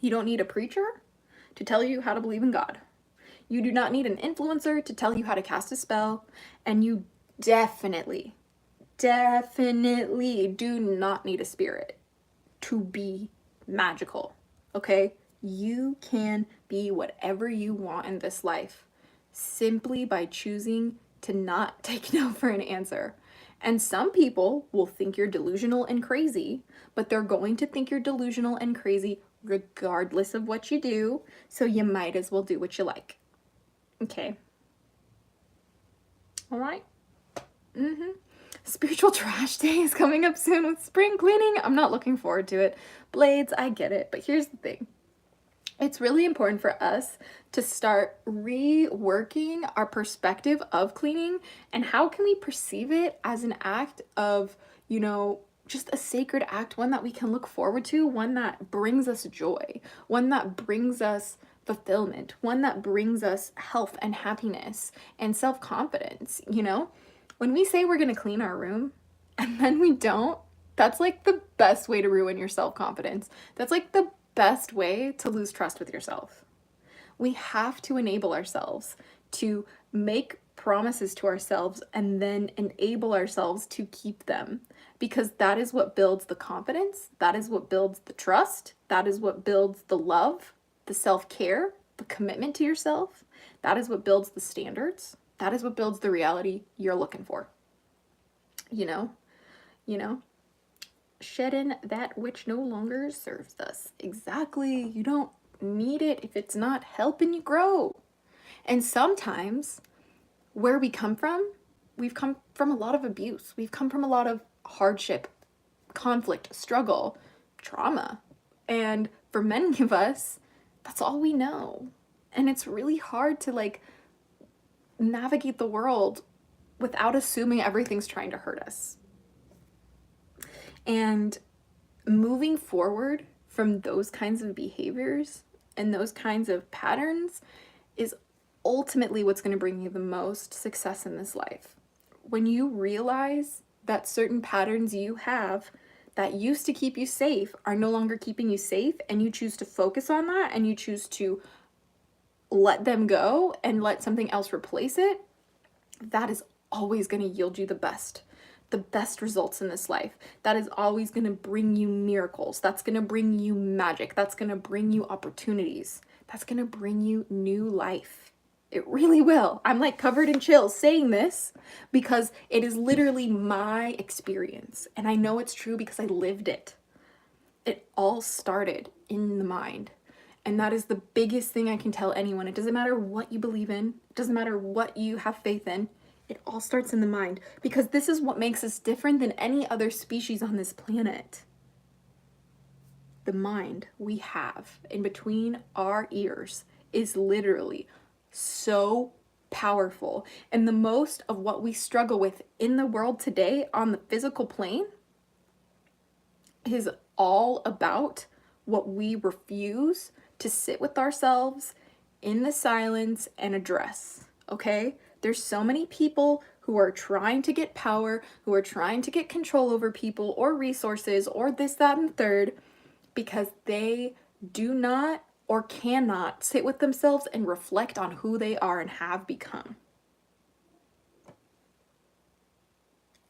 You don't need a preacher to tell you how to believe in God. You do not need an influencer to tell you how to cast a spell, and you definitely do not need a spirit to be magical, okay? You can be whatever you want in this life simply by choosing to not take no for an answer. And some people will think you're delusional and crazy, but they're going to think you're delusional and crazy regardless of what you do, so you might as well do what you like. Okay. All right. Spiritual trash day is coming up soon with spring cleaning. I'm not looking forward to it. Blades, I get it, but here's the thing. It's really important for us to start reworking our perspective of cleaning and how can we perceive it as an act of, you know, just a sacred act, one that we can look forward to, one that brings us joy, one that brings us fulfillment, one that brings us health and happiness and self-confidence, you know? When we say we're gonna clean our room and then we don't, that's like the best way to ruin your self-confidence. That's like the best way to lose trust with yourself. We have to enable ourselves to make promises to ourselves and then enable ourselves to keep them, because that is what builds the confidence, that is what builds the trust, that is what builds the love, the self-care, the commitment to yourself. That is what builds the standards. That is what builds the reality you're looking for. You know, shedding that which no longer serves us. Exactly. You don't need it if it's not helping you grow. And sometimes where we come from, we've come from a lot of abuse. We've come from a lot of hardship, conflict, struggle, trauma. And for many of us, that's all we know. And it's really hard to like navigate the world without assuming everything's trying to hurt us. And moving forward from those kinds of behaviors and those kinds of patterns is ultimately what's going to bring you the most success in this life. When you realize that certain patterns you have that used to keep you safe are no longer keeping you safe, and you choose to focus on that and you choose to let them go and let something else replace it, that is always going to yield you the best results in this life. That is always going to bring you miracles. That's going to bring you magic. That's going to bring you opportunities. That's going to bring you new life. It really will. I'm like covered in chills saying this because it is literally my experience. And I know it's true because I lived it. It all started in the mind. And that is the biggest thing I can tell anyone. It doesn't matter what you believe in. It doesn't matter what you have faith in. It all starts in the mind, because this is what makes us different than any other species on this planet. The mind we have in between our ears is literally so powerful. And the most of what we struggle with in the world today on the physical plane is all about what we refuse to sit with ourselves in the silence and address, okay? There's so many people who are trying to get power, who are trying to get control over people or resources or this, that, and third, because they do not or cannot sit with themselves and reflect on who they are and have become.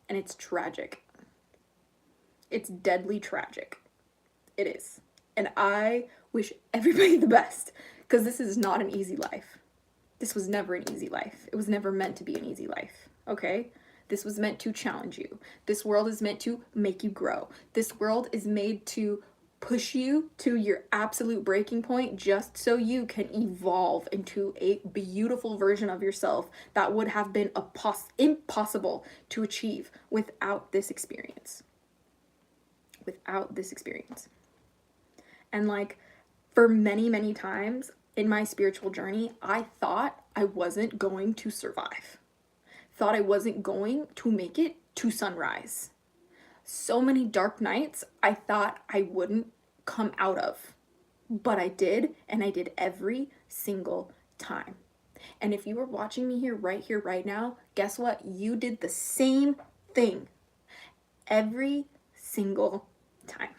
And it's tragic. It's deadly tragic. It is. And I wish everybody the best, because this is not an easy life. This was never an easy life. It was never meant to be an easy life, okay? This was meant to challenge you. This world is meant to make you grow. This world is made to push you to your absolute breaking point just so you can evolve into a beautiful version of yourself that would have been impossible to achieve without this experience. Without this experience. And like, for many, many times in my spiritual journey, I thought I wasn't going to survive. Thought I wasn't going to make it to sunrise. So many dark nights I thought I wouldn't come out of. But I did, and I did every single time. And if you were watching me here, right now, guess what? You did the same thing every single time.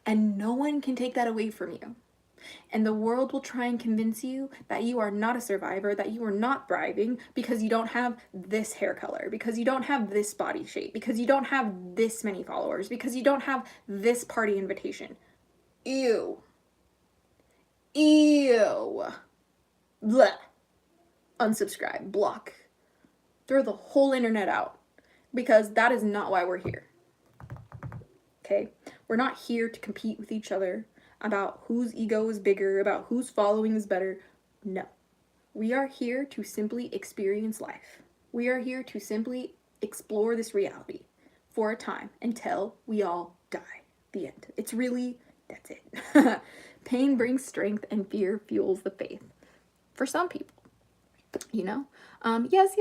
And no one can take that away from you. And the world will try and convince you that you are not a survivor, that you are not thriving because you don't have this hair color, because you don't have this body shape, because you don't have this many followers, because you don't have this party invitation. Ew. Ew. Blech. Unsubscribe. Block. Throw the whole internet out, because that is not why we're here. Okay? We're not here to compete with each other about whose ego is bigger, about whose following is better. No. We are here to simply experience life. We are here to simply explore this reality for a time until we all die. The end. It's really, that's it. Pain brings strength and fear fuels the faith. For some people, you know? Yes,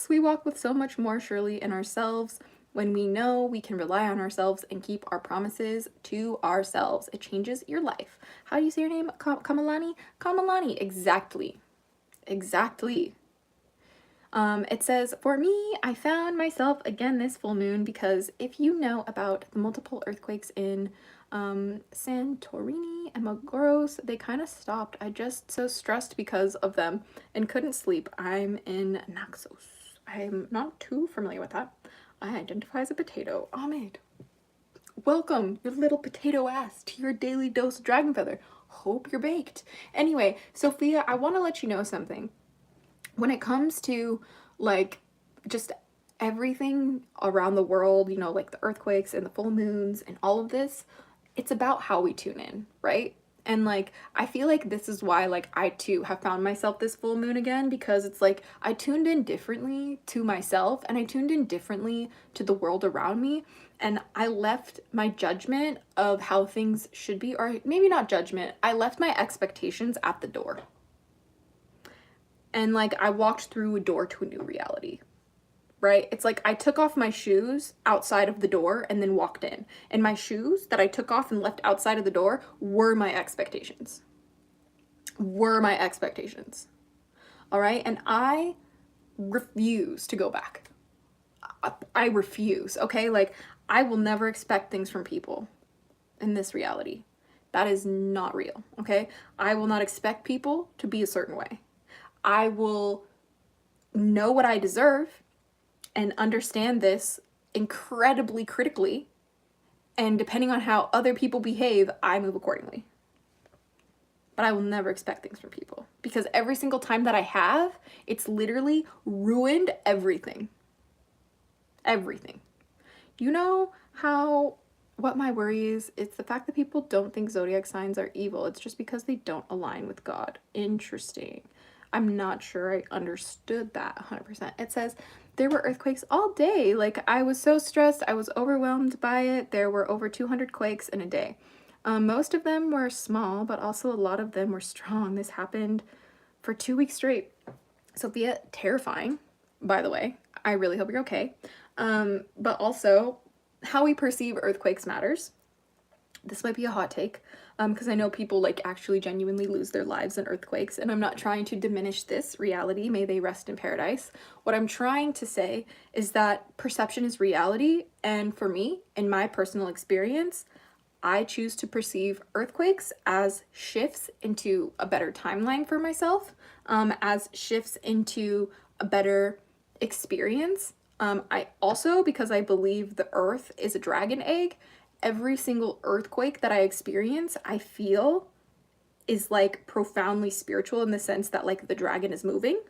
we walk with so much more surely in ourselves When we know we can rely on ourselves and keep our promises to ourselves, it changes your life. How do you say your name? Kamalani? Kamalani, exactly. Exactly. It says, for me, I found myself again this full moon because if you know about the multiple earthquakes in Santorini and Mogoros, they kind of stopped. I just so stressed because of them and couldn't sleep. I'm in Naxos. I'm not too familiar with that. I identify as a potato. Ahmed, welcome your little potato ass to your daily dose of dragon feather. Hope you're baked. Anyway, Sophia, I want to let you know something. When it comes to like just everything around the world, you know, like the earthquakes and the full moons and all of this, it's about how we tune in, right? And like I feel like this is why like I too have found myself this full moon again, because it's like I tuned in differently to myself and I tuned in differently to the world around me, and I left my judgment of how things should be, or maybe not judgment, I left my expectations at the door. And like I walked through a door to a new reality, right? It's like I took off my shoes outside of the door and then walked in. And my shoes that I took off and left outside of the door were my expectations. Were my expectations. All right? And I refuse to go back. I refuse, okay? Like I will never expect things from people in this reality. That is not real, okay? I will not expect people to be a certain way. I will know what I deserve and understand this incredibly critically, and depending on how other people behave, I move accordingly. But I will never expect things from people, because every single time that I have, it's literally ruined everything. Everything. You know how, what my worry is? It's the fact that people don't think zodiac signs are evil. It's just because they don't align with God. Interesting. I'm not sure I understood that 100%. It says, there were earthquakes all day. Like, I was so stressed. I was overwhelmed by it. There were over 200 quakes in a day. Most of them were small, but also a lot of them were strong. This happened for 2 weeks straight. Sophia, terrifying, by the way. I really hope you're okay. But also, how we perceive earthquakes matters. This might be a hot take, because I know people like actually genuinely lose their lives in earthquakes, and I'm not trying to diminish this reality. May they rest in paradise. What I'm trying to say is that perception is reality, and for me, in my personal experience, I choose to perceive earthquakes as shifts into a better timeline for myself, as shifts into a better experience. I also, because I believe the earth is a dragon egg, every single earthquake that I experience, I feel is like profoundly spiritual in the sense that like the dragon is moving,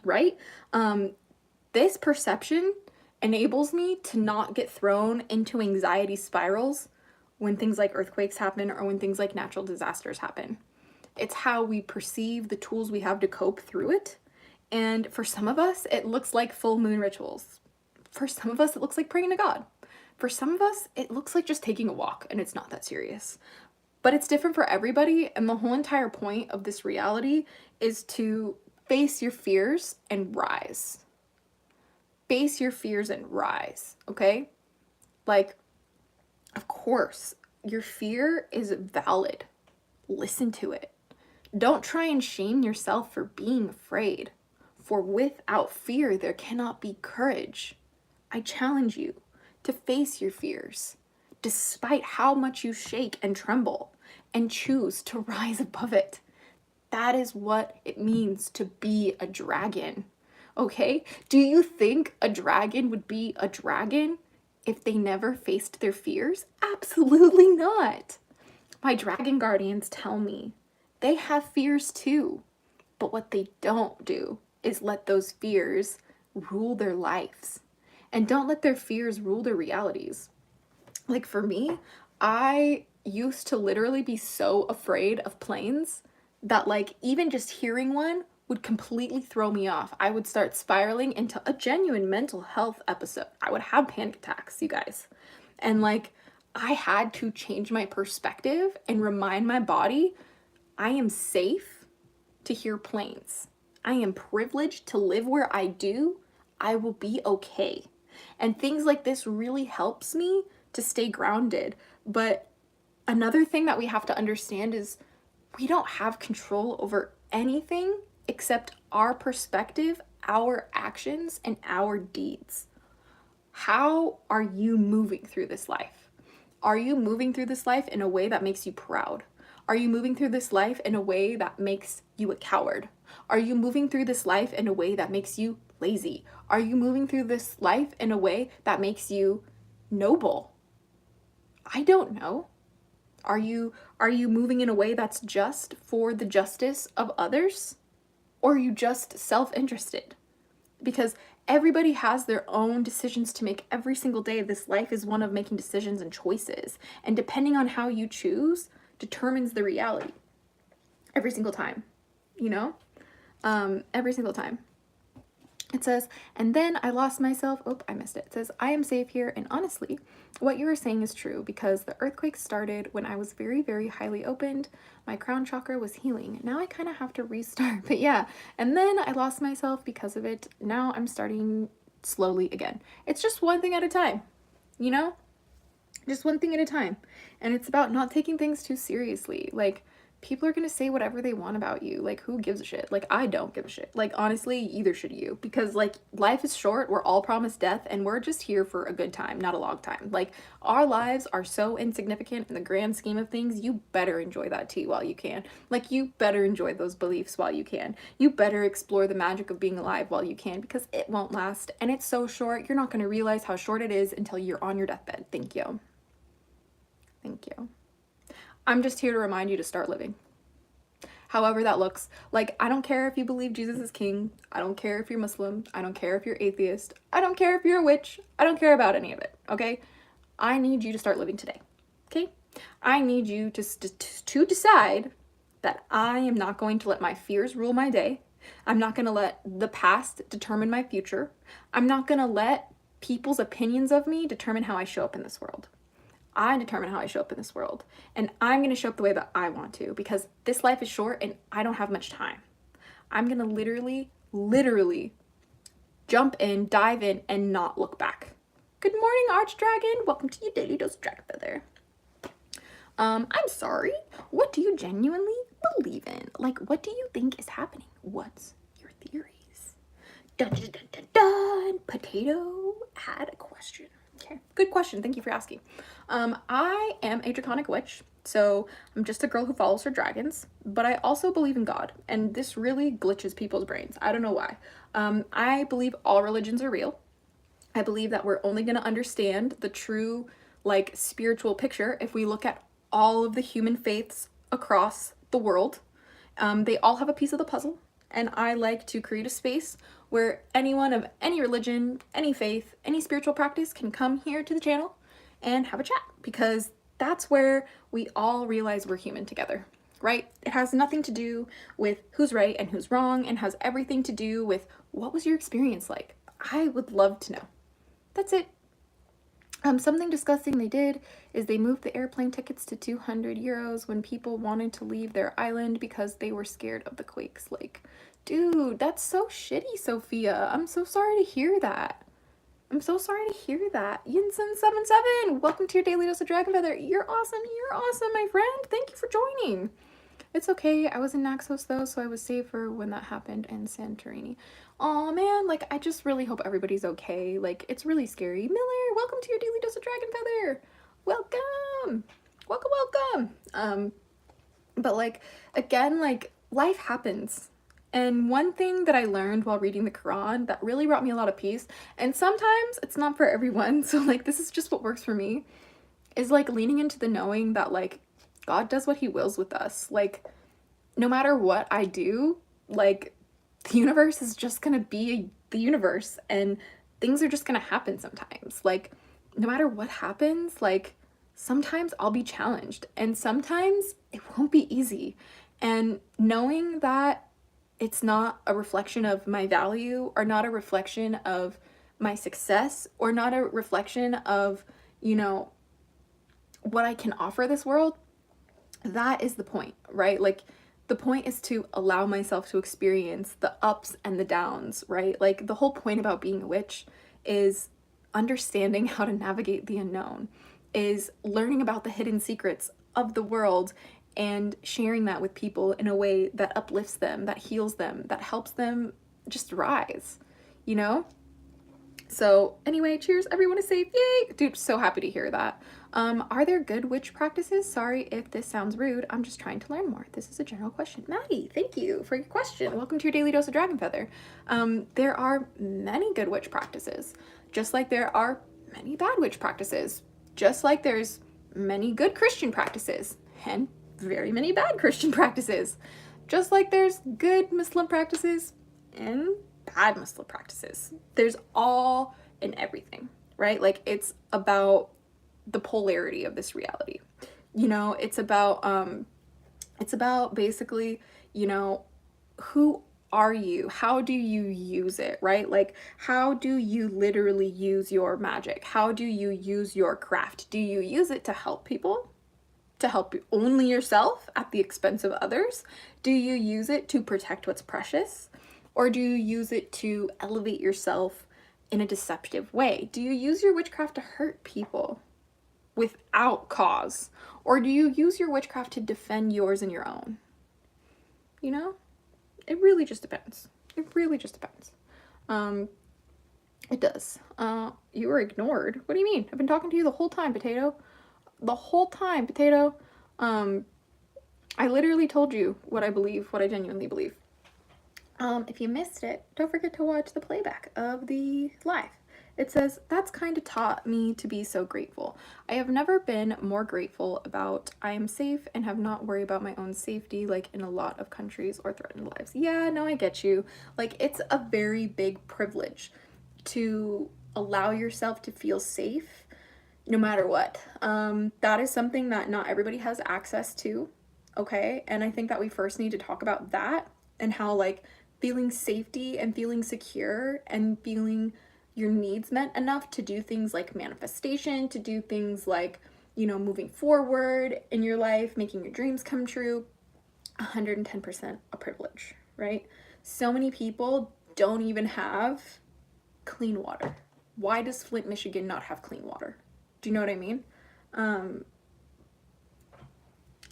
right? This perception enables me to not get thrown into anxiety spirals when things like earthquakes happen or when things like natural disasters happen. It's how we perceive the tools we have to cope through it. And for some of us, it looks like full moon rituals. For some of us, it looks like praying to God. For some of us, it looks like just taking a walk, and it's not that serious. But it's different for everybody, and the whole entire point of this reality is to face your fears and rise. Face your fears and rise, okay? Like, of course, your fear is valid. Listen to it. Don't try and shame yourself for being afraid. For without fear, there cannot be courage. I challenge you to face your fears, despite how much you shake and tremble, and choose to rise above it. That is what it means to be a dragon, okay? Do you think a dragon would be a dragon if they never faced their fears? Absolutely not. My dragon guardians tell me they have fears too, but what they don't do is let those fears rule their lives. And don't let their fears rule their realities. Like for me, I used to literally be so afraid of planes that like even just hearing one would completely throw me off. I would start spiraling into a genuine mental health episode. I would have panic attacks, you guys. And like I had to change my perspective and remind my body I am safe to hear planes. I am privileged to live where I do. I will be okay. And things like this really helps me to stay grounded. But another thing that we have to understand is we don't have control over anything except our perspective, our actions, and our deeds. How are you moving through this life? Are you moving through this life in a way that makes you proud? Are you moving through this life in a way that makes you a coward? Are you moving through this life in a way that makes you lazy? Are you moving through this life in a way that makes you noble? I don't know. Are you moving in a way that's just for the justice of others? Or are you just self-interested? Because everybody has their own decisions to make every single day. This life is one of making decisions and choices. And depending on how you choose determines the reality. Every single time, you know? Every single time. It says, and then I lost myself. Oh, I missed it. It says, I am safe here. And honestly, what you were saying is true because the earthquake started when I was very, very highly opened. My crown chakra was healing. Now I kind of have to restart. But yeah, and then I lost myself because of it. Now I'm starting slowly again. It's just one thing at a time, you know? Just one thing at a time. And it's about not taking things too seriously. Like, people are gonna say whatever they want about you. Like, who gives a shit? Like, I don't give a shit. Like, honestly, either should you. Because, like, life is short. We're all promised death. And we're just here for a good time, not a long time. Like, our lives are so insignificant in the grand scheme of things. You better enjoy that tea while you can. Like, you better enjoy those beliefs while you can. You better explore the magic of being alive while you can. Because it won't last. And it's so short. You're not gonna realize how short it is until you're on your deathbed. Thank you. Thank you. I'm just here to remind you to start living. However that looks. Like, I don't care if you believe Jesus is king. I don't care if you're Muslim. I don't care if you're atheist. I don't care if you're a witch. I don't care about any of it, okay? I need you to start living today, okay? I need you to decide that I am not going to let my fears rule my day. I'm not going to let the past determine my future. I'm not going to let people's opinions of me determine how I show up in this world. I determine how I show up in this world. And I'm going to show up the way that I want to because this life is short and I don't have much time. I'm going to literally jump in, dive in, and not look back. Good morning, Archdragon. Welcome to your daily dose of Dragonfeather. I'm sorry. What do you genuinely believe in? Like, what do you think is happening? What's your theories? Dun, dun, dun, dun, dun. Potato had a question. Okay, good question. Thank you for asking. I am a Draconic witch, so I'm just a girl who follows her dragons, but I also believe in God, and this really glitches people's brains. I don't know why. I believe all religions are real. I believe that we're only going to understand the true, like, spiritual picture if we look at all of the human faiths across the world. They all have a piece of the puzzle, and I like to create a space where anyone of any religion, any faith, any spiritual practice can come here to the channel and have a chat, because that's where we all realize we're human together, right? It has nothing to do with who's right and who's wrong, and has everything to do with what was your experience like. I would love to know. That's it. Something disgusting they did is they moved the airplane tickets to 200 euros when people wanted to leave their island because they were scared of the quakes. Like, dude, that's so shitty, Sophia. I'm so sorry to hear that. I'm so sorry to hear that. Yinsen77, welcome to your daily dose of Dragonfeather. You're awesome. You're awesome, my friend. Thank you for joining. It's okay. I was in Naxos though, so I was safer when that happened in Santorini. Aw, man, like, I just really hope everybody's okay. Like, it's really scary. Miller, welcome to your daily dose of Dragonfeather. Welcome. Welcome. But, like, again, like, life happens. And one thing that I learned while reading the Quran that really brought me a lot of peace, and sometimes it's not for everyone, so, like, this is just what works for me, is, like, leaning into the knowing that, like, God does what he wills with us. Like, no matter what I do, like, the universe is just gonna be the universe, and things are just gonna happen sometimes. Like, no matter what happens, like, sometimes I'll be challenged, and sometimes it won't be easy. And knowing that it's not a reflection of my value, or not a reflection of my success, or not a reflection of, you know, what I can offer this world, that is the point, right? Like, the point is to allow myself to experience the ups and the downs, right? Like, the whole point about being a witch is understanding how to navigate the unknown, is learning about the hidden secrets of the world and sharing that with people in a way that uplifts them, that heals them, that helps them just rise, you know? So anyway, cheers, everyone is safe, yay! Dude, so happy to hear that. Are there good witch practices? Sorry if this sounds rude, I'm just trying to learn more. This is a general question. Maddie, thank you for your question. Welcome to your daily dose of Dragonfeather. There are many good witch practices, just like there are many bad witch practices, just like there's many good Christian practices, and very many bad Christian practices, just like there's good Muslim practices and bad Muslim practices. There's all and everything, right? Like, it's about the polarity of this reality. You know, it's about basically, you know, who are you? How do you use it, right? Like, how do you literally use your magic? How do you use your craft? Do you use it to help people? To help only yourself at the expense of others? Do you use it to protect what's precious? Or do you use it to elevate yourself in a deceptive way? Do you use your witchcraft to hurt people without cause? Or do you use your witchcraft to defend yours and your own? You know? It really just depends. It really just depends. It does. You were ignored. What do you mean? I've been talking to you the whole time, Potato. The whole time, Potato. I literally told you what I believe, what I genuinely believe. If you missed it, don't forget to watch the playback of the live. It says, that's kind of taught me to be so grateful. I have never been more grateful about I am safe and have not worried about my own safety like in a lot of countries or threatened lives. Yeah, no, I get you. Like, it's a very big privilege to allow yourself to feel safe no matter what. That is something that not everybody has access to, okay? And I think that we first need to talk about that and how, like, feeling safety and feeling secure and feeling your needs met enough to do things like manifestation, to do things like, you know, moving forward in your life, making your dreams come true, 110% a privilege, right? So many people don't even have clean water. Why does Flint, Michigan not have clean water? Do you know what I mean?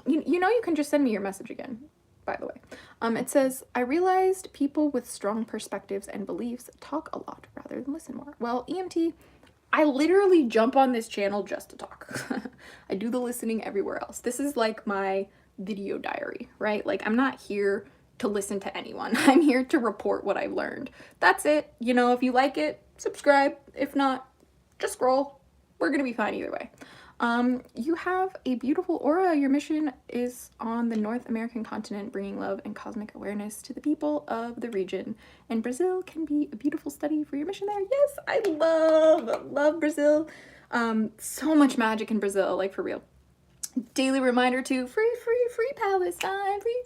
You know, you can just send me your message again, by the way. It says, I realized people with strong perspectives and beliefs talk a lot rather than listen more. Well, EMT, I literally jump on this channel just to talk. I do the listening everywhere else. This is like my video diary, right? Like, I'm not here to listen to anyone. I'm here to report what I've learned. That's it. You know, if you like it, subscribe. If not, just scroll. We're gonna be fine either way. You have a beautiful aura. Your mission is on the North American continent, bringing love and cosmic awareness to the people of the region. And Brazil can be a beautiful study for your mission there. Yes, I love Brazil. So much magic in Brazil, like, for real. Daily reminder to free Palestine, free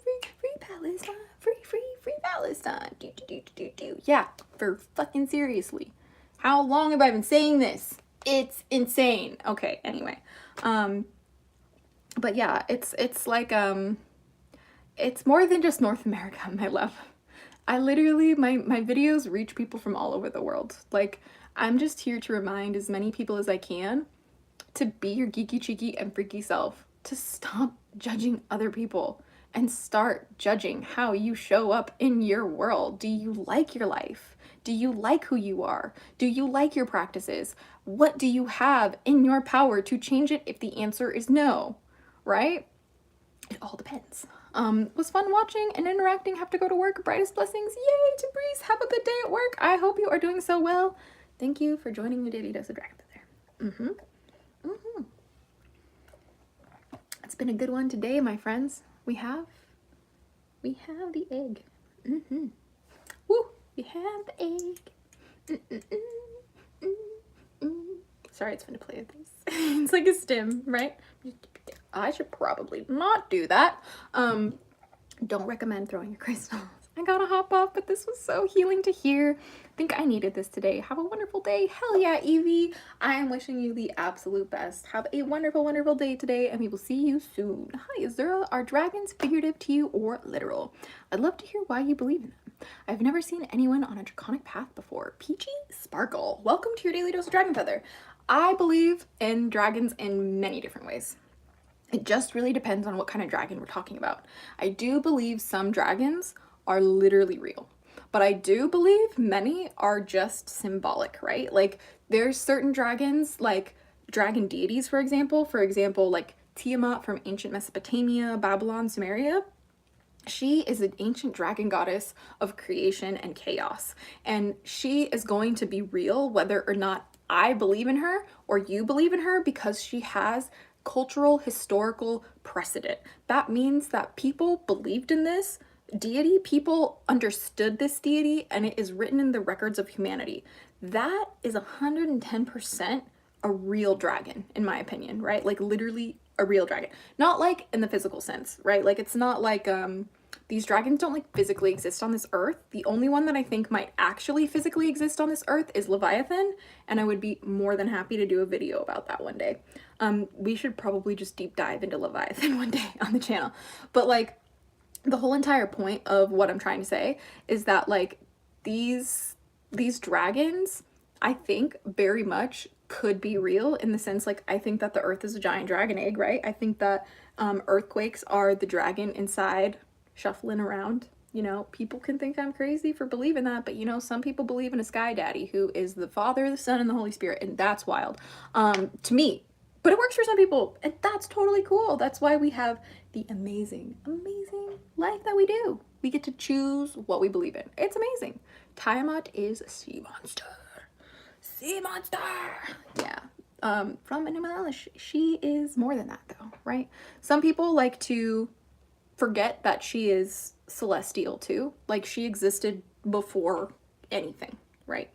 Palestine, free Palestine. Do. Yeah, for fucking seriously. How long have I been saying this? It's insane. Okay, anyway. But yeah, it's like, it's more than just North America, my love. I literally, my videos reach people from all over the world. Like, I'm just here to remind as many people as I can to be your geeky, cheeky, and freaky self, to stop judging other people and start judging how you show up in your world. Do you like your life? Do you like who you are? Do you like your practices? What do you have in your power to change it if the answer is no, right? It all depends. Was fun watching and interacting. Have to go to work. Brightest blessings. Yay to Breeze. Have a good day at work. I hope you are doing so well. Thank you for joining the Daily Dose of Dragonfeather. It's been a good one today, my friends. We have the egg. Woo! We have the egg. Sorry, it's fun to play with these. It's like a stem, right? I should probably not do that. Don't recommend throwing your crystals. I gotta hop off, but this was so healing to hear. I think I needed this today. Have a wonderful day. Hell yeah, Evie. I am wishing you the absolute best. Have a wonderful, wonderful day today, and we will see you soon. Hi, Azura. Are dragons figurative to you or literal? I'd love to hear why you believe in them. I've never seen anyone on a draconic path before. Peachy? Sparkle. Welcome to your daily dose of Dragonfeather. I believe in dragons in many different ways. It just really depends on what kind of dragon we're talking about. I do believe some dragons are literally real, but I do believe many are just symbolic, right? Like there's certain dragons, like dragon deities, for example, like Tiamat from ancient Mesopotamia, Babylon, Sumeria. She is an ancient dragon goddess of creation and chaos, and she is going to be real whether or not I believe in her or you believe in her, because she has cultural historical precedent. That means that people believed in this deity, people understood this deity, and it is written in the records of humanity. That is 110% a real dragon, in my opinion, right? Like literally a real dragon. Not like in the physical sense, right? Like it's not like these dragons don't like physically exist on this earth. The only one that I think might actually physically exist on this earth is Leviathan, and I would be more than happy to do a video about that one day. We should probably just deep dive into Leviathan one day on the channel. But like the whole entire point of what I'm trying to say is that like these dragons, I think very much could be real, in the sense like I think that the earth is a giant dragon egg, right? I think that earthquakes are the dragon inside shuffling around. You know, people can think I'm crazy for believing that, but you know, some people believe in a sky daddy who is the Father, the Son, and the Holy Spirit, and that's wild to me. But it works for some people, and that's totally cool. That's why we have the amazing life that we do. We get to choose what we believe in. It's amazing. Tiamat is a sea monster. Sea monster! Yeah. From Animalish, she is more than that though, right? Some people like to forget that she is celestial too. Like she existed before anything, right?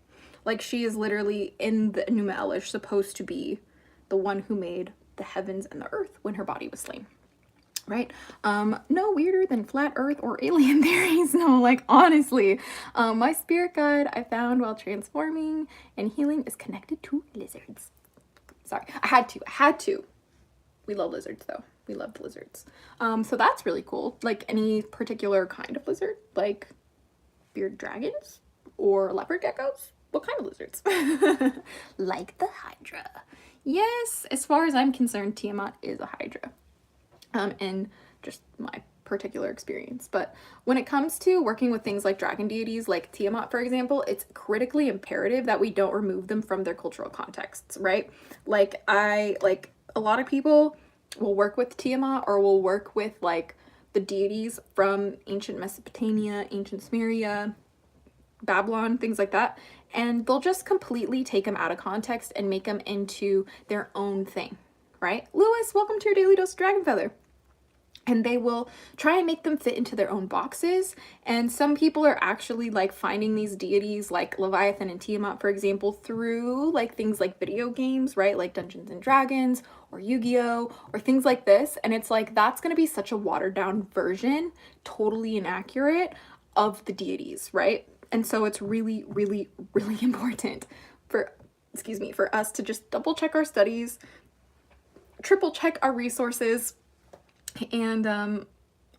Like she is literally in the Enuma Elish supposed to be the one who made the heavens and the earth when her body was slain, right? No weirder than flat earth or alien theories. No, like honestly, my spirit guide I found while transforming and healing is connected to lizards. Sorry, I had to. We love lizards though. We love lizards. So that's really cool. Like any particular kind of lizard, like bearded dragons or leopard geckos? What kind of lizards? Like the Hydra. Yes, as far as I'm concerned, Tiamat is a Hydra. In just my particular experience. But when it comes to working with things like dragon deities, like Tiamat, for example, it's critically imperative that we don't remove them from their cultural contexts, right? Like a lot of people will work with Tiamat or will work with like the deities from ancient Mesopotamia, ancient Sumeria, Babylon, things like that, and they'll just completely take them out of context and make them into their own thing, right? Lewis, welcome to your daily dose of Dragonfeather. And they will try and make them fit into their own boxes. And some people are actually like finding these deities like Leviathan and Tiamat, for example, through like things like video games, right? Like Dungeons and Dragons or Yu-Gi-Oh! Or things like this. And it's like, that's going to be such a watered down version, totally inaccurate of the deities, right? And so it's really, really, really important for us to just double check our studies, triple check our resources, and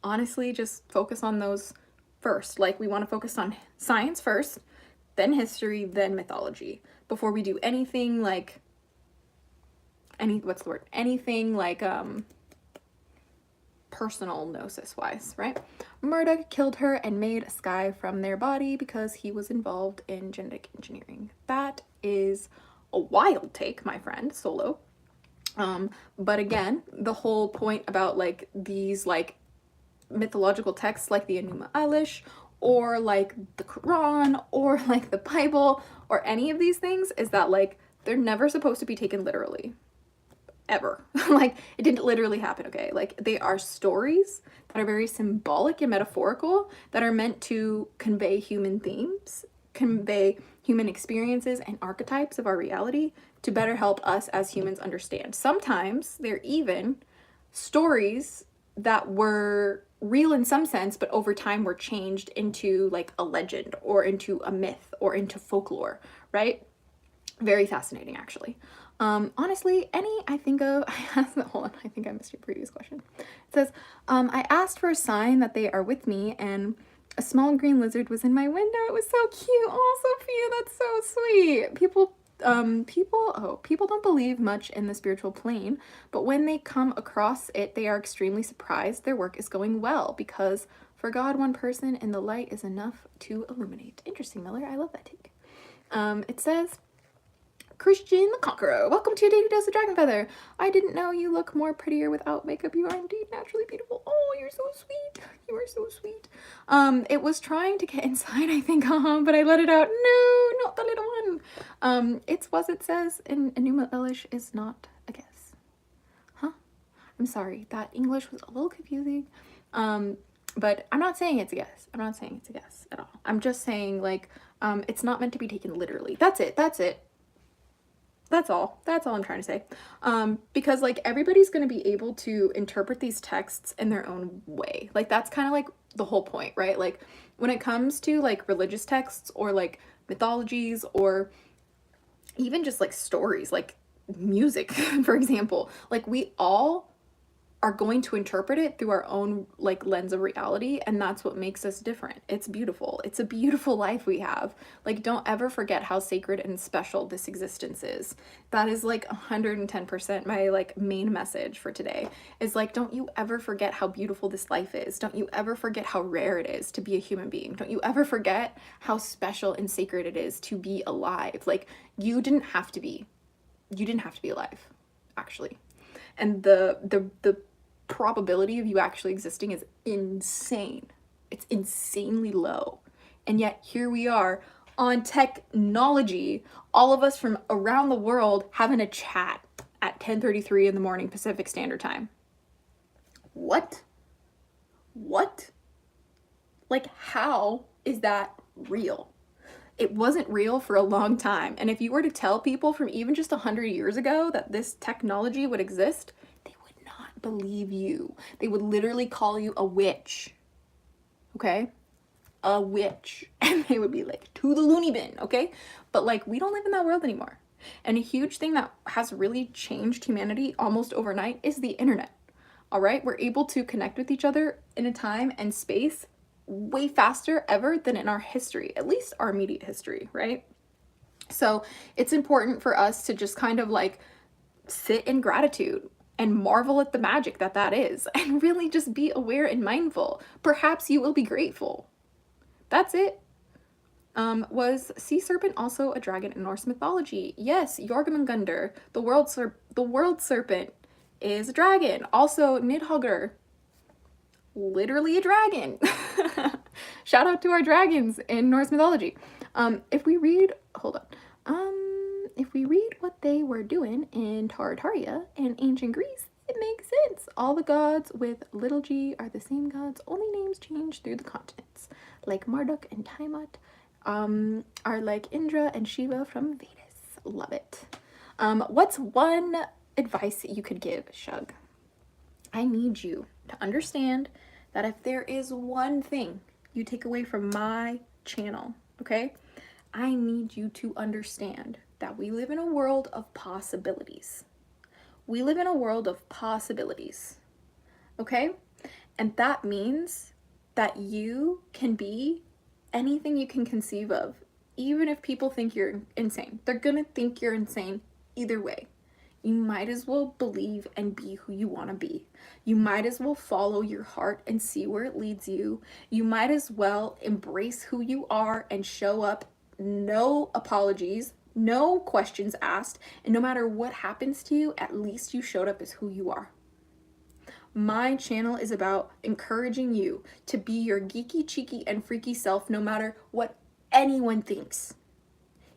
honestly just focus on those first. Like we want to focus on science first, then history, then mythology, before we do anything like anything like personal gnosis wise, right? Murdoch killed her and made a sky from their body because he was involved in genetic engineering. That is a wild take, my friend Solo. But again, the whole point about like these like mythological texts like the Enuma Elish or like the Quran or like the Bible or any of these things is that like they're never supposed to be taken literally. Ever. Like it didn't literally happen, okay? Like they are stories that are very symbolic and metaphorical that are meant to convey human themes, convey human experiences and archetypes of our reality to better help us as humans understand. Sometimes they're even stories that were real in some sense, but over time were changed into like a legend or into a myth or into folklore, right? Very fascinating, actually. Honestly, I think of, hold on, I think I missed your previous question. It says, I asked for a sign that they are with me and A small green lizard was in my window. It was so cute. Oh, Sophia, that's so sweet. People don't believe much in the spiritual plane, but when they come across it, they are extremely surprised their work is going well, because for God, one person in the light is enough to illuminate. Interesting, Miller. I love that take. It says, Christian the Conqueror, welcome to your daily dose of Dragonfeather. I didn't know you look more prettier without makeup. You are indeed naturally beautiful. Oh, you're so sweet. You are so sweet. It was trying to get inside, I think, but I let it out. No, not the little one. It's what it says in Enuma Elish is not a guess. Huh? I'm sorry. That English was a little confusing. But I'm not saying it's a guess. I'm not saying it's a guess at all. I'm just saying, like, it's not meant to be taken literally. That's it. That's it. That's all I'm trying to say. Because like everybody's going to be able to interpret these texts in their own way. Like that's kind of like the whole point, right? Like when it comes to like religious texts or like mythologies or even just like stories, like music, for example, like we all are going to interpret it through our own like lens of reality, and that's what makes us different. It's beautiful. It's a beautiful life we have. Like don't ever forget how sacred and special this existence is. That is like 110% my like main message for today, is like don't you ever forget how beautiful this life is. Don't you ever forget how rare it is to be a human being. Don't you ever forget how special and sacred it is to be alive. Like you didn't have to be alive, actually. And the probability of you actually existing is insane. It's insanely low. And yet here we are on technology, all of us from around the world having a chat at 10:33 in the morning Pacific Standard Time. What? Like how is that real? It wasn't real for a long time. And if you were to tell people from even just 100 years ago that this technology would exist, believe you. They would literally call you a witch. Okay? A witch. And they would be like, to the loony bin, okay? But like, we don't live in that world anymore. And a huge thing that has really changed humanity almost overnight is the internet. All right? We're able to connect with each other in a time and space way faster ever than in our history, at least our immediate history, right? So it's important for us to just kind of like sit in gratitude and marvel at the magic that is, and really just be aware and mindful. Perhaps you will be grateful. That's it. Was sea serpent also a dragon in Norse mythology? Yes, Jormungandr, the world serpent, is a dragon. Also, Nidhogger, literally a dragon. Shout out to our dragons in Norse mythology. If we read what they were doing in Tartaria and ancient Greece, it makes sense. All the gods with little g are the same gods, only names change through the continents. Like Marduk and Tiamat are like Indra and Shiva from Vedas. Love it. What's one advice you could give, Shug? I need you to understand that if there is one thing you take away from my channel, okay? I need you to understand that we live in a world of possibilities. We live in a world of possibilities, okay? And that means that you can be anything you can conceive of, even if people think you're insane. They're gonna think you're insane either way. You might as well believe and be who you want to be. You might as well follow your heart and see where it leads you. You might as well embrace who you are and show up, no apologies, no questions asked, and no matter what happens to you, at least you showed up as who you are. My channel is about encouraging you to be your geeky, cheeky, and freaky self no matter what anyone thinks.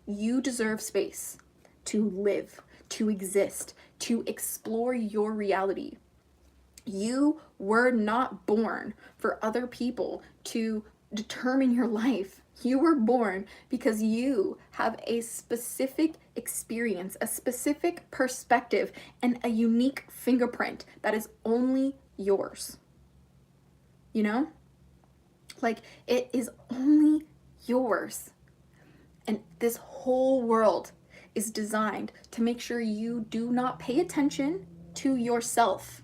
You deserve space to live, to exist, to explore your reality. You were not born for other people to determine your life. You were born because you have a specific experience, a specific perspective, and a unique fingerprint that is only yours. You know? Like, it is only yours. And this whole world is designed to make sure you do not pay attention to yourself,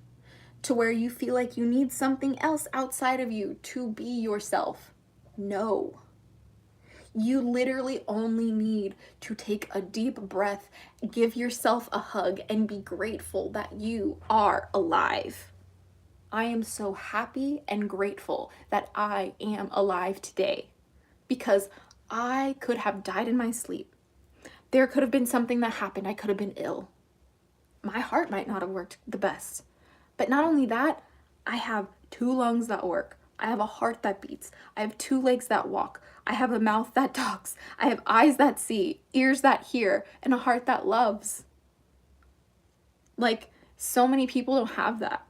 to where you feel like you need something else outside of you to be yourself. No. You literally only need to take a deep breath, give yourself a hug, and be grateful that you are alive. I am so happy and grateful that I am alive today, because I could have died in my sleep. There could have been something that happened. I could have been ill. My heart might not have worked the best. But not only that, I have 2 lungs that work. I have a heart that beats. I have 2 legs that walk. I have a mouth that talks. I have eyes that see, ears that hear, and a heart that loves. Like, so many people don't have that.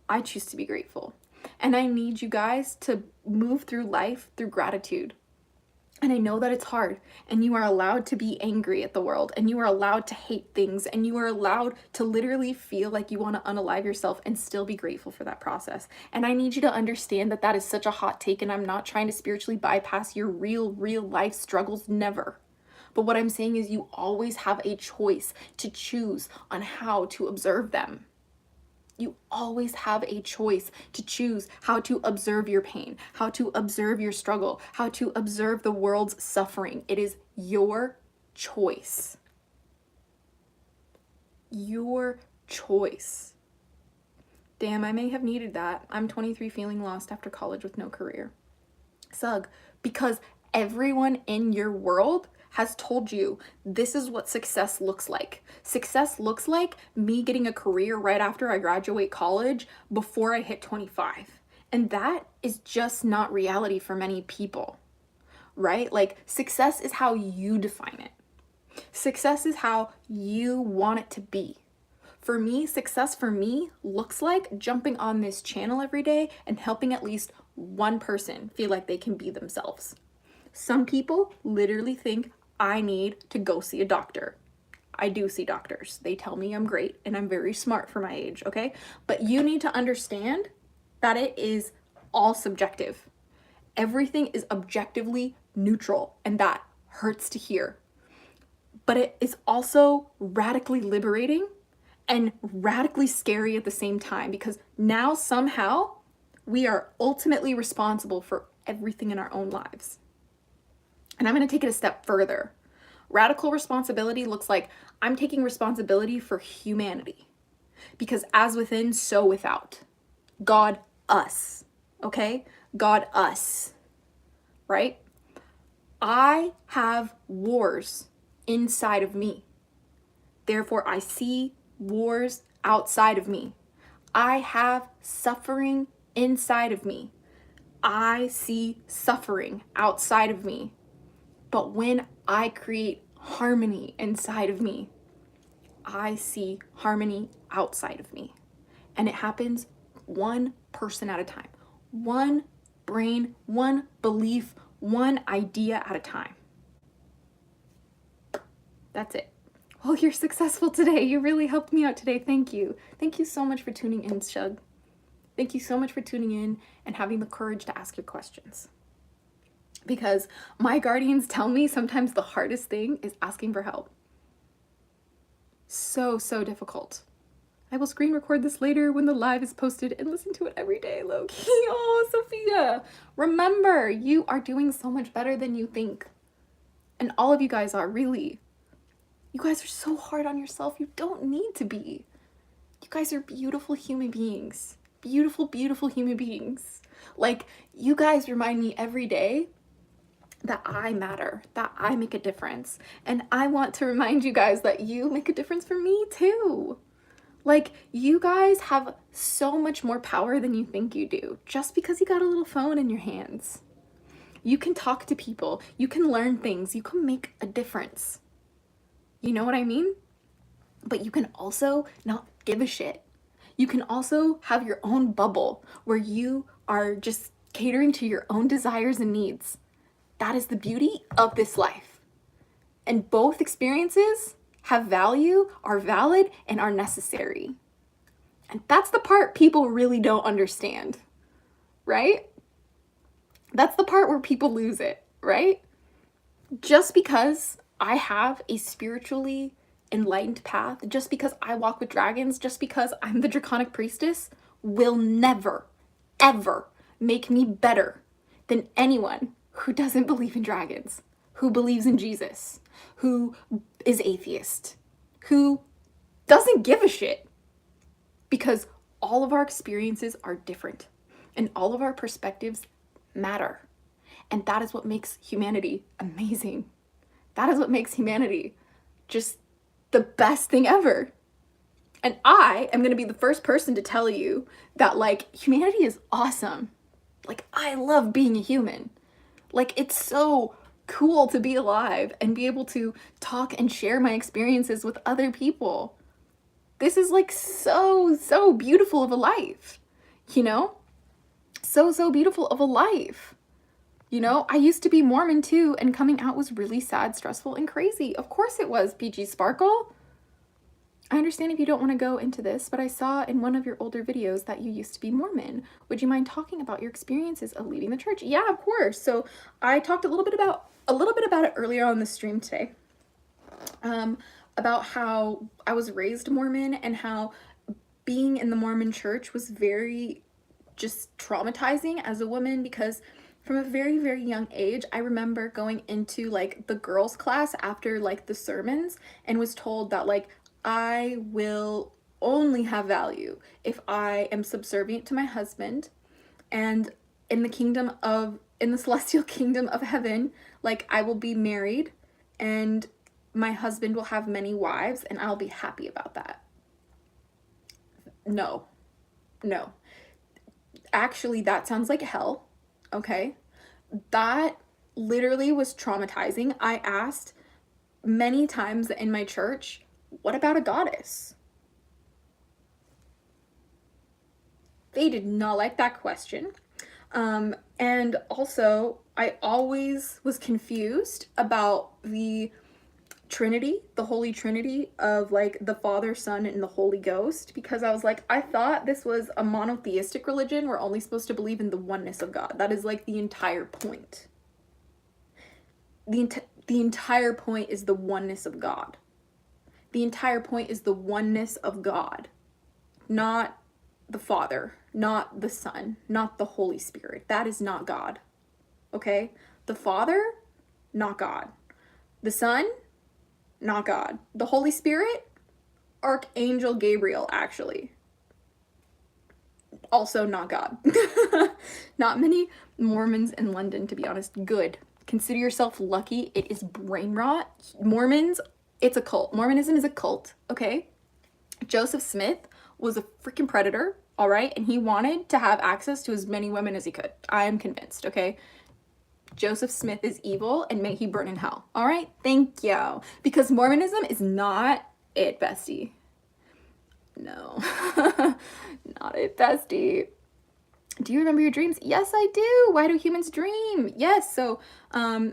I choose to be grateful. And I need you guys to move through life through gratitude. And I know that it's hard, and you are allowed to be angry at the world, and you are allowed to hate things, and you are allowed to literally feel like you want to unalive yourself and still be grateful for that process. And I need you to understand that that is such a hot take, and I'm not trying to spiritually bypass your real life struggles, never. But what I'm saying is you always have a choice to choose on how to observe them. You always have a choice to choose how to observe your pain, how to observe your struggle, how to observe the world's suffering. It is your choice. Your choice. Damn, I may have needed that. I'm 23 feeling lost after college with no career. Sug, because everyone in your world has told you this is what success looks like. Success looks like me getting a career right after I graduate college before I hit 25. And that is just not reality for many people, right? Like, success is how you define it. Success is how you want it to be. For me, success for me looks like jumping on this channel every day and helping at least one person feel like they can be themselves. Some people literally think I need to go see a doctor. I do see doctors. They tell me I'm great and I'm very smart for my age, okay? But you need to understand that it is all subjective. Everything is objectively neutral, and that hurts to hear. But it is also radically liberating and radically scary at the same time, because now somehow we are ultimately responsible for everything in our own lives. And I'm going to take it a step further. Radical responsibility looks like I'm taking responsibility for humanity. Because as within, so without. God, us. Okay? God, us. Right? I have wars inside of me. Therefore, I see wars outside of me. I have suffering inside of me. I see suffering outside of me. But when I create harmony inside of me, I see harmony outside of me. And it happens one person at a time. One brain, one belief, one idea at a time. That's it. Well, you're successful today. You really helped me out today. Thank you. Thank you so much for tuning in, Shug. Thank you so much for tuning in and having the courage to ask your questions. Because my guardians tell me sometimes the hardest thing is asking for help. So difficult. I will screen record this later when the live is posted and listen to it every day, low-key. Oh, Sophia. Remember, you are doing so much better than you think. And all of you guys are, really. You guys are so hard on yourself. You don't need to be. You guys are beautiful human beings. Beautiful, beautiful human beings. Like, you guys remind me every day that I matter, that I make a difference. And I want to remind you guys that you make a difference for me too. Like, you guys have so much more power than you think you do, just because you got a little phone in your hands. You can talk to people, you can learn things, you can make a difference. You know what I mean? But you can also not give a shit. You can also have your own bubble where you are just catering to your own desires and needs. That is the beauty of this life. And both experiences have value, are valid, and are necessary. And that's the part people really don't understand, right? That's the part where people lose it, right? Just because I have a spiritually enlightened path, just because I walk with dragons, just because I'm the Draconic Priestess, will never, ever make me better than anyone who doesn't believe in dragons, who believes in Jesus, who is atheist, who doesn't give a shit. Because all of our experiences are different and all of our perspectives matter. And that is what makes humanity amazing. That is what makes humanity just the best thing ever. And I am going to be the first person to tell you that, like, humanity is awesome. Like, I love being a human. Like, it's so cool to be alive and be able to talk and share my experiences with other people. This is like so beautiful of a life, you know? So beautiful of a life. You know, I used to be Mormon too, and coming out was really sad, stressful, and crazy. Of course it was, PG Sparkle. I understand if you don't want to go into this, but I saw in one of your older videos that you used to be Mormon. Would you mind talking about your experiences of leaving the church? Yeah, of course. So I talked a little bit about it earlier on the stream today. About how I was raised Mormon and how being in the Mormon church was very just traumatizing as a woman, because from a very young age, I remember going into like the girls' class after like the sermons and was told that like I will only have value if I am subservient to my husband, and in the celestial kingdom of heaven, like I will be married and my husband will have many wives and I'll be happy about that. No. Actually, that sounds like hell. Okay? That literally was traumatizing. I asked many times in my church, what about a goddess? They did not like that question. And also, I always was confused about the Trinity, the Holy Trinity of like the Father, Son, and the Holy Ghost, because I was like, I thought this was a monotheistic religion. We're only supposed to believe in the oneness of God. That is like the entire point. The entire point is the oneness of God. The entire point is the oneness of God, not the Father, not the Son, not the Holy Spirit. That is not God. Okay? The Father, not God. The Son, not God. The Holy Spirit, Archangel Gabriel, actually. Also not God. Not many Mormons in London, to be honest. Good. Consider yourself lucky. It is brain rot. Mormons, it's a cult. Mormonism is a cult, okay? Joseph Smith was a freaking predator, all right? And he wanted to have access to as many women as he could. I am convinced, okay? Joseph Smith is evil and may he burn in hell. All right? Thank you. Because Mormonism is not it, bestie. No. Not it, bestie. Do you remember your dreams? Yes, I do. Why do humans dream? Yes, so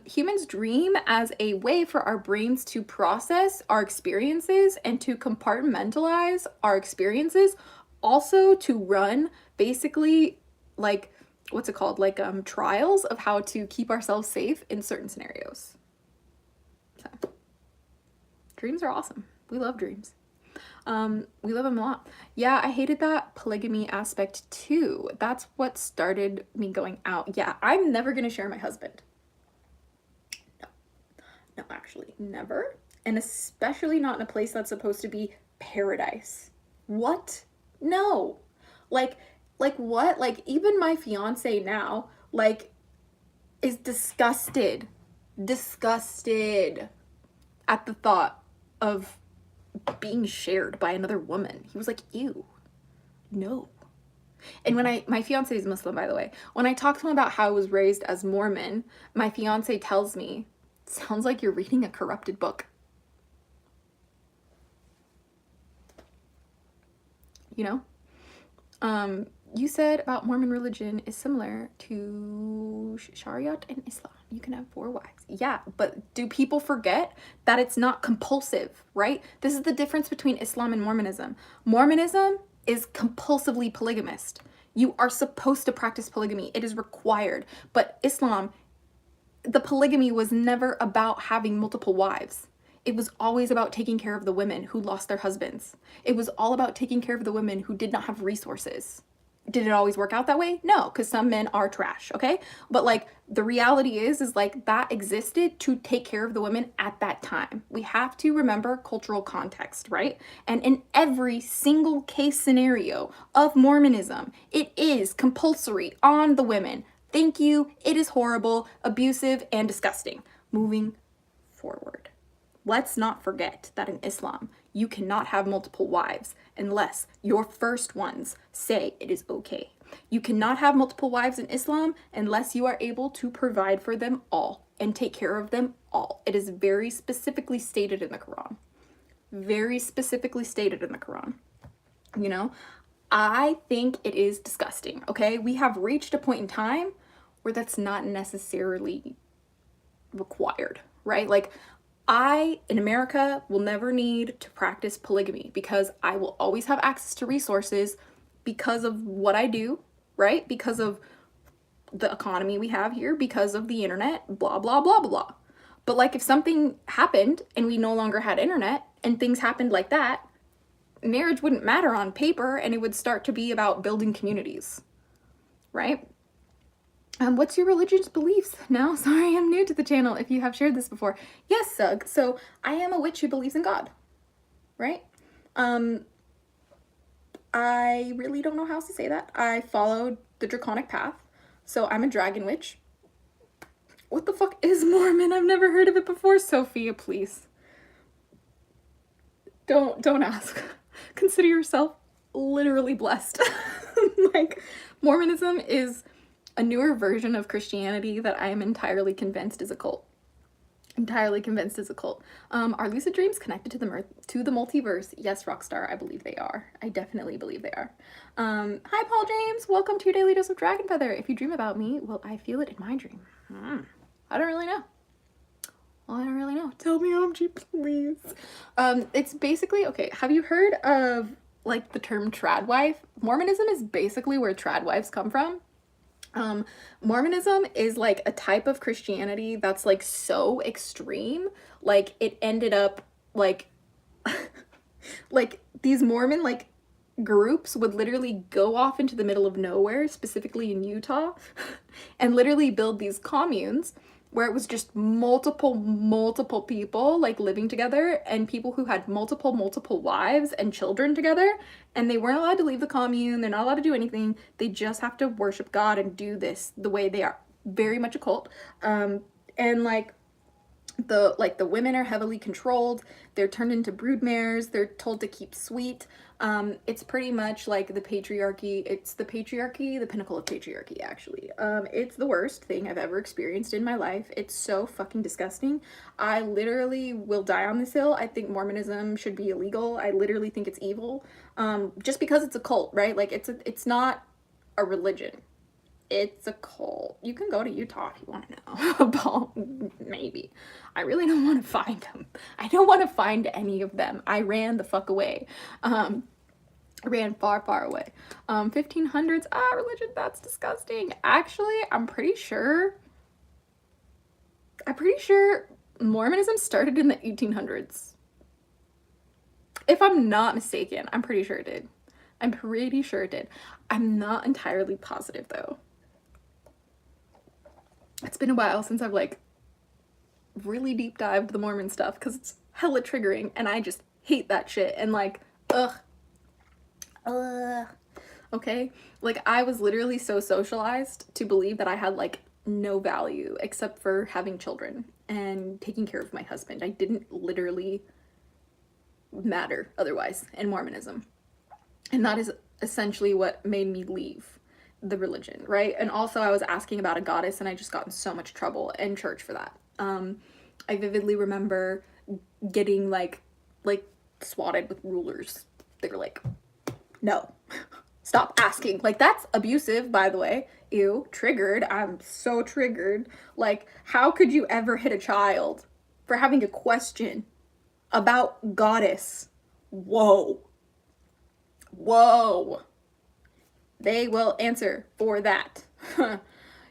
humans dream as a way for our brains to process our experiences and to compartmentalize our experiences. Also to run basically like, what's it called? Like trials of how to keep ourselves safe in certain scenarios. So, dreams are awesome. We love dreams. We love them a lot. Yeah, I hated that polygamy aspect too. That's what started me going out. Yeah, I'm never gonna share my husband. No, actually, never. And especially not in a place that's supposed to be paradise. What? No. Like what? Like, even my fiance now, like, is disgusted at the thought of being shared by another woman. He was like, ew, no. And when my fiance is Muslim, by the way, when I talk to him about how I was raised as Mormon, my fiance tells me, sounds like you're reading a corrupted book. You know? You said about Mormon religion is similar to Sharia and Islam. You can have 4 wives. Yeah, but do people forget that it's not compulsive, right? This is the difference between Islam and Mormonism. Mormonism is compulsively polygamist. You are supposed to practice polygamy. It is required. But Islam, the polygamy was never about having multiple wives. It was always about taking care of the women who lost their husbands. It was all about taking care of the women who did not have resources. Did it always work out that way? No, because some men are trash, okay? But like the reality is like that existed to take care of the women at that time. We have to remember cultural context, right? And in every single case scenario of Mormonism, it is compulsory on the women. Thank you. It is horrible, abusive, and disgusting. Moving forward. Let's not forget that in Islam, you cannot have multiple wives unless your first ones say it is okay. You cannot have multiple wives in Islam unless you are able to provide for them all and take care of them all. It is very specifically stated in the Quran. Very specifically stated in the Quran. You know, I think it is disgusting, okay? We have reached a point in time where that's not necessarily required, right? Like, I, in America, will never need to practice polygamy because I will always have access to resources because of what I do, right? Because of the economy we have here, because of the internet, blah, blah, blah, blah. But like if something happened and we no longer had internet and things happened like that, marriage wouldn't matter on paper and it would start to be about building communities, right? What's your religious beliefs now? Sorry, I'm new to the channel if you have shared this before. Yes, Sug. So I am a witch who believes in God, right? I really don't know how else to say that. I followed the Draconic path. So I'm a dragon witch. What the fuck is Mormon? I've never heard of it before. Sophia, please. Don't ask. Consider yourself literally blessed. Like, Mormonism is a newer version of Christianity that I am entirely convinced is a cult. Entirely convinced is a cult. Are lucid dreams connected to the multiverse? Yes, Rockstar, I believe they are. I definitely believe they are. Hi, Paul James. Welcome to your daily dose of Dragonfeather. If you dream about me, will I feel it in my dream? I don't really know. I don't really know. Tell me, OMG, please. It's basically, okay, have you heard of, like, the term trad wife? Mormonism is basically where trad wives come from. Mormonism is like a type of Christianity that's like so extreme, like it ended up like like these Mormon like groups would literally go off into the middle of nowhere, specifically in Utah, and literally build these communes where it was just multiple people like living together, and people who had multiple wives and children together, and they weren't allowed to leave the commune. They're not allowed to do anything. They just have to worship God and do this the way they are. Very much a cult. And like the women are heavily controlled. They're turned into broodmares. They're told to keep sweet. It's pretty much like the patriarchy. It's the patriarchy, the pinnacle of patriarchy, actually. It's the worst thing I've ever experienced in my life. It's so fucking disgusting. I literally will die on this hill. I think Mormonism should be illegal. I literally think it's evil. Just because it's a cult, right? Like it's not a religion. It's a cult. You can go to Utah if you want to know about, maybe. I really don't want to find them. I don't want to find any of them. I ran the fuck away. I ran far away. 1500s, religion, that's disgusting. Actually, I'm pretty sure Mormonism started in the 1800s. If I'm not mistaken, I'm pretty sure it did. I'm not entirely positive though. It's been a while since I've like really deep dived the Mormon stuff because it's hella triggering and I just hate that shit and like, ugh. Okay? Like I was literally so socialized to believe that I had like no value except for having children and taking care of my husband. I didn't literally matter otherwise in Mormonism. And that is essentially what made me leave the religion, right? And also I was asking about a goddess and I just got in so much trouble in church for that. I vividly remember getting like swatted with rulers. They were like, no, stop asking. Like that's abusive, by the way. Ew, triggered. I'm so triggered. Like, how could you ever hit a child for having a question about goddess? Whoa. They will answer for that.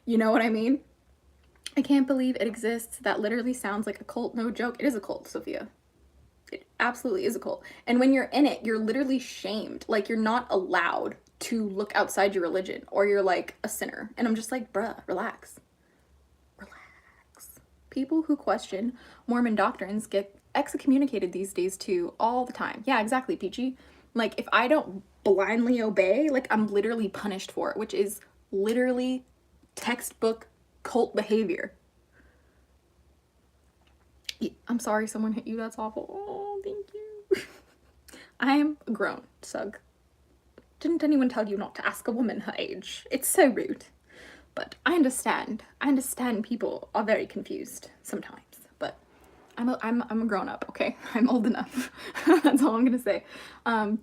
You know what I mean? I can't believe it exists. That literally sounds like a cult. No joke. It is a cult, Sophia. It absolutely is a cult. And when you're in it, you're literally shamed. Like you're not allowed to look outside your religion, or you're like a sinner. And I'm just like, bruh, relax. Relax. People who question Mormon doctrines get excommunicated these days too, all the time. Yeah, exactly, Peachy. Like, if I don't blindly obey, like, I'm literally punished for it, which is literally textbook cult behavior. I'm sorry someone hit you, that's awful. Oh, thank you. I am grown, Sug. Didn't anyone tell you not to ask a woman her age? It's so rude. But I understand. I understand people are very confused sometimes. But I'm a grown up, okay? I'm old enough. That's all I'm gonna say. No,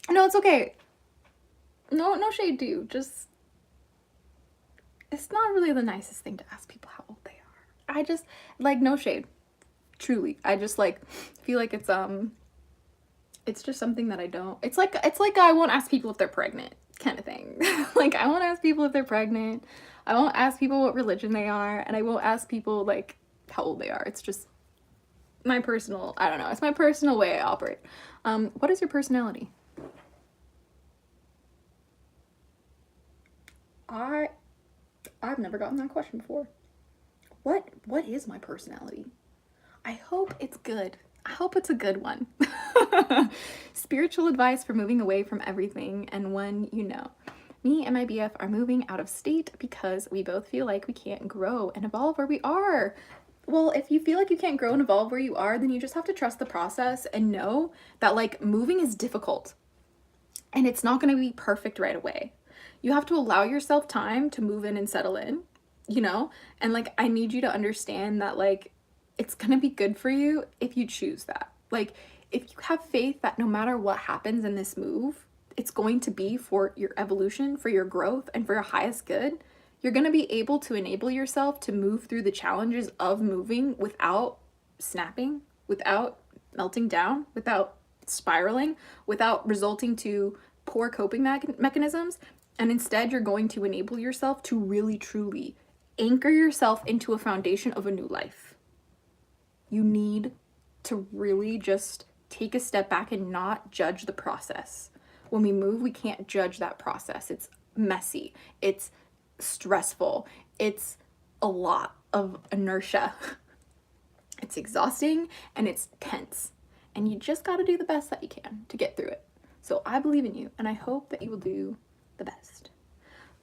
it's okay. No shade to you. Just, it's not really the nicest thing to ask people how old they are. I just, like, no shade. Truly. I just, like, feel like it's just something that I don't, it's like I won't ask people if they're pregnant kind of thing. Like, I won't ask people if they're pregnant. I won't ask people what religion they are, and I won't ask people, like, how old they are. It's just my personal, I don't know, it's my personal way I operate. What is your personality? I've never gotten that question before. What is my personality? I hope it's good. I hope it's a good one. Spiritual advice for moving away from everything and when you know. Me and my BF are moving out of state because we both feel like we can't grow and evolve where we are. Well, if you feel like you can't grow and evolve where you are, then you just have to trust the process and know that, like, moving is difficult and it's not going to be perfect right away. You have to allow yourself time to move in and settle in, you know? And, like, I need you to understand that, like, it's gonna be good for you if you choose that. Like, if you have faith that no matter what happens in this move, it's going to be for your evolution, for your growth, and for your highest good, you're gonna be able to enable yourself to move through the challenges of moving without snapping, without melting down, without spiraling, without resulting to poor coping mechanisms. And instead, you're going to enable yourself to really, truly anchor yourself into a foundation of a new life. You need to really just take a step back and not judge the process. When we move, we can't judge that process. It's messy, it's stressful, it's a lot of inertia. It's exhausting and it's tense. And you just gotta do the best that you can to get through it. So I believe in you and I hope that you will do the best.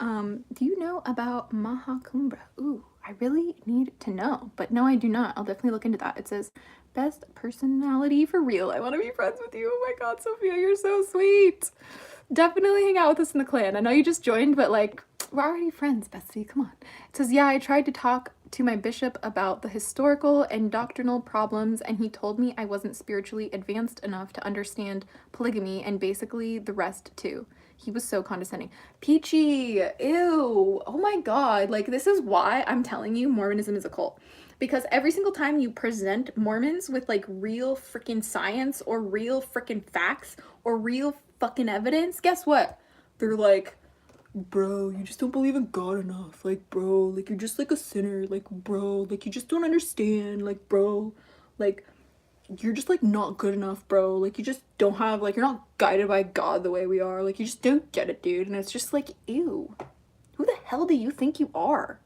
Do you know about Mahakumbra? Ooh, I really need to know, but no, I do not. I'll definitely look into that. It says, best personality for real. I want to be friends with you. Oh my God, Sophia, you're so sweet. Definitely hang out with us in the clan. I know you just joined, but, like, we're already friends, bestie. Come on. It says, yeah, I tried to talk to my bishop about the historical and doctrinal problems, and he told me I wasn't spiritually advanced enough to understand polygamy and basically the rest too. He was so condescending. Peachy, ew, oh my God. Like, this is why I'm telling you Mormonism is a cult. Because every single time you present Mormons with, like, real freaking science or real freaking facts or real fucking evidence, guess what? They're like, bro, you just don't believe in God enough. Like, bro, like, you're just, like, a sinner. Like, bro, like, you just don't understand. Like, bro, like, you're just, like, not good enough, bro. Like, you just don't have, like, you're not guided by God the way we are. Like, you just don't get it, dude. And it's just like, ew. Who the hell do you think you are?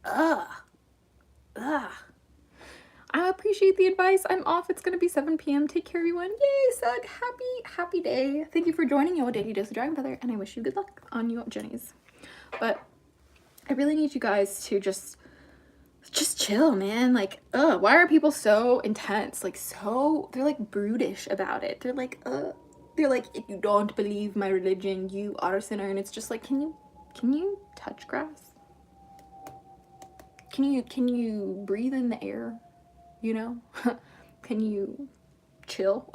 Ugh. I appreciate the advice. I'm off. It's gonna be 7 p.m. Take care, everyone. Yay, Sug. Happy day. Thank you for joining your daily dose of Dragonfeather, and I wish you good luck on your journeys. But I really need you guys to just chill, man. Like, why are people so intense? Like, they're like brutish about it. They're like, if you don't believe my religion, you are a sinner. And it's just like, can you touch grass? Can you breathe in the air? You know? Can you chill?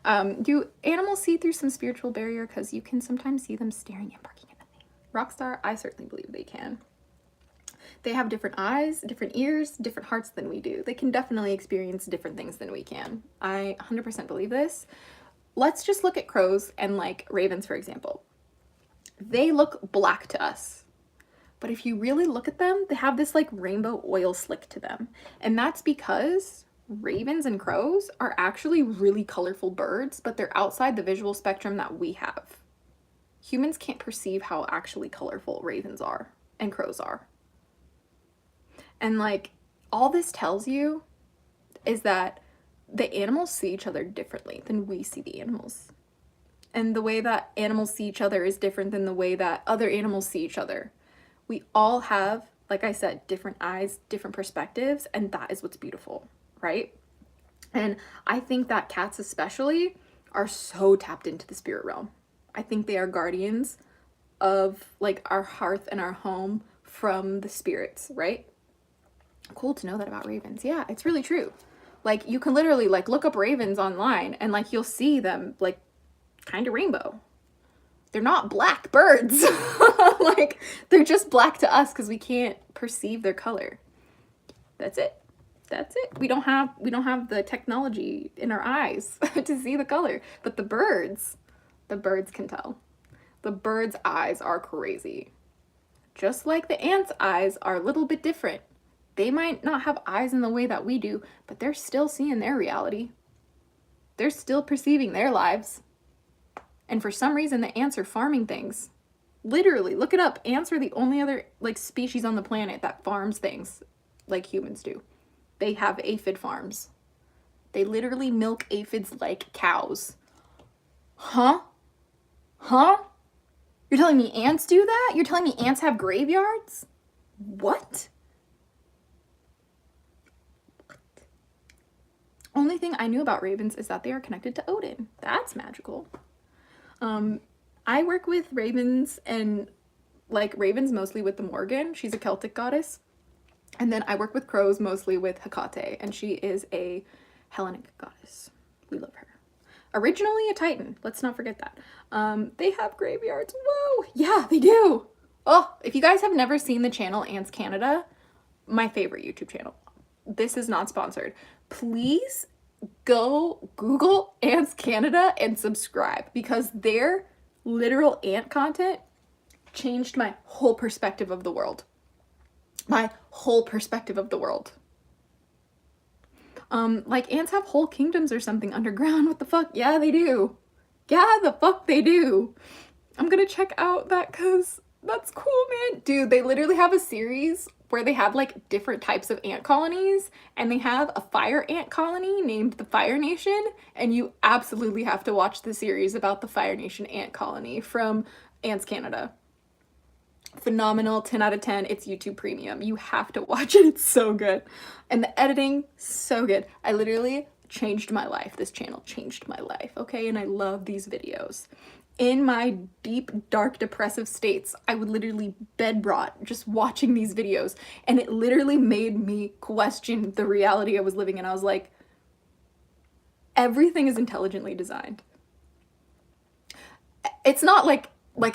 Do animals see through some spiritual barrier? Because you can sometimes see them staring and barking at nothing. Rockstar, I certainly believe they can. They have different eyes, different ears, different hearts than we do. They can definitely experience different things than we can. I 100% believe this. Let's just look at crows and, like, ravens, for example. They look black to us. But if you really look at them, they have this, like, rainbow oil slick to them. And that's because ravens and crows are actually really colorful birds, but they're outside the visual spectrum that we have. Humans can't perceive how actually colorful ravens are and crows are. And like, all this tells you is that the animals see each other differently than we see the animals. And the way that animals see each other is different than the way that other animals see each other. We all have, like I said, different eyes, different perspectives, and that is what's beautiful, right? And I think that cats especially are so tapped into the spirit realm. I think they are guardians of like our hearth and our home from the spirits, right? Cool to know that about ravens. Yeah, it's really true. Like, you can literally like look up ravens online and like you'll see them like kind of rainbow. They're not black birds. Like, they're just black to us because we can't perceive their color. That's it. That's it. We don't have the technology in our eyes to see the color. But the birds can tell. The birds' eyes are crazy. Just like the ants' eyes are a little bit different. They might not have eyes in the way that we do, but they're still seeing their reality. They're still perceiving their lives. And for some reason, the ants are farming things. Literally, look it up. Ants are the only other like species on the planet that farms things like humans do. They have aphid farms. They literally milk aphids like cows. Huh? Huh? You're telling me ants do that? You're telling me ants have graveyards? What? Only thing I knew about ravens is that they are connected to Odin. That's magical. I work with ravens, and like ravens mostly with the Morgan. She's a Celtic goddess. And then I work with crows mostly with Hecate, and she is a Hellenic goddess. We love her. Originally a Titan. Let's not forget that. They have graveyards. Whoa! Yeah, they do. Oh, if you guys have never seen the channel Ants Canada, my favorite YouTube channel. This is not sponsored. Please go Google Ants Canada and subscribe, because their literal ant content changed my whole perspective of the world. My whole perspective of the world. Like ants have whole kingdoms or something underground. What the fuck? Yeah, they do. Yeah, the fuck they do. I'm gonna check out that because that's cool, man. Dude, they literally have a series where they have like different types of ant colonies, and they have a fire ant colony named the Fire Nation, and you absolutely have to watch the series about the Fire Nation ant colony from Ants Canada. Phenomenal, 10 out of 10. It's YouTube Premium. You have to watch it. It's so good. And the editing, so good. I literally changed my life. This channel changed my life, okay? And I love these videos. In my deep, dark, depressive states, I would literally bed rot just watching these videos, and it literally made me question the reality I was living in. I was like, everything is intelligently designed. It's not like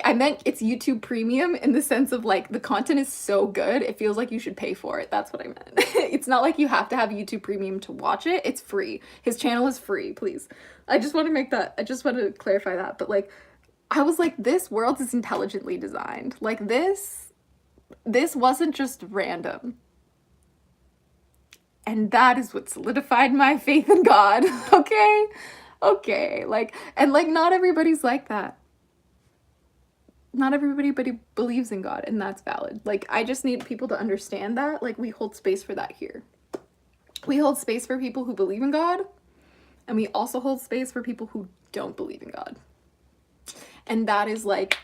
I meant it's YouTube Premium in the sense of like the content is so good, it feels like you should pay for it. That's what I meant. It's not like you have to have YouTube Premium to watch it. It's free. His channel is free, please. I just want to clarify that. But like, I was like, this world is intelligently designed. Like this wasn't just random. And that is what solidified my faith in God. Okay? Okay. Like, and like, not everybody's like that. Not everybody believes in God, and that's valid. Like, I just need people to understand that. Like, we hold space for that here. We hold space for people who believe in God, and we also hold space for people who don't believe in God. And that is like,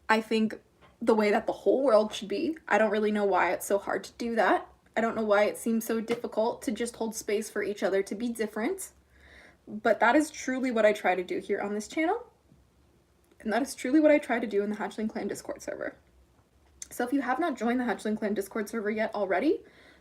I think, the way that the whole world should be. I don't really know why it's so hard to do that. I don't know why it seems so difficult to just hold space for each other to be different. But that is truly what I try to do here on this channel. And that is truly what I try to do in the Hatchling Clan Discord server. So if you have not joined the Hatchling Clan Discord server yet already,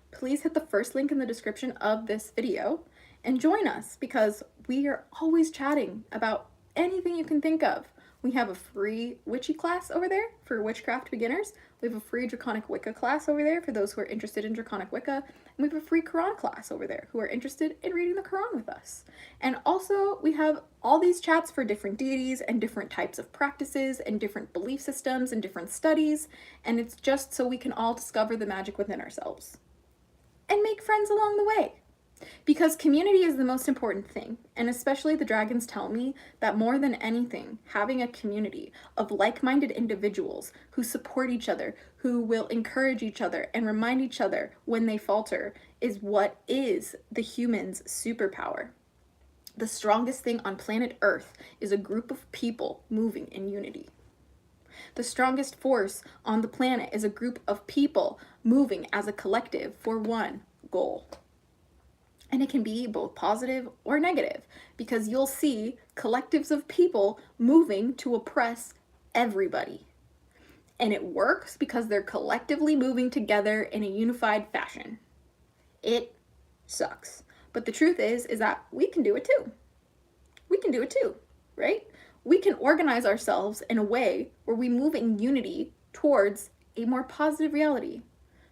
please hit the first link in the description of this video and join us, because we are always chatting about anything you can think of. We have a free witchy class over there for witchcraft beginners. We have a free Draconic Wicca class over there for those who are interested in Draconic Wicca. And we have a free Quran class over there who are interested in reading the Quran with us. And also we have all these chats for different deities and different types of practices and different belief systems and different studies. And it's just so we can all discover the magic within ourselves and make friends along the way. Because community is the most important thing, and especially the dragons tell me that more than anything, having a community of like-minded individuals who support each other, who will encourage each other and remind each other when they falter, is what is the human's superpower. The strongest thing on planet Earth is a group of people moving in unity. The strongest force on the planet is a group of people moving as a collective for one goal. And it can be both positive or negative, because you'll see collectives of people moving to oppress everybody. And it works because they're collectively moving together in a unified fashion. It sucks. But the truth is that we can do it too. We can do it too, right? We can organize ourselves in a way where we move in unity towards a more positive reality,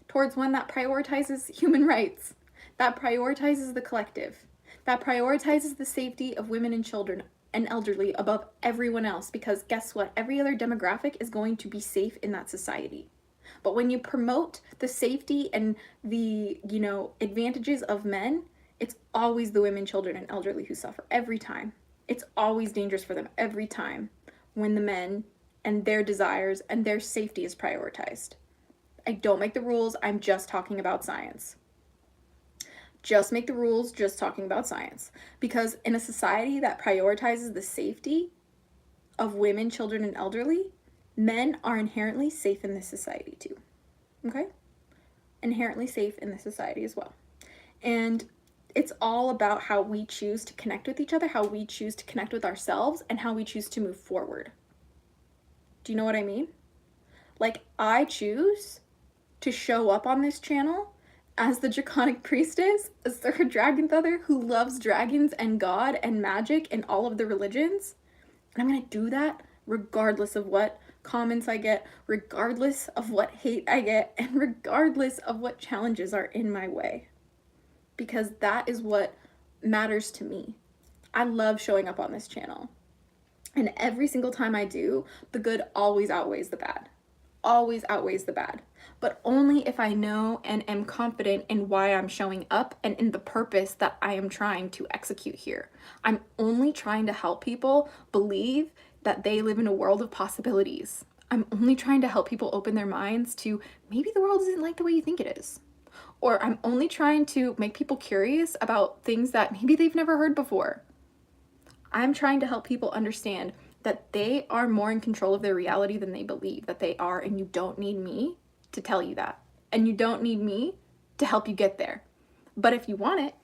towards one that prioritizes human rights, that prioritizes the collective, that prioritizes the safety of women and children and elderly above everyone else, because guess what? Every other demographic is going to be safe in that society. But when you promote the safety and the, advantages of men, it's always the women, children, and elderly who suffer every time. It's always dangerous for them every time when the men and their desires and their safety is prioritized. I don't make the rules, I'm just talking about science. Just make the rules, just talking about science. Because in a society that prioritizes the safety of women, children, and elderly, men are inherently safe in this society too. Okay? Inherently safe in this society as well. And it's all about how we choose to connect with each other, how we choose to connect with ourselves, and how we choose to move forward. Do you know what I mean? Like, I choose to show up on this channel as the Draconic Priestess, AZURA Dragonfeather, who loves dragons and God and magic and all of the religions. And I'm gonna do that regardless of what comments I get, regardless of what hate I get, and regardless of what challenges are in my way. Because that is what matters to me. I love showing up on this channel. And every single time I do, the good always outweighs the bad. Always outweighs the bad. But only if I know and am confident in why I'm showing up and in the purpose that I am trying to execute here. I'm only trying to help people believe that they live in a world of possibilities. I'm only trying to help people open their minds to maybe the world isn't like the way you think it is. Or I'm only trying to make people curious about things that maybe they've never heard before. I'm trying to help people understand that they are more in control of their reality than they believe that they are, and you don't need me to tell you that. And you don't need me to help you get there. But if you want it,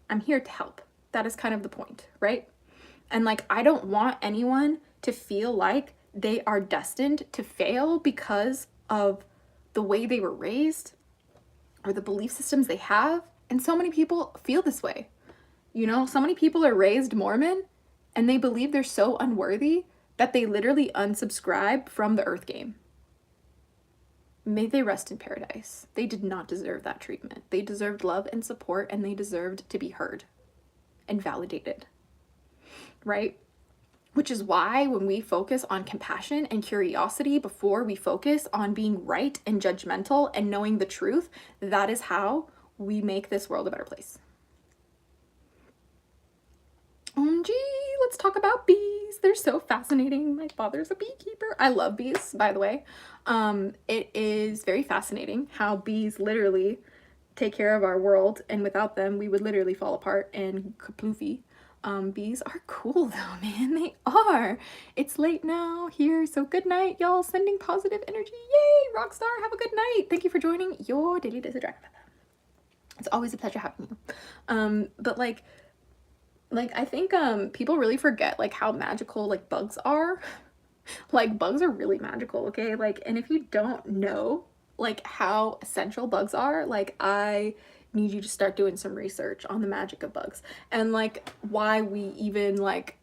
I'm here to help. That is kind of the point, right? And like, I don't want anyone to feel like they are destined to fail because of the way they were raised or the belief systems they have. And so many people feel this way. So many people are raised Mormon and they believe they're so unworthy that they literally unsubscribe from the Earth game. May they rest in paradise. They did not deserve that treatment. They deserved love and support, and they deserved to be heard and validated, right? Which is why when we focus on compassion and curiosity before we focus on being right and judgmental and knowing the truth, that is how we make this world a better place. OMG, let's talk about bees. They're so fascinating. My father's a beekeeper. I love bees, by the way. It is very fascinating how bees literally take care of our world, and without them, we would literally fall apart and kaploofy. Bees are cool though, man. They are. It's late now here, so good night, y'all. Sending positive energy. Yay, Rockstar. Have a good night. Thank you for joining your Daily Dose of Dragonfeather. It's always a pleasure having you. But like I think people really forget like how magical like bugs are. Like, bugs are really magical, okay? Like, and if you don't know like how essential bugs are, like, I need you to start doing some research on the magic of bugs and like why we even like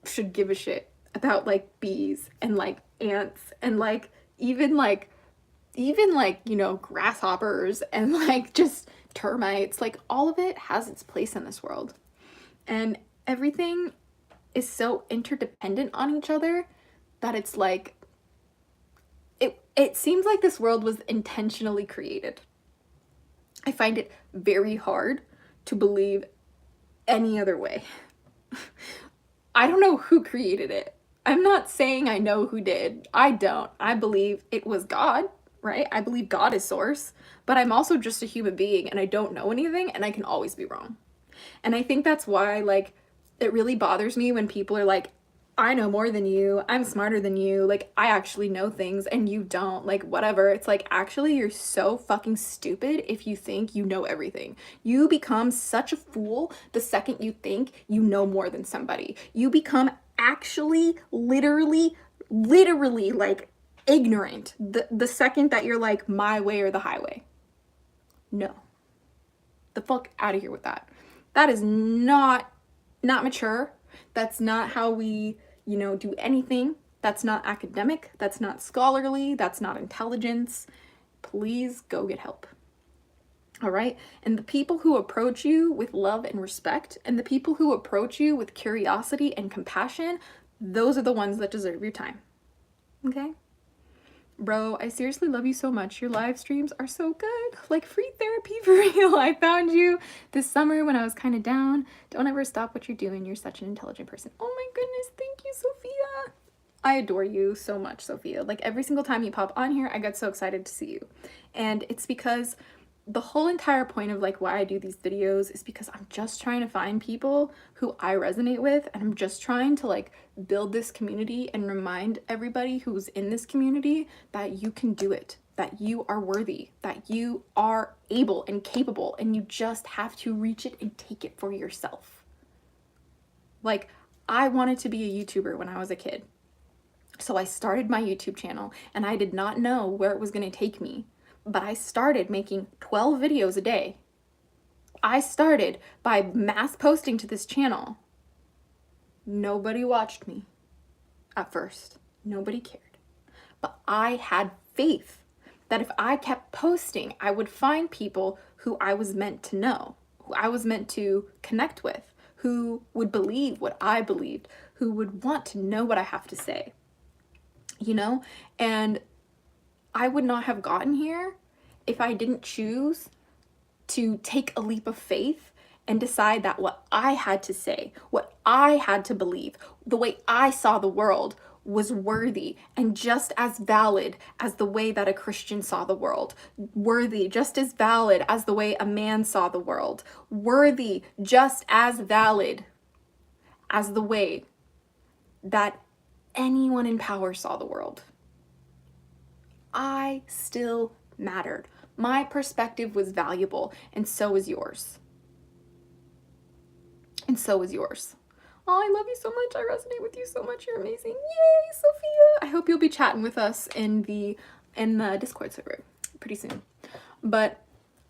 should give a shit about like bees and like ants and like even grasshoppers and like just termites. Like, all of it has its place in this world, and everything is so interdependent on each other that it's like it seems like this world was intentionally created. I find it very hard to believe any other way. I don't know who created it. I'm not saying I know who did. I don't. I believe it was God, right? I believe God is source, but I'm also just a human being and I don't know anything and I can always be wrong. And I think that's why, like, it really bothers me when people are like, I know more than you, I'm smarter than you, like, I actually know things and you don't, like, whatever. It's like, actually, you're so fucking stupid if you think you know everything. You become such a fool the second you think you know more than somebody. You become actually, literally, like, ignorant the second that you're like, my way or the highway. No. The fuck out of here with that. That is not mature. That's not how we, you know, do anything. That's not academic. That's not scholarly. That's not intelligence. Please go get help. All right? And the people who approach you with love and respect, and the people who approach you with curiosity and compassion, those are the ones that deserve your time. Okay? Bro, I seriously love you so much. Your live streams are so good. Like, free therapy for real. I found you this summer when I was kind of down. Don't ever stop what you're doing. You're such an intelligent person. Oh my goodness. Thank you, Sophia. I adore you so much, Sophia. Like, every single time you pop on here, I get so excited to see you. And it's because the whole entire point of, like, why I do these videos is because I'm just trying to find people who I resonate with, and I'm just trying to, like, build this community and remind everybody who's in this community that you can do it, that you are worthy, that you are able and capable, and you just have to reach it and take it for yourself. Like, I wanted to be a YouTuber when I was a kid. So I started my YouTube channel, and I did not know where it was going to take me. But I started making 12 videos a day. I started by mass posting to this channel. Nobody watched me at first. Nobody cared. But I had faith that if I kept posting, I would find people who I was meant to know, who I was meant to connect with, who would believe what I believed, who would want to know what I have to say. You know? And I would not have gotten here if I didn't choose to take a leap of faith and decide that what I had to say, what I had to believe, the way I saw the world was worthy and just as valid as the way that a Christian saw the world, worthy, just as valid as the way a man saw the world, worthy, just as valid as the way that anyone in power saw the world. I still mattered. My perspective was valuable, and so is yours. And so is yours. Oh, I love you so much. I resonate with you so much. You're amazing. Yay, Sophia. I hope you'll be chatting with us in the Discord server pretty soon. But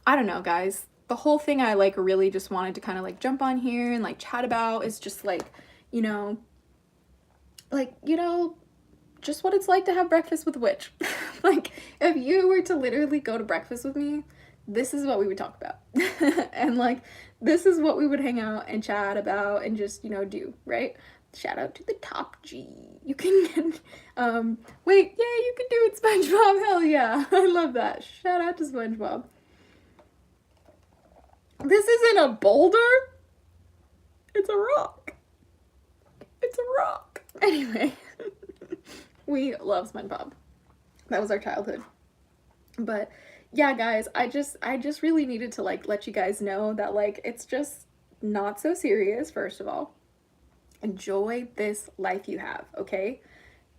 I don't know, guys. The whole thing I like really just wanted to kind of like jump on here and like chat about is just like, you know, just what it's like to have breakfast with a witch. Like, if you were to literally go to breakfast with me, this is what we would talk about. And like, this is what we would hang out and chat about and just, you know, do, right? Shout out to the top G. You can get, wait, yeah, you can do it, SpongeBob. Hell yeah. I love that. Shout out to SpongeBob. This isn't a boulder. It's a rock. It's a rock. Anyway. We love SpongeBob. That was our childhood. But yeah, guys, I just really needed to like let you guys know that like it's just not so serious, first of all. Enjoy this life you have, okay?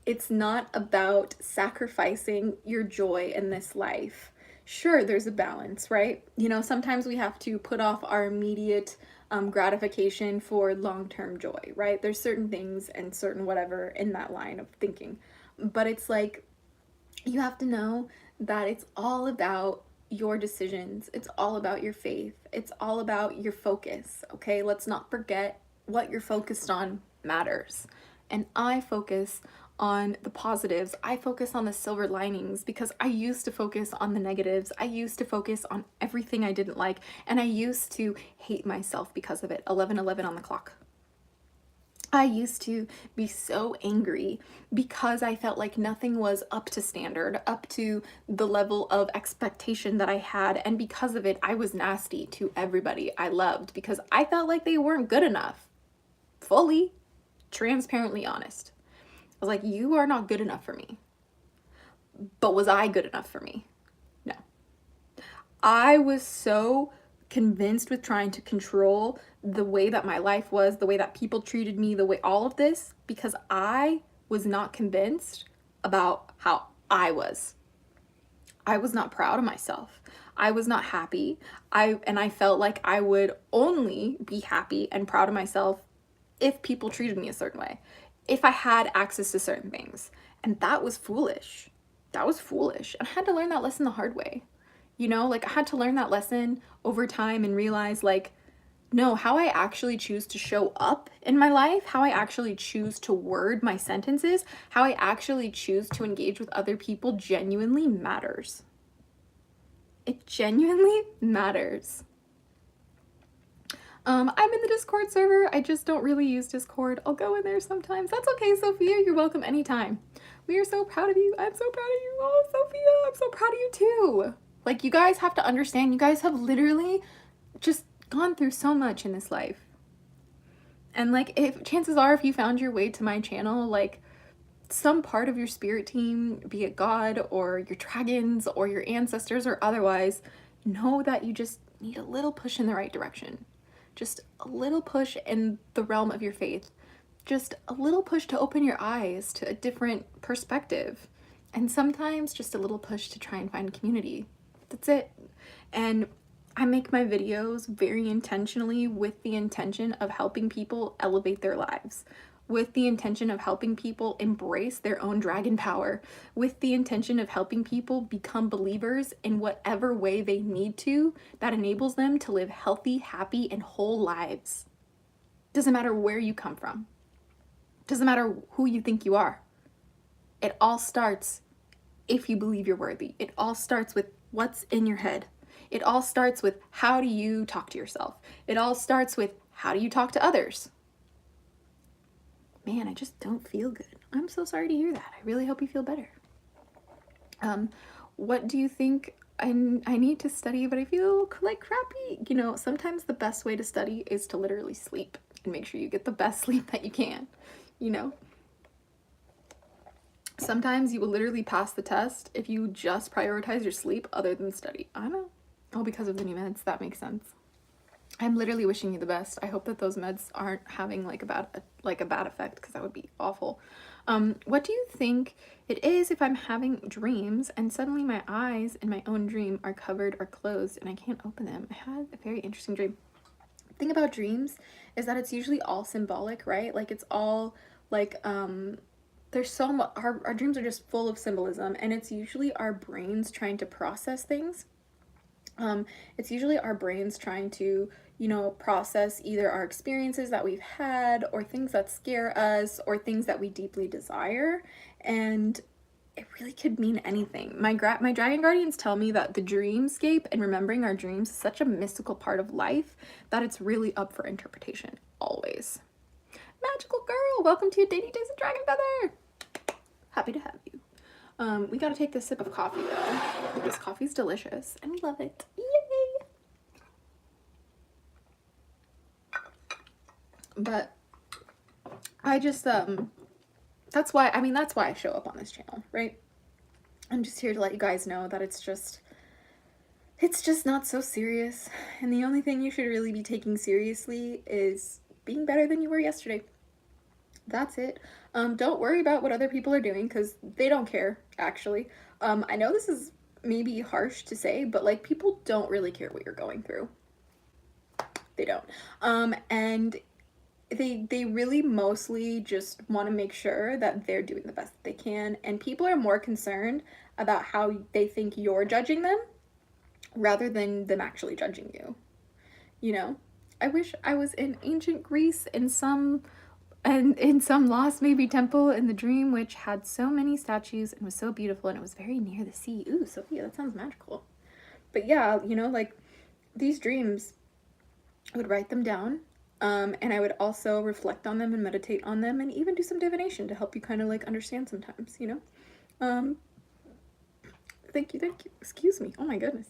It's not about sacrificing your joy in this life. Sure, there's a balance, right? You know, sometimes we have to put off our immediate gratification for long-term joy, right? There's certain things and certain whatever in that line of thinking. But it's like, you have to know that it's all about your decisions. It's all about your faith. It's all about your focus, okay? Let's not forget what you're focused on matters. And I focus on the positives. I focus on the silver linings because I used to focus on the negatives. I used to focus on everything I didn't like, and I used to hate myself because of it. 11:11 on the clock. I used to be so angry because I felt like nothing was up to standard, up to the level of expectation that I had. And because of it, I was nasty to everybody I loved because I felt like they weren't good enough. Fully, transparently honest. I was like, you are not good enough for me. But was I good enough for me? No. I was so convinced with trying to control the way that my life was, the way that people treated me, the way all of this, because I was not convinced about how I was. I was not proud of myself. I was not happy. I felt like I would only be happy and proud of myself if people treated me a certain way, if I had access to certain things. And that was foolish. That was foolish. And I had to learn that lesson the hard way. You know, like I had to learn that lesson over time and realize like, no, how I actually choose to show up in my life, how I actually choose to word my sentences, how I actually choose to engage with other people genuinely matters. It genuinely matters. I'm in the Discord server. I just don't really use Discord. I'll go in there sometimes. That's okay, Sophia. You're welcome anytime. We are so proud of you. I'm so proud of you. Oh, Sophia, I'm so proud of you too. Like, you guys have to understand, you guys have literally just gone through so much in this life. And like, if chances are, if you found your way to my channel, like some part of your spirit team, be it God or your dragons or your ancestors or otherwise, know that you just need a little push in the right direction. Just a little push in the realm of your faith. Just a little push to open your eyes to a different perspective. And sometimes just a little push to try and find community. That's it. And I make my videos very intentionally with the intention of helping people elevate their lives, with the intention of helping people embrace their own dragon power, with the intention of helping people become believers in whatever way they need to that enables them to live healthy, happy, and whole lives. Doesn't matter where you come from. Doesn't matter who you think you are. It all starts if you believe you're worthy. It all starts with what's in your head. It all starts with how do you talk to yourself. It all starts with how do you talk to others. Man, I just don't feel good. I'm so sorry to hear that. I really hope you feel better. What do you think I need to study, but I feel like crappy? You know, sometimes the best way to study is to literally sleep and make sure you get the best sleep that you can, you know? Sometimes you will literally pass the test if you just prioritize your sleep other than study. I know. Oh, because of the new meds. That makes sense. I'm literally wishing you the best. I hope that those meds aren't having like a bad effect, because that would be awful. What do you think it is if I'm having dreams and suddenly my eyes in my own dream are covered or closed and I can't open them? I had a very interesting dream. The thing about dreams is that it's usually all symbolic, right? Like it's all like there's so much, our dreams are just full of symbolism, and it's usually our brains trying to process things. It's usually our brains trying to, you know, process either our experiences that we've had or things that scare us or things that we deeply desire. And it really could mean anything. My dragon guardians tell me that the dreamscape and remembering our dreams is such a mystical part of life that it's really up for interpretation, always. Magical girl, welcome to Daily Days of Dragonfeather. Happy to have you. We gotta take this sip of coffee though. This coffee's delicious and we love it. Yay! But I just that's why I show up on this channel, right? I'm just here to let you guys know that it's just not so serious, and the only thing you should really be taking seriously is being better than you were yesterday. That's it. Don't worry about what other people are doing, because they don't care, actually. I know this is maybe harsh to say, but like, people don't really care what you're going through. They don't. And they really mostly just want to make sure that they're doing the best they can, and people are more concerned about how they think you're judging them rather than them actually judging you. You know? I wish I was in ancient Greece in some lost maybe temple in the dream, which had so many statues and was so beautiful, and it was very near the sea. Ooh, Sophia, that sounds magical. But yeah, you know, like, these dreams, I would write them down, And I would also reflect on them and meditate on them and even do some divination to help you kind of like understand sometimes, you know? Thank you, thank you. Excuse me. Oh my goodness.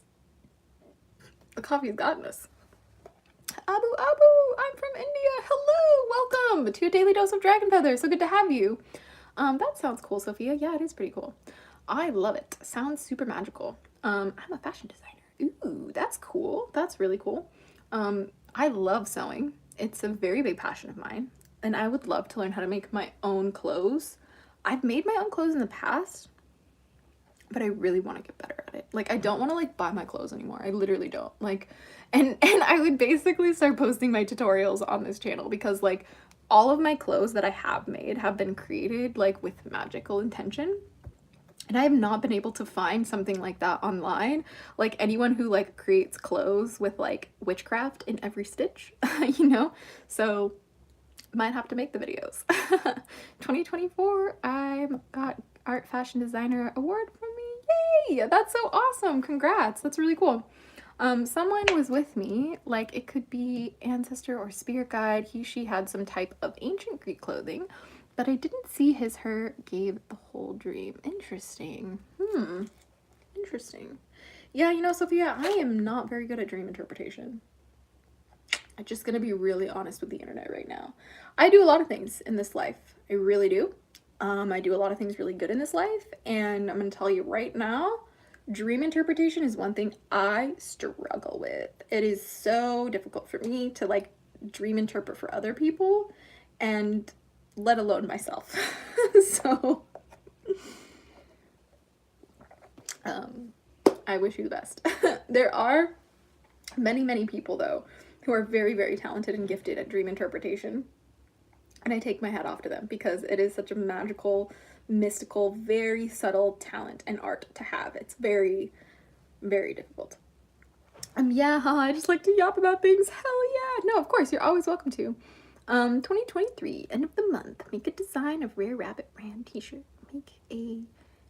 The coffee's gotten us. Abu, I'm from India. Hello, welcome to a daily dose of Dragonfeather. So good to have you. That sounds cool, Sophia. Yeah, it is pretty cool. I love it. Sounds super magical. I'm a fashion designer. Ooh, that's cool. That's really cool. I love sewing. It's a very big passion of mine, and I would love to learn how to make my own clothes. I've made my own clothes in the past, but I really want to get better at it. Like, I don't want to like buy my clothes anymore. I literally don't. Like, and I would basically start posting my tutorials on this channel because like all of my clothes that I have made have been created like with magical intention. And I have not been able to find something like that online. Like anyone who like creates clothes with like witchcraft in every stitch, you know? So might have to make the videos. 2024, I got Art Fashion Designer Award from me. Yay! That's so awesome. Congrats. That's really cool. Someone was with me, like it could be ancestor or spirit guide. She had some type of ancient Greek clothing, but I didn't see her gave the whole dream. Interesting. Interesting. Yeah, you know, Sophia, I am not very good at dream interpretation. I'm just gonna be really honest with the internet right now. I do a lot of things in this life. I really do. I do a lot of things really good in this life, and I'm gonna tell you right now, dream interpretation is one thing I struggle with. It is so difficult for me to like dream interpret for other people, and let alone myself. So I wish you the best. There are many people though who are very talented and gifted at dream interpretation, and I take my hat off to them because it is such a magical, mystical, very subtle talent and art to have. It's very difficult. Yeah, I just like to yap about things. Hell yeah. No, of course, you're always welcome to. 2023, end of the month, make a design of Rare Rabbit brand t-shirt. Make a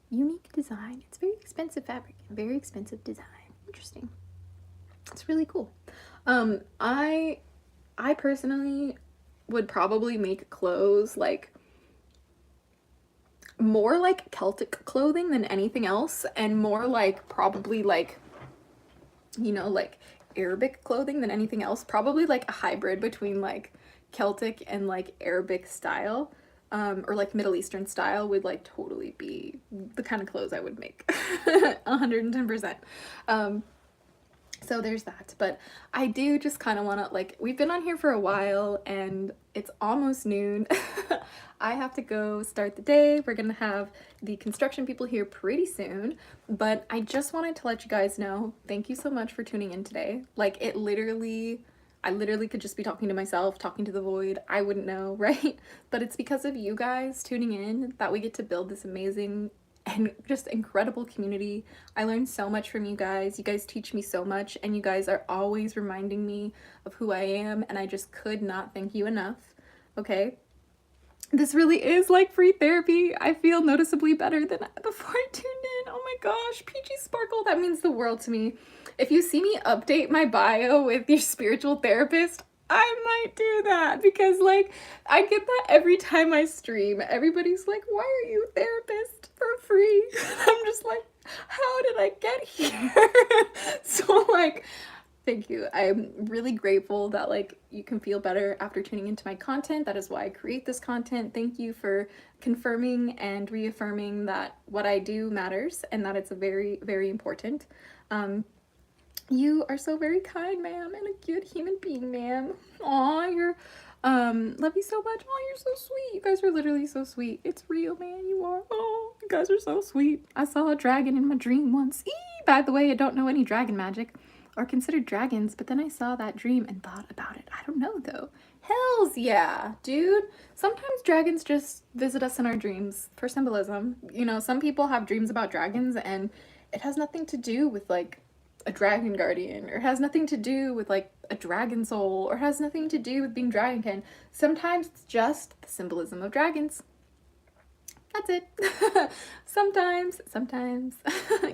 unique design. It's very expensive fabric, very expensive design. Interesting. It's really cool. I personally would probably make clothes like more like Celtic clothing than anything else, and more like probably like, you know, like Arabic clothing than anything else. Probably like a hybrid between like Celtic and like Arabic style, or like Middle Eastern style would like totally be the kind of clothes I would make. 110%. So there's that. But I do just kind of want to, like, we've been on here for a while and it's almost noon. I have to go start the day. We're gonna have the construction people here pretty soon, but I just wanted to let you guys know, thank you so much for tuning in today. Like, I literally could just be talking to myself, talking to the void. I wouldn't know, right? But it's because of you guys tuning in that we get to build this amazing and just incredible community. I learned so much from you guys. You guys teach me so much, and you guys are always reminding me of who I am, and I just could not thank you enough. Okay? This really is like free therapy. I feel noticeably better than before I tuned in. Oh my gosh, Peachy Sparkle, that means the world to me. If you see me update my bio with your spiritual therapist, I might do that, because like I get that every time I stream. Everybody's like, why are you a therapist for free? I'm just like, how did I get here? So like, thank you. I'm really grateful that like you can feel better after tuning into my content. That is why I create this content. Thank you for confirming and reaffirming that what I do matters and that it's a very, very important. You are so very kind, ma'am, and a good human being, ma'am. Aw, you're, love you so much. Aw, you're so sweet. You guys are literally so sweet. It's real, man. You are. Oh, you guys are so sweet. I saw a dragon in my dream once. By the way, I don't know any dragon magic or considered dragons, but then I saw that dream and thought about it. I don't know, though. Hells yeah, dude. Sometimes dragons just visit us in our dreams for symbolism. You know, some people have dreams about dragons, and it has nothing to do with, like, a dragon guardian, or has nothing to do with like a dragon soul, or has nothing to do with being dragonkin. Sometimes it's just the symbolism of dragons. That's it. sometimes,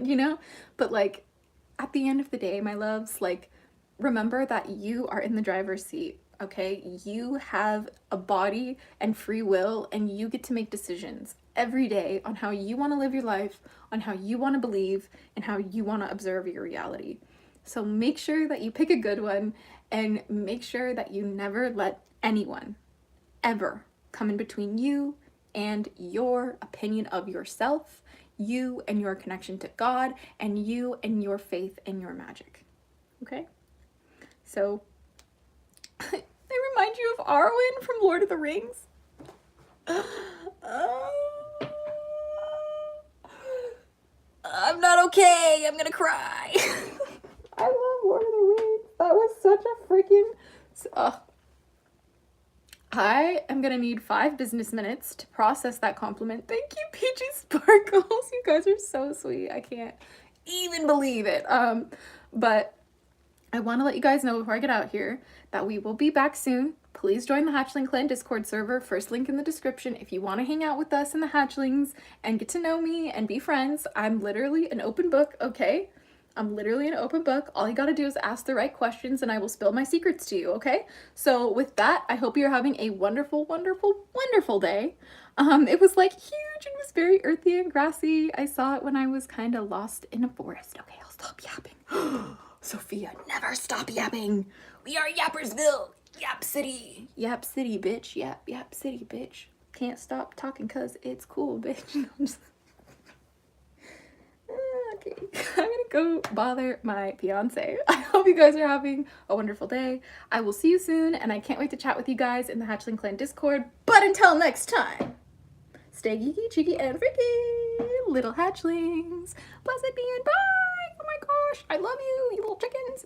you know, but like at the end of the day, my loves, like remember that you are in the driver's seat okay? You have a body and free will, and you get to make decisions every day on how you want to live your life, on how you want to believe, and how you want to observe your reality. So make sure that you pick a good one, and make sure that you never let anyone ever come in between you and your opinion of yourself, you and your connection to God, and you and your faith and your magic. Okay? So, they remind you of Arwen from Lord of the Rings. I'm not okay. I'm gonna cry. I love Lord of the Rings. That was such a freaking... I am gonna need 5 business minutes to process that compliment. Thank you, Peachy Sparkles. You guys are so sweet. I can't even believe it. But I want to let you guys know before I get out here that we will be back soon. Please join the Hatchling Clan Discord server. First link in the description if you want to hang out with us and the Hatchlings and get to know me and be friends. I'm literally an open book, okay? I'm literally an open book. All you gotta do is ask the right questions and I will spill my secrets to you, okay? So with that, I hope you're having a wonderful, wonderful, wonderful day. It was like huge. It was very earthy and grassy. I saw it when I was kind of lost in a forest. Okay, I'll stop yapping. Sophia, never stop yapping. We are Yappersville. Yap City. Yap City, bitch. Yap City, bitch. Can't stop talking cause it's cool, bitch. I'm just... Okay, I'm gonna go bother my fiance. I hope you guys are having a wonderful day. I will see you soon, and I can't wait to chat with you guys in the Hatchling Clan Discord. But until next time, stay geeky, cheeky, and freaky, little hatchlings. Blessed be and bye. Oh my gosh, I love you, you little chickens.